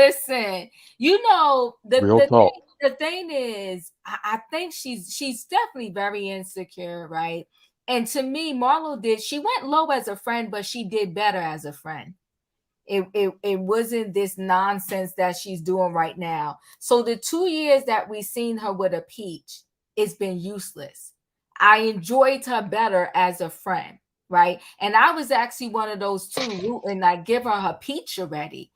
The thing is, I think she's definitely very insecure, right? And to me, Marlo she went low as a friend, but she did better as a friend. It wasn't this nonsense that she's doing right now. So the 2 years that we've seen her with a peach, it's been useless. I enjoyed her better as a friend, right? And I was actually one of those two, and I give her peach already,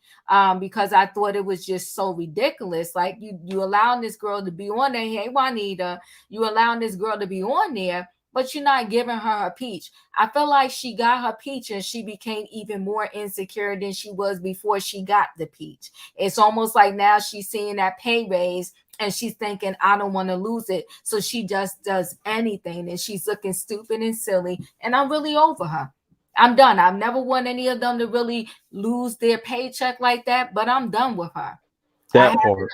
because I thought it was just so ridiculous. Like you allowing this girl to be on there. Hey, Juanita, you allowing this girl to be on there, but you're not giving her peach. I feel like she got her peach and she became even more insecure than she was before she got the peach. It's almost like now she's seeing that pay raise and she's thinking, I don't want to lose it. So she just does anything, and she's looking stupid and silly. And I'm really over her. I'm done. I've never want any of them to really lose their paycheck like that, but I'm done with her. That part.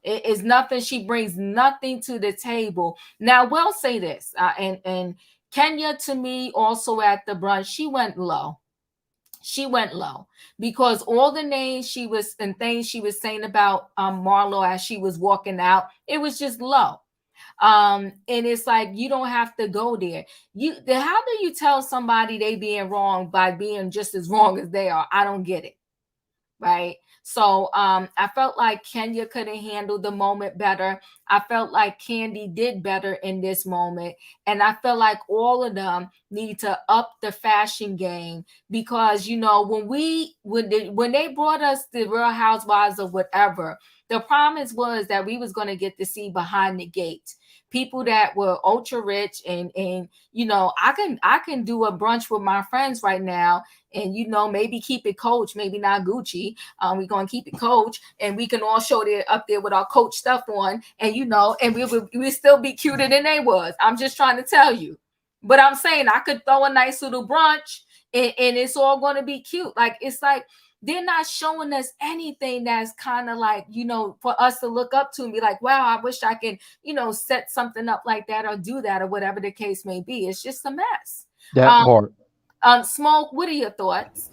It is nothing. She brings nothing to the table. Now, we'll say this, and Kenya, to me, also at the brunch, she went low. She went low because all the names and things she was saying about Marlo as she was walking out, it was just low. And it's like, you don't have to go there. How do you tell somebody they being wrong by being just as wrong as they are? I don't get it. Right. So I felt like Kenya could have handled the moment better. I felt like Candy did better in this moment. And I feel like all of them need to up the fashion game because, you know, when they brought us the Real Housewives of whatever, the promise was that we was going to get to see behind the gate people that were ultra rich and you know, I can do a brunch with my friends right now and, you know, maybe keep it Coach, maybe not Gucci. We're going to keep it Coach and we can all show it up there with our Coach stuff on and, you know, and we still be cuter than they was. I'm just trying to tell you. But I'm saying I could throw a nice little brunch and it's all going to be cute. Like, it's like, they're not showing us anything that's kind of like, you know, for us to look up to and be like, wow, I wish I can, you know, set something up like that or do that or whatever the case may be. It's just a mess. That part. Smoke, what are your thoughts?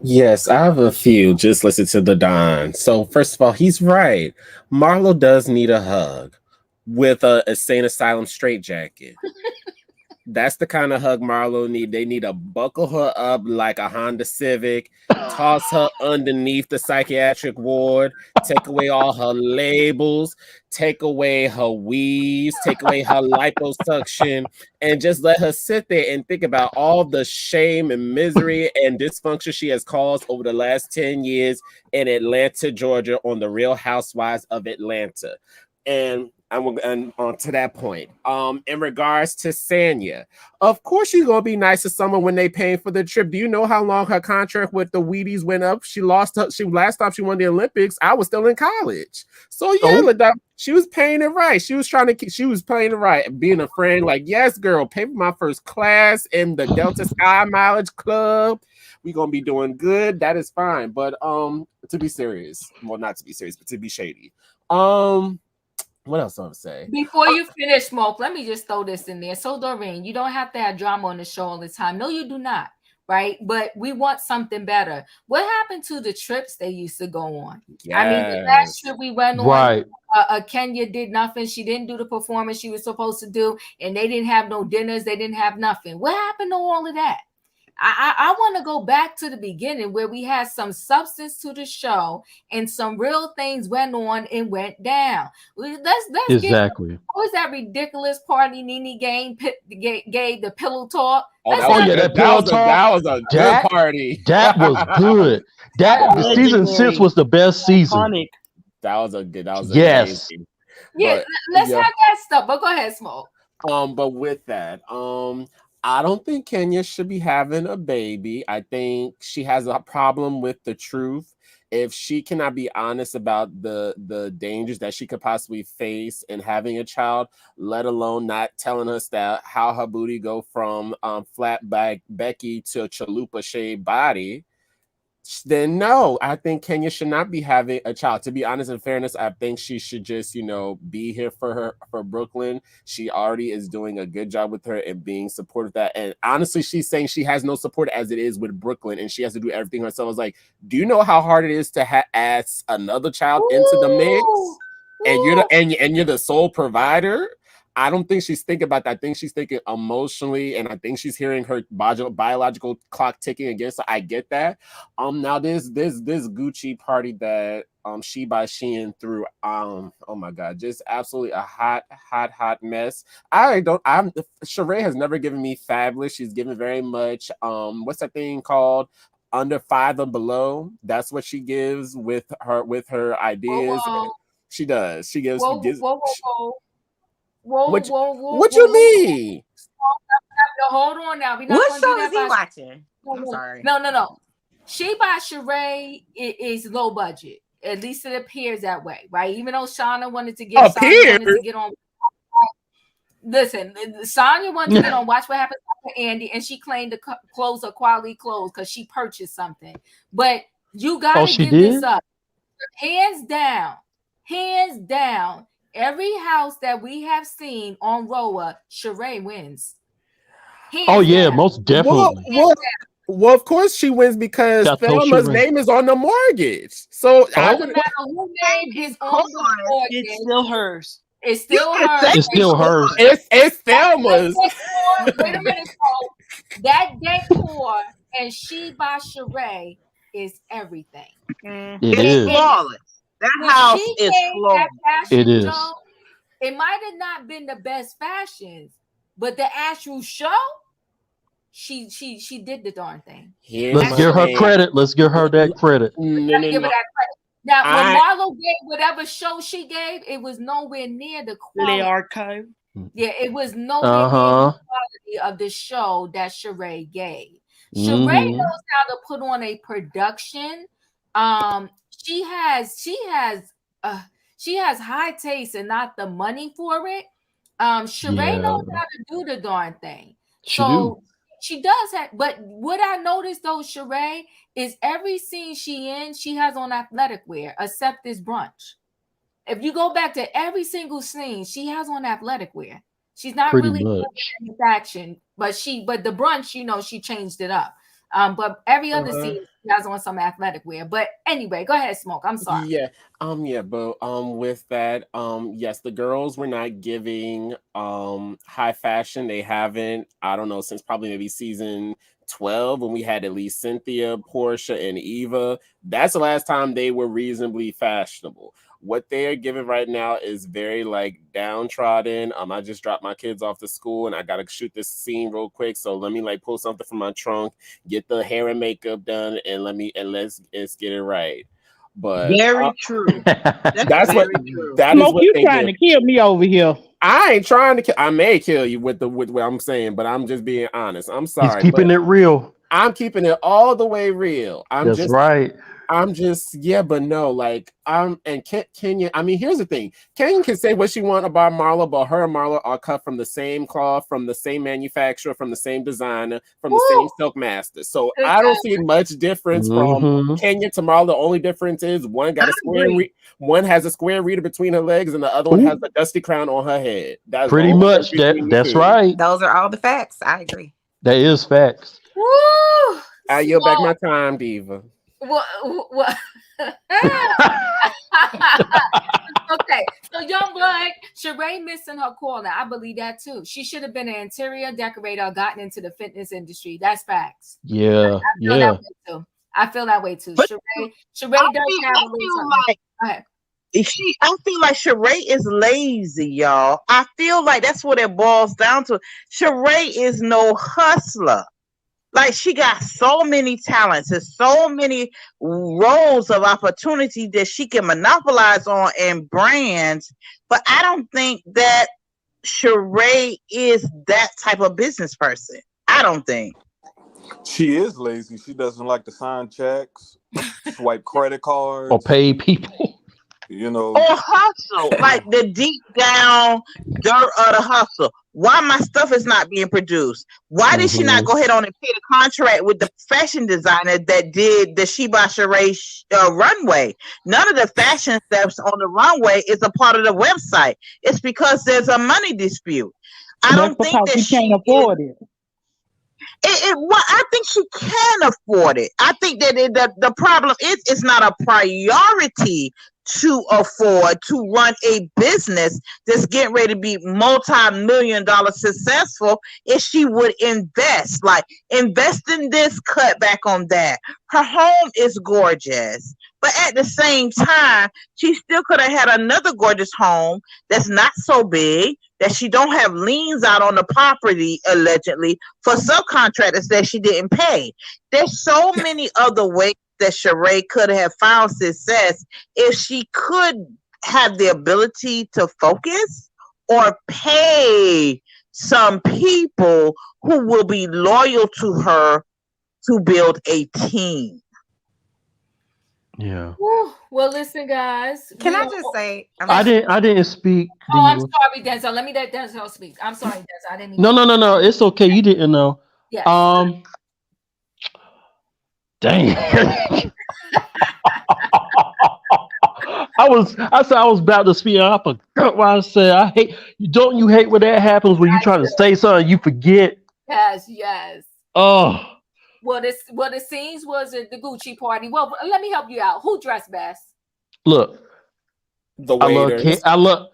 Yes, I have a few. Just listen to the Don. So first of all, he's right. Marlo does need a hug with a insane asylum straitjacket. That's the kind of hug Marlo need. They need to buckle her up like a Honda Civic, toss her underneath the psychiatric ward, take away all her labels, take away her weaves, take away her liposuction, and just let her sit there and think about all the shame and misery and dysfunction she has caused over the last 10 years in Atlanta, Georgia, on the Real Housewives of Atlanta. And on to that point, in regards to Sanya, of course she's gonna be nice to someone when they paying for the trip. Do you know how long her contract with the Wheaties went up? She last time she won the Olympics, I was still in college. So yeah, she was paying it right. She was paying it right, being a friend. Like, yes, girl, pay for my first class in the Delta Sky Mileage Club. We're gonna be doing good. That is fine. But to be serious, well, not to be serious, but to be shady. What else do I want to say? Before you finish, Smoke, let me just throw this in there. So, Doreen, you don't have to have drama on the show all the time. No, you do not, right? But we want something better. What happened to the trips they used to go on? Yes. I mean, the last trip we went on, Kenya did nothing. She didn't do the performance she was supposed to do, and they didn't have no dinners. They didn't have nothing. What happened to all of that? I want to go back to the beginning where we had some substance to the show and some real things went on and went down. Let's exactly. What was that ridiculous party Nene gave the pillow talk? That was a good party. That was good. The season 6 was the best season. That was yes. amazing. Yeah, let's have that stuff. But go ahead, Smoke. But with that, I don't think Kenya should be having a baby. I think she has a problem with the truth. If she cannot be honest about the dangers that she could possibly face in having a child, let alone not telling us that how her booty go from flat back Becky to a chalupa shaped body, then no, I think Kenya should not be having a child. To be honest, in fairness, I think she should just, be here for Brooklyn. She already is doing a good job with her and being supportive of that. And honestly, she's saying she has no support as it is with Brooklyn and she has to do everything herself. I was like, do you know how hard it is to add another child into the mix? And you're the sole provider? I don't think she's thinking about that. I think she's thinking emotionally, and I think she's hearing her biological clock ticking against her. I get that. Now this Gucci party that she by Shein threw. Oh my God, just absolutely a hot mess. Shereé has never given me fabulous. She's given very much what's that thing called? Under 5 or below. That's what she gives with her ideas. Whoa. She does. She gives. What you mean? Hold on now. What show is he watching? I'm sorry. No. She by Shereé is low budget. At least it appears that way, right? Even though Sanya wanted to get on. Listen, Sanya wanted to get on Watch What Happens to Andy, and she claimed to clothes are quality clothes because she purchased something. But you gotta give this up. Hands down. Every house that we have seen on RHOA, Shereé wins. Most definitely. Well, of course she wins because Thelma's name is on the mortgage. So doesn't matter whose name is on the mortgage. It's still hers. It's still hers. It's still hers. It's Thelma's. Wait a minute, folks. That decor and She by Shereé is everything. It is. flawless. That when house she is gave that flawless. fashion It is. show, it might have not been the best fashions, but the actual show, she did the darn thing. Let's give her credit. Let's give her that credit. Give her that credit. Now, when Marlo gave whatever show she gave, it was nowhere near the quality. The archive. Yeah, it was nowhere near the quality of the show that Shereé gave. Shereé knows how to put on a production. She has high taste and not the money for it. Shereé knows how to do the darn thing. She does have, but what I noticed though, Shereé, is every scene she in, she has on athletic wear, except this brunch. If you go back to every single scene, she has on athletic wear. She's not really in fashion, but the brunch, she changed it up. But every other scene she has on some athletic wear. But anyway, go ahead, Smoke. I'm sorry. With that, yes, the girls were not giving high fashion. They haven't, I don't know, since probably maybe season 12 when we had at least Cynthia, Portia, and Eva. That's the last time they were reasonably fashionable. What they are giving right now is very like downtrodden. I just dropped my kids off to school and I gotta shoot this scene real quick. So let me like pull something from my trunk, get the hair and makeup done, and let's get it right. But very true. That's what true. That Smoke, is what you they trying do. to kill me over here. I ain't trying to kill. I may kill you with what I'm saying, but I'm just being honest. I'm sorry. He's keeping it real. I'm keeping it all the way real. That's right. I'm just, but no, like, and Kenya, I mean, here's the thing. Kenya can say what she wants about Marlo, but her and Marlo are cut from the same cloth, from the same manufacturer, from the same designer, from the same silk master. So I don't see much difference from Kenya to Marlo. The only difference is one got one has a square reader between her legs and the other one has a dusty crown on her head. That's pretty much that's right. Those are all the facts. I agree. That is facts. Woo! I yield back my time, Diva. What? Okay, so young blood, Shereé missing her corner. I believe that too. She should have been an interior decorator or gotten into the fitness industry. That's facts. Yeah, I feel that way too. Shereé does have a little something. Go ahead. I feel like Shereé is lazy, y'all. I feel like that's what it boils down to. Shereé is no hustler. Like, she got so many talents and so many roles of opportunity that she can monopolize on and brands. But I don't think that Shereé is that type of business person. I don't think. She is lazy. She doesn't like to sign checks, swipe credit cards, or pay people. Or hustle, like the deep down dirt of the hustle. Why my stuff is not being produced? Why did she not go ahead on and pay the contract with the fashion designer that did the Sheba Shereé runway? None of the fashion steps on the runway is a part of the website. It's because there's a money dispute. I don't think that she can't afford it. I think she can afford it. I think that the problem is it's not a priority to afford to run a business that's getting ready to be multi-million-dollar successful. If she would invest in this, cut back on that. Her home is gorgeous, but at the same time, she still could have had another gorgeous home that's not so big, that she don't have liens out on the property allegedly for subcontractors that she didn't pay. There's so many other ways that Shereé could have found success if she could have the ability to focus or pay some people who will be loyal to her to build a team. Yeah. Well, listen, guys. Can I just say? I didn't speak. Oh, I'm sorry, Denzel. Let me let Denzel speak. I'm sorry, Denzel. I didn't mean. No. It's okay. You didn't know. Yes. Dang. I was about to speak. I forgot what I said. Don't you hate when that happens when you try to say something you forget? Yes. Oh. Well, the scenes was at the Gucci party. Well, let me help you out. Who dressed best? Look, the waiters. I love.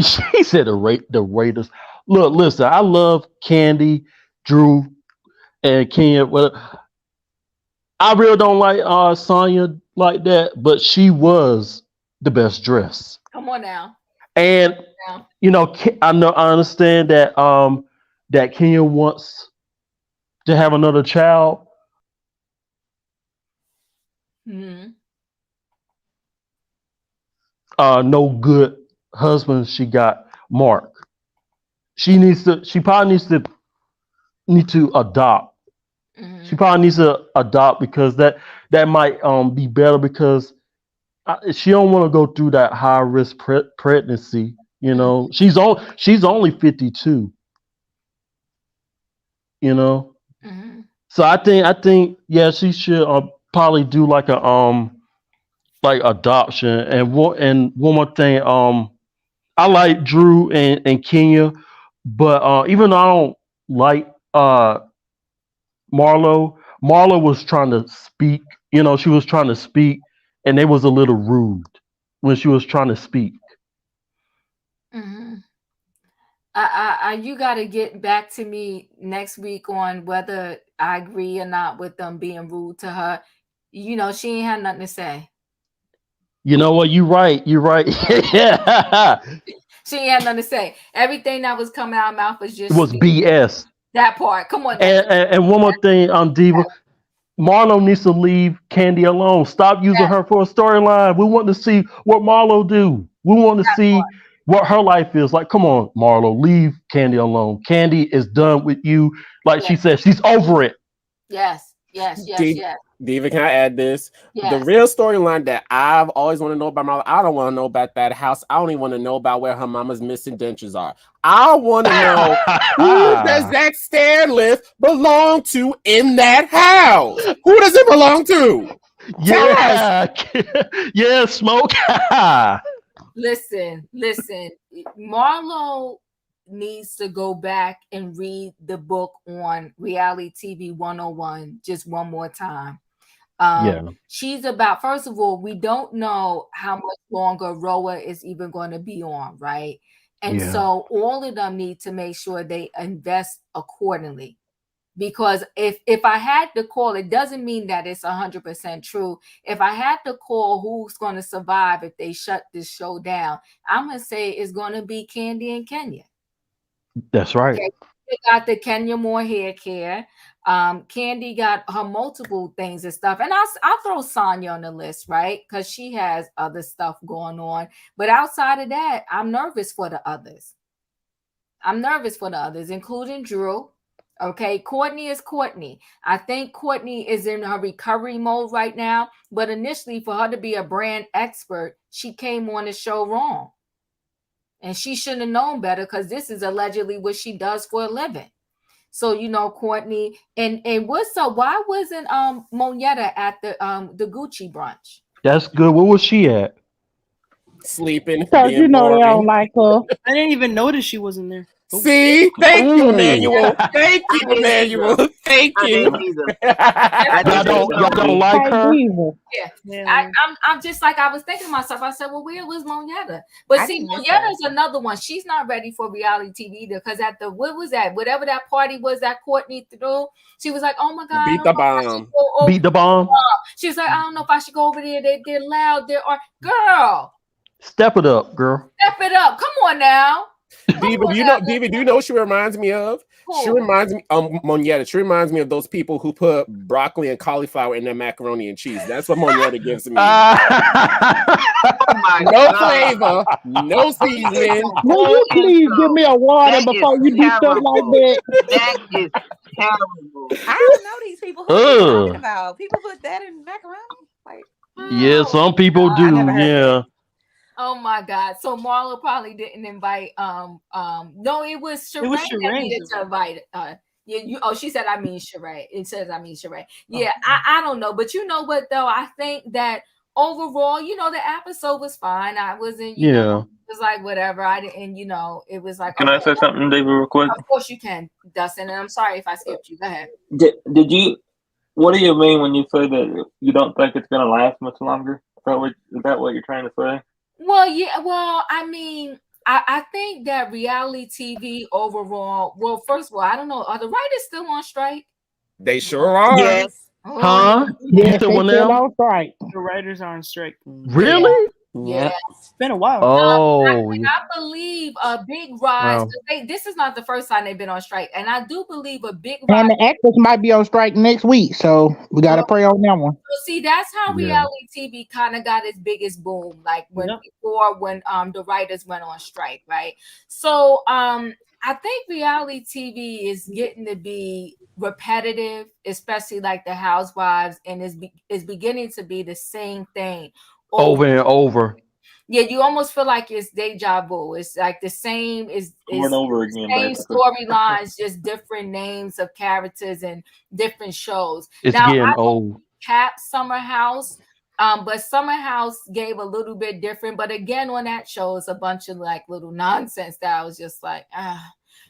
She said the waiters. Look, listen. I love Candy, Drew, and Ken. Well, I really don't like Sanya like that, but she was the best dressed. Come on now. And you know, I understand that that Kenya wants to have another child. Mm-hmm. No good husband she got, Mark. She probably needs to adopt. Mm-hmm. She probably needs to adopt because that might be better because she don't want to go through that high risk pregnancy. You know, she's only 52. You know, so I think yeah, she should probably do like a like adoption. And one more thing, I like Drew and Kenya, but even though I don't like Marlo was trying to speak. You know, she was trying to speak, and they was a little rude when she was trying to speak. Mm-hmm. You got to get back to me next week on whether I agree or not with them being rude to her. You know, she ain't had nothing to say. You know what? You're right. Yeah. She ain't had nothing to say. Everything that was coming out of her mouth was just It was BS. that part. Come on. And one more thing, Diva. Marlo needs to leave Candy alone. Stop using her for a storyline. We want to see what Marlo do. We want to see what her life is like. Come on, Marlo, leave Candy alone. Candy is done with you. Like she said, she's over it. Yes. Diva, can I add this? Yes. The real storyline that I've always want to know about Marlo, I don't want to know about that house. I don't even want to know about where her mama's missing dentures are. I want to know who does that stair lift belong to in that house? Who does it belong to? Yeah. Yeah, Smoke. Listen. Marlo needs to go back and read the book on Reality TV 101 just one more time. She's about, first of all, we don't know how much longer RHOA is even going to be on, right? And so all of them need to make sure they invest accordingly. Because if I had to call, it doesn't mean that it's 100% true. If I had to call who's going to survive if they shut this show down, I'm going to say it's going to be Candy and Kenya. That's right. Okay. They got the Kenya Moore hair care. Candy got her multiple things and stuff. And I'll throw Sanya on the list, right? Because she has other stuff going on. But outside of that, I'm nervous for the others. Including Drew. Okay, Courtney is Courtney. I think Courtney is in her recovery mode right now. But initially, for her to be a brand expert, she came on the show wrong. And she shouldn't have known better because this is allegedly what she does for a living. So, you know, Courtney, and what's up? Why wasn't Monietta at the Gucci brunch? That's good. Where was she at? Sleeping. Because you know they don't like her. I didn't even notice she wasn't there. See, thank you, Emmanuel. Thank you, Emmanuel. Thank you. Y'all don't like her? Yeah. I'm just like, I was thinking to myself, I said, well, where was Monietta? But see, Monietta's another one. She's not ready for reality TV either. Because at the, what was that? Whatever that party was that Courtney threw, she was like, oh my God. Beat the bomb. Beat the bomb. She was like, I don't know if I should go over there. They're loud. Girl. Step it up, girl. Step it up. Come on now. Diva, do you know what she reminds me of? Cool. She reminds me Monietta. She reminds me of those people who put broccoli and cauliflower in their macaroni and cheese. That's what Monietta gives me. No flavor, no seasoning. Will you please give me a water before you do stuff like that? That is terrible. I don't know these people. Who are you talking about? People put that in macaroni? Like, yeah, some people do. Yeah. Oh my God! So Marlo probably didn't invite. No, it was Shereé that needed to invite. She said I mean Shereé. It says I mean Shereé. Yeah, I don't know, but you know what though? I think that overall, you know, the episode was fine. I wasn't. You know, it was like whatever. I didn't. You know, it was like. Can I say something, David, real quick? Of course you can, Dustin. And I'm sorry if I skipped you. Go ahead. Did you? What do you mean when you say that you don't think it's gonna last much longer? Is that what you're trying to say? Well, yeah. Well, I mean, I think that reality TV overall. Well, first of all, I don't know. Are the writers still on strike? They sure are. Yes. Huh? You Yes, said they what still now? on strike. The writers are on strike. Really? Yeah. It's been a while. Oh, yeah. I believe a big rise. Wow. This is not the first time they've been on strike, and I do believe a big And rise. the actors might be on strike next week, so we gotta pray on that one. So see, that's how Yeah. reality TV kind of got its biggest boom, like when the writers went on strike, right? So I think reality TV is getting to be repetitive, especially like the Housewives, and is beginning to be the same thing Over and over. Yeah, you almost feel like it's deja vu. It's like the same Over and over again, same basically. storylines, just different names of characters and different shows. It's Now getting I old. cap Summer House, but Summer House gave a little bit different. But again, on that show, it's a bunch of like little nonsense that I was just like,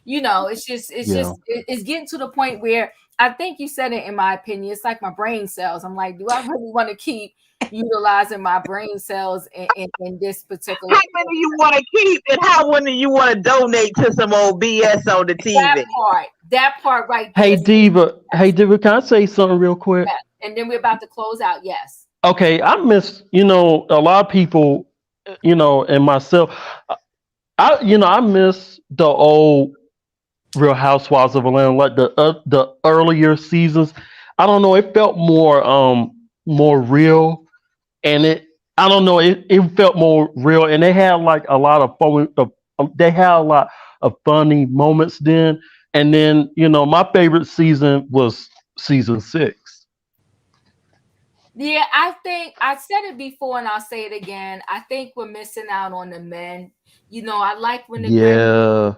it's getting to the point where I think you said it in my opinion. It's like my brain cells. I'm like, do I really want to keep utilizing my brain cells in this particular? How many you want to keep, and how many you want to donate to some old BS on the TV? That part right there. Hey Diva, can I say something real quick? Yeah. And then we're about to close out. Yes. Okay, I miss, a lot of people, and myself, I miss the old Real Housewives of Atlanta, like the earlier seasons. I don't know, it felt more real, and it felt more real, and they had like a lot of fun. They had a lot of funny moments then, and then my favorite season was season 6. Yeah, I think I said it before and I'll say it again. I think we're missing out on the men. I like when the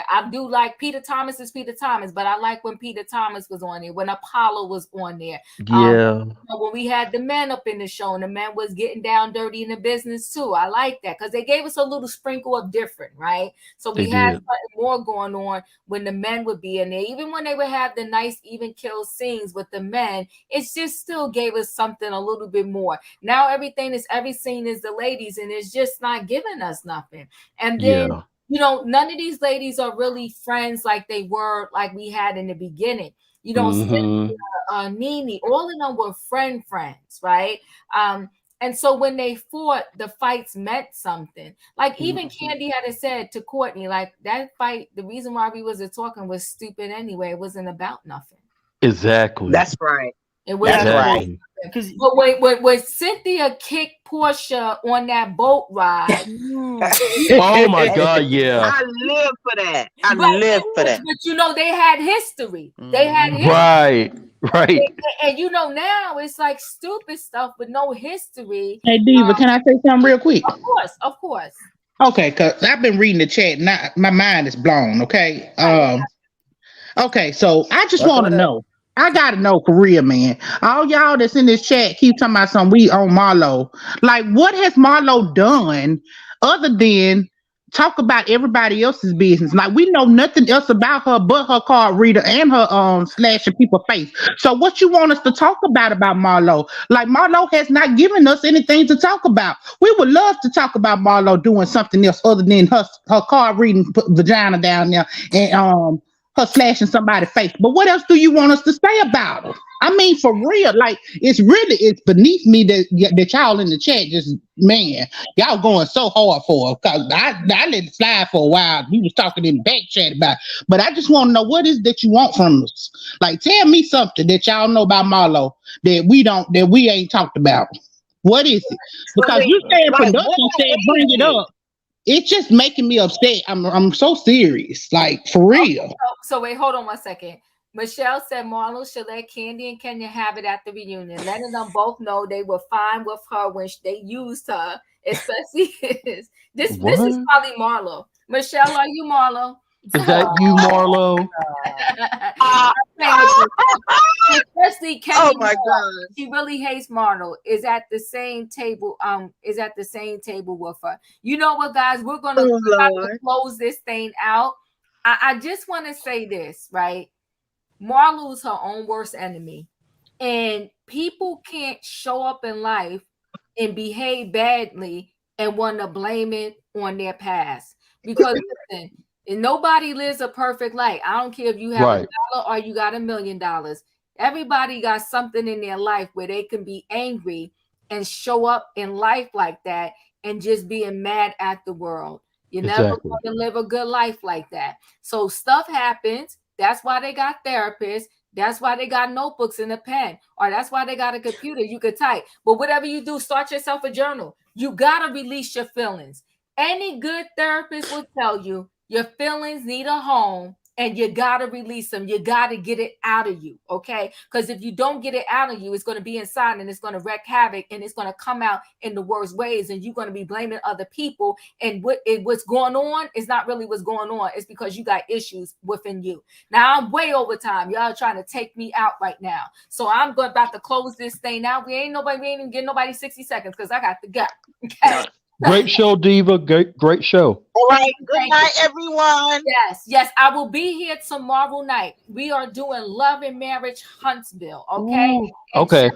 I do like Peter Thomas is Peter Thomas, but I like when Peter Thomas was on there, when Apollo was on there. When we had the men up in the show and the men was getting down dirty in the business too. I like that because they gave us a little sprinkle of different, right? So we had something more going on when the men would be in there. Even when they would have the nice even kill scenes with the men, it just still gave us something a little bit more. Now every scene is the ladies, and it's just not giving us nothing. And then none of these ladies are really friends like they were, like we had in the beginning. Cynthia, Nene, all of them were friends, right? And so when they fought, the fights meant something. Like even Candy had said to Courtney, like that fight, the reason why we wasn't talking was stupid anyway. It wasn't about nothing. Exactly. That's right. It was exactly. But when Cynthia kicked Portia on that boat ride, oh my God, yeah. I live for that. Live for that. But they had history. They had history. Right. And now it's like stupid stuff with no history. Hey Diva, can I say something real quick? Of course. Okay, because I've been reading the chat. Now my mind is blown. Okay. Okay, so I just want to know. I gotta know for real, man. All y'all that's in this chat keep talking about something we on Marlo. Like, what has Marlo done other than talk about everybody else's business? Like, we know nothing else about her but her card reader and her slashing people's face. So what you want us to talk about Marlo? Like, Marlo has not given us anything to talk about. We would love to talk about Marlo doing something else other than her card reading vagina down there and her slashing somebody's face. But what else do you want us to say about her? I mean, for real, like it's beneath me that y'all in the chat just, man, y'all going so hard for her. Cause I let it slide for a while. He was talking in the back chat about it. But I just want to know what is that you want from us. Like, tell me something that y'all know about Marlo that we ain't talked about. What is it? Because you saying production said bring it up. It's just making me upset. I'm so serious, like for real. So wait, hold on 1 second. Michelle said Marlo should let Candy and Kenya have it at the reunion, letting them both know they were fine with her when they used her, especially this is probably Marlo. Michelle, are you Marlo? Is that you, Marlo? Especially Kenya. Oh my God. She really hates Marlo. Is at the same table. With her. You know what, guys? We're gonna close this thing out. I just want to say this, right? Marlo's her own worst enemy, and people can't show up in life and behave badly and want to blame it on their past, because listen, and nobody lives a perfect life. I don't care if you have $1 or you got $1 million. Everybody got something in their life where they can be angry and show up in life like that and just being mad at the world. You're never going to live a good life like that. So stuff happens. That's why they got therapists. That's why they got notebooks and a pen, or that's why they got a computer you could type. But whatever you do, start yourself a journal. You got to release your feelings. Any good therapist will tell you your feelings need a home and you got to release them. You got to get it out of you, okay? Because if you don't get it out of you, it's going to be inside and it's going to wreak havoc and it's going to come out in the worst ways and you're going to be blaming other people. And what's going on is not really what's going on. It's because you got issues within you. Now, I'm way over time. Y'all are trying to take me out right now. So I'm about to close this thing out. We ain't even getting nobody 60 seconds because I got to go, okay? Great show, Diva. Great show. All right. Good night, everyone. Yes. I will be here tomorrow night. We are doing Love and Marriage Huntsville. Okay. Okay.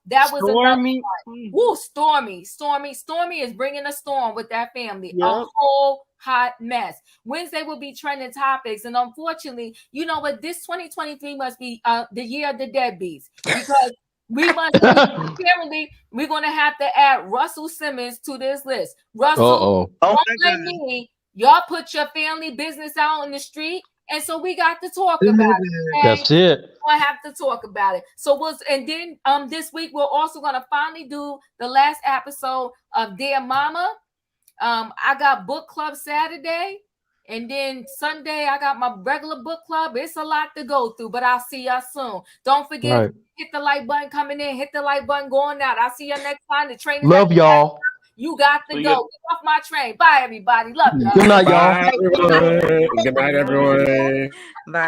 That was Stormy. Woo, Stormy. Stormy is bringing a storm with that family. Yep. A whole hot mess. Wednesday will be trending topics. And unfortunately, you know what? This 2023 must be the year of the deadbeats because we must apparently we're gonna have to add Russell Simmons to this list. Russell, don't blame me. Y'all put your family business out in the street, and so we got to talk about it. Okay? That's it. I have to talk about it. So this week we're also gonna finally do the last episode of Dear Mama. I got book club Saturday. And then Sunday, I got my regular book club. It's a lot to go through, but I'll see y'all soon. Don't forget, hit the like button coming in, hit the like button going out. I'll see you next time. The train is love y'all. You got to go. Get off my train. Bye, everybody. Love y'all. Good night, y'all. Bye, everyone. Good night, everyone. Bye.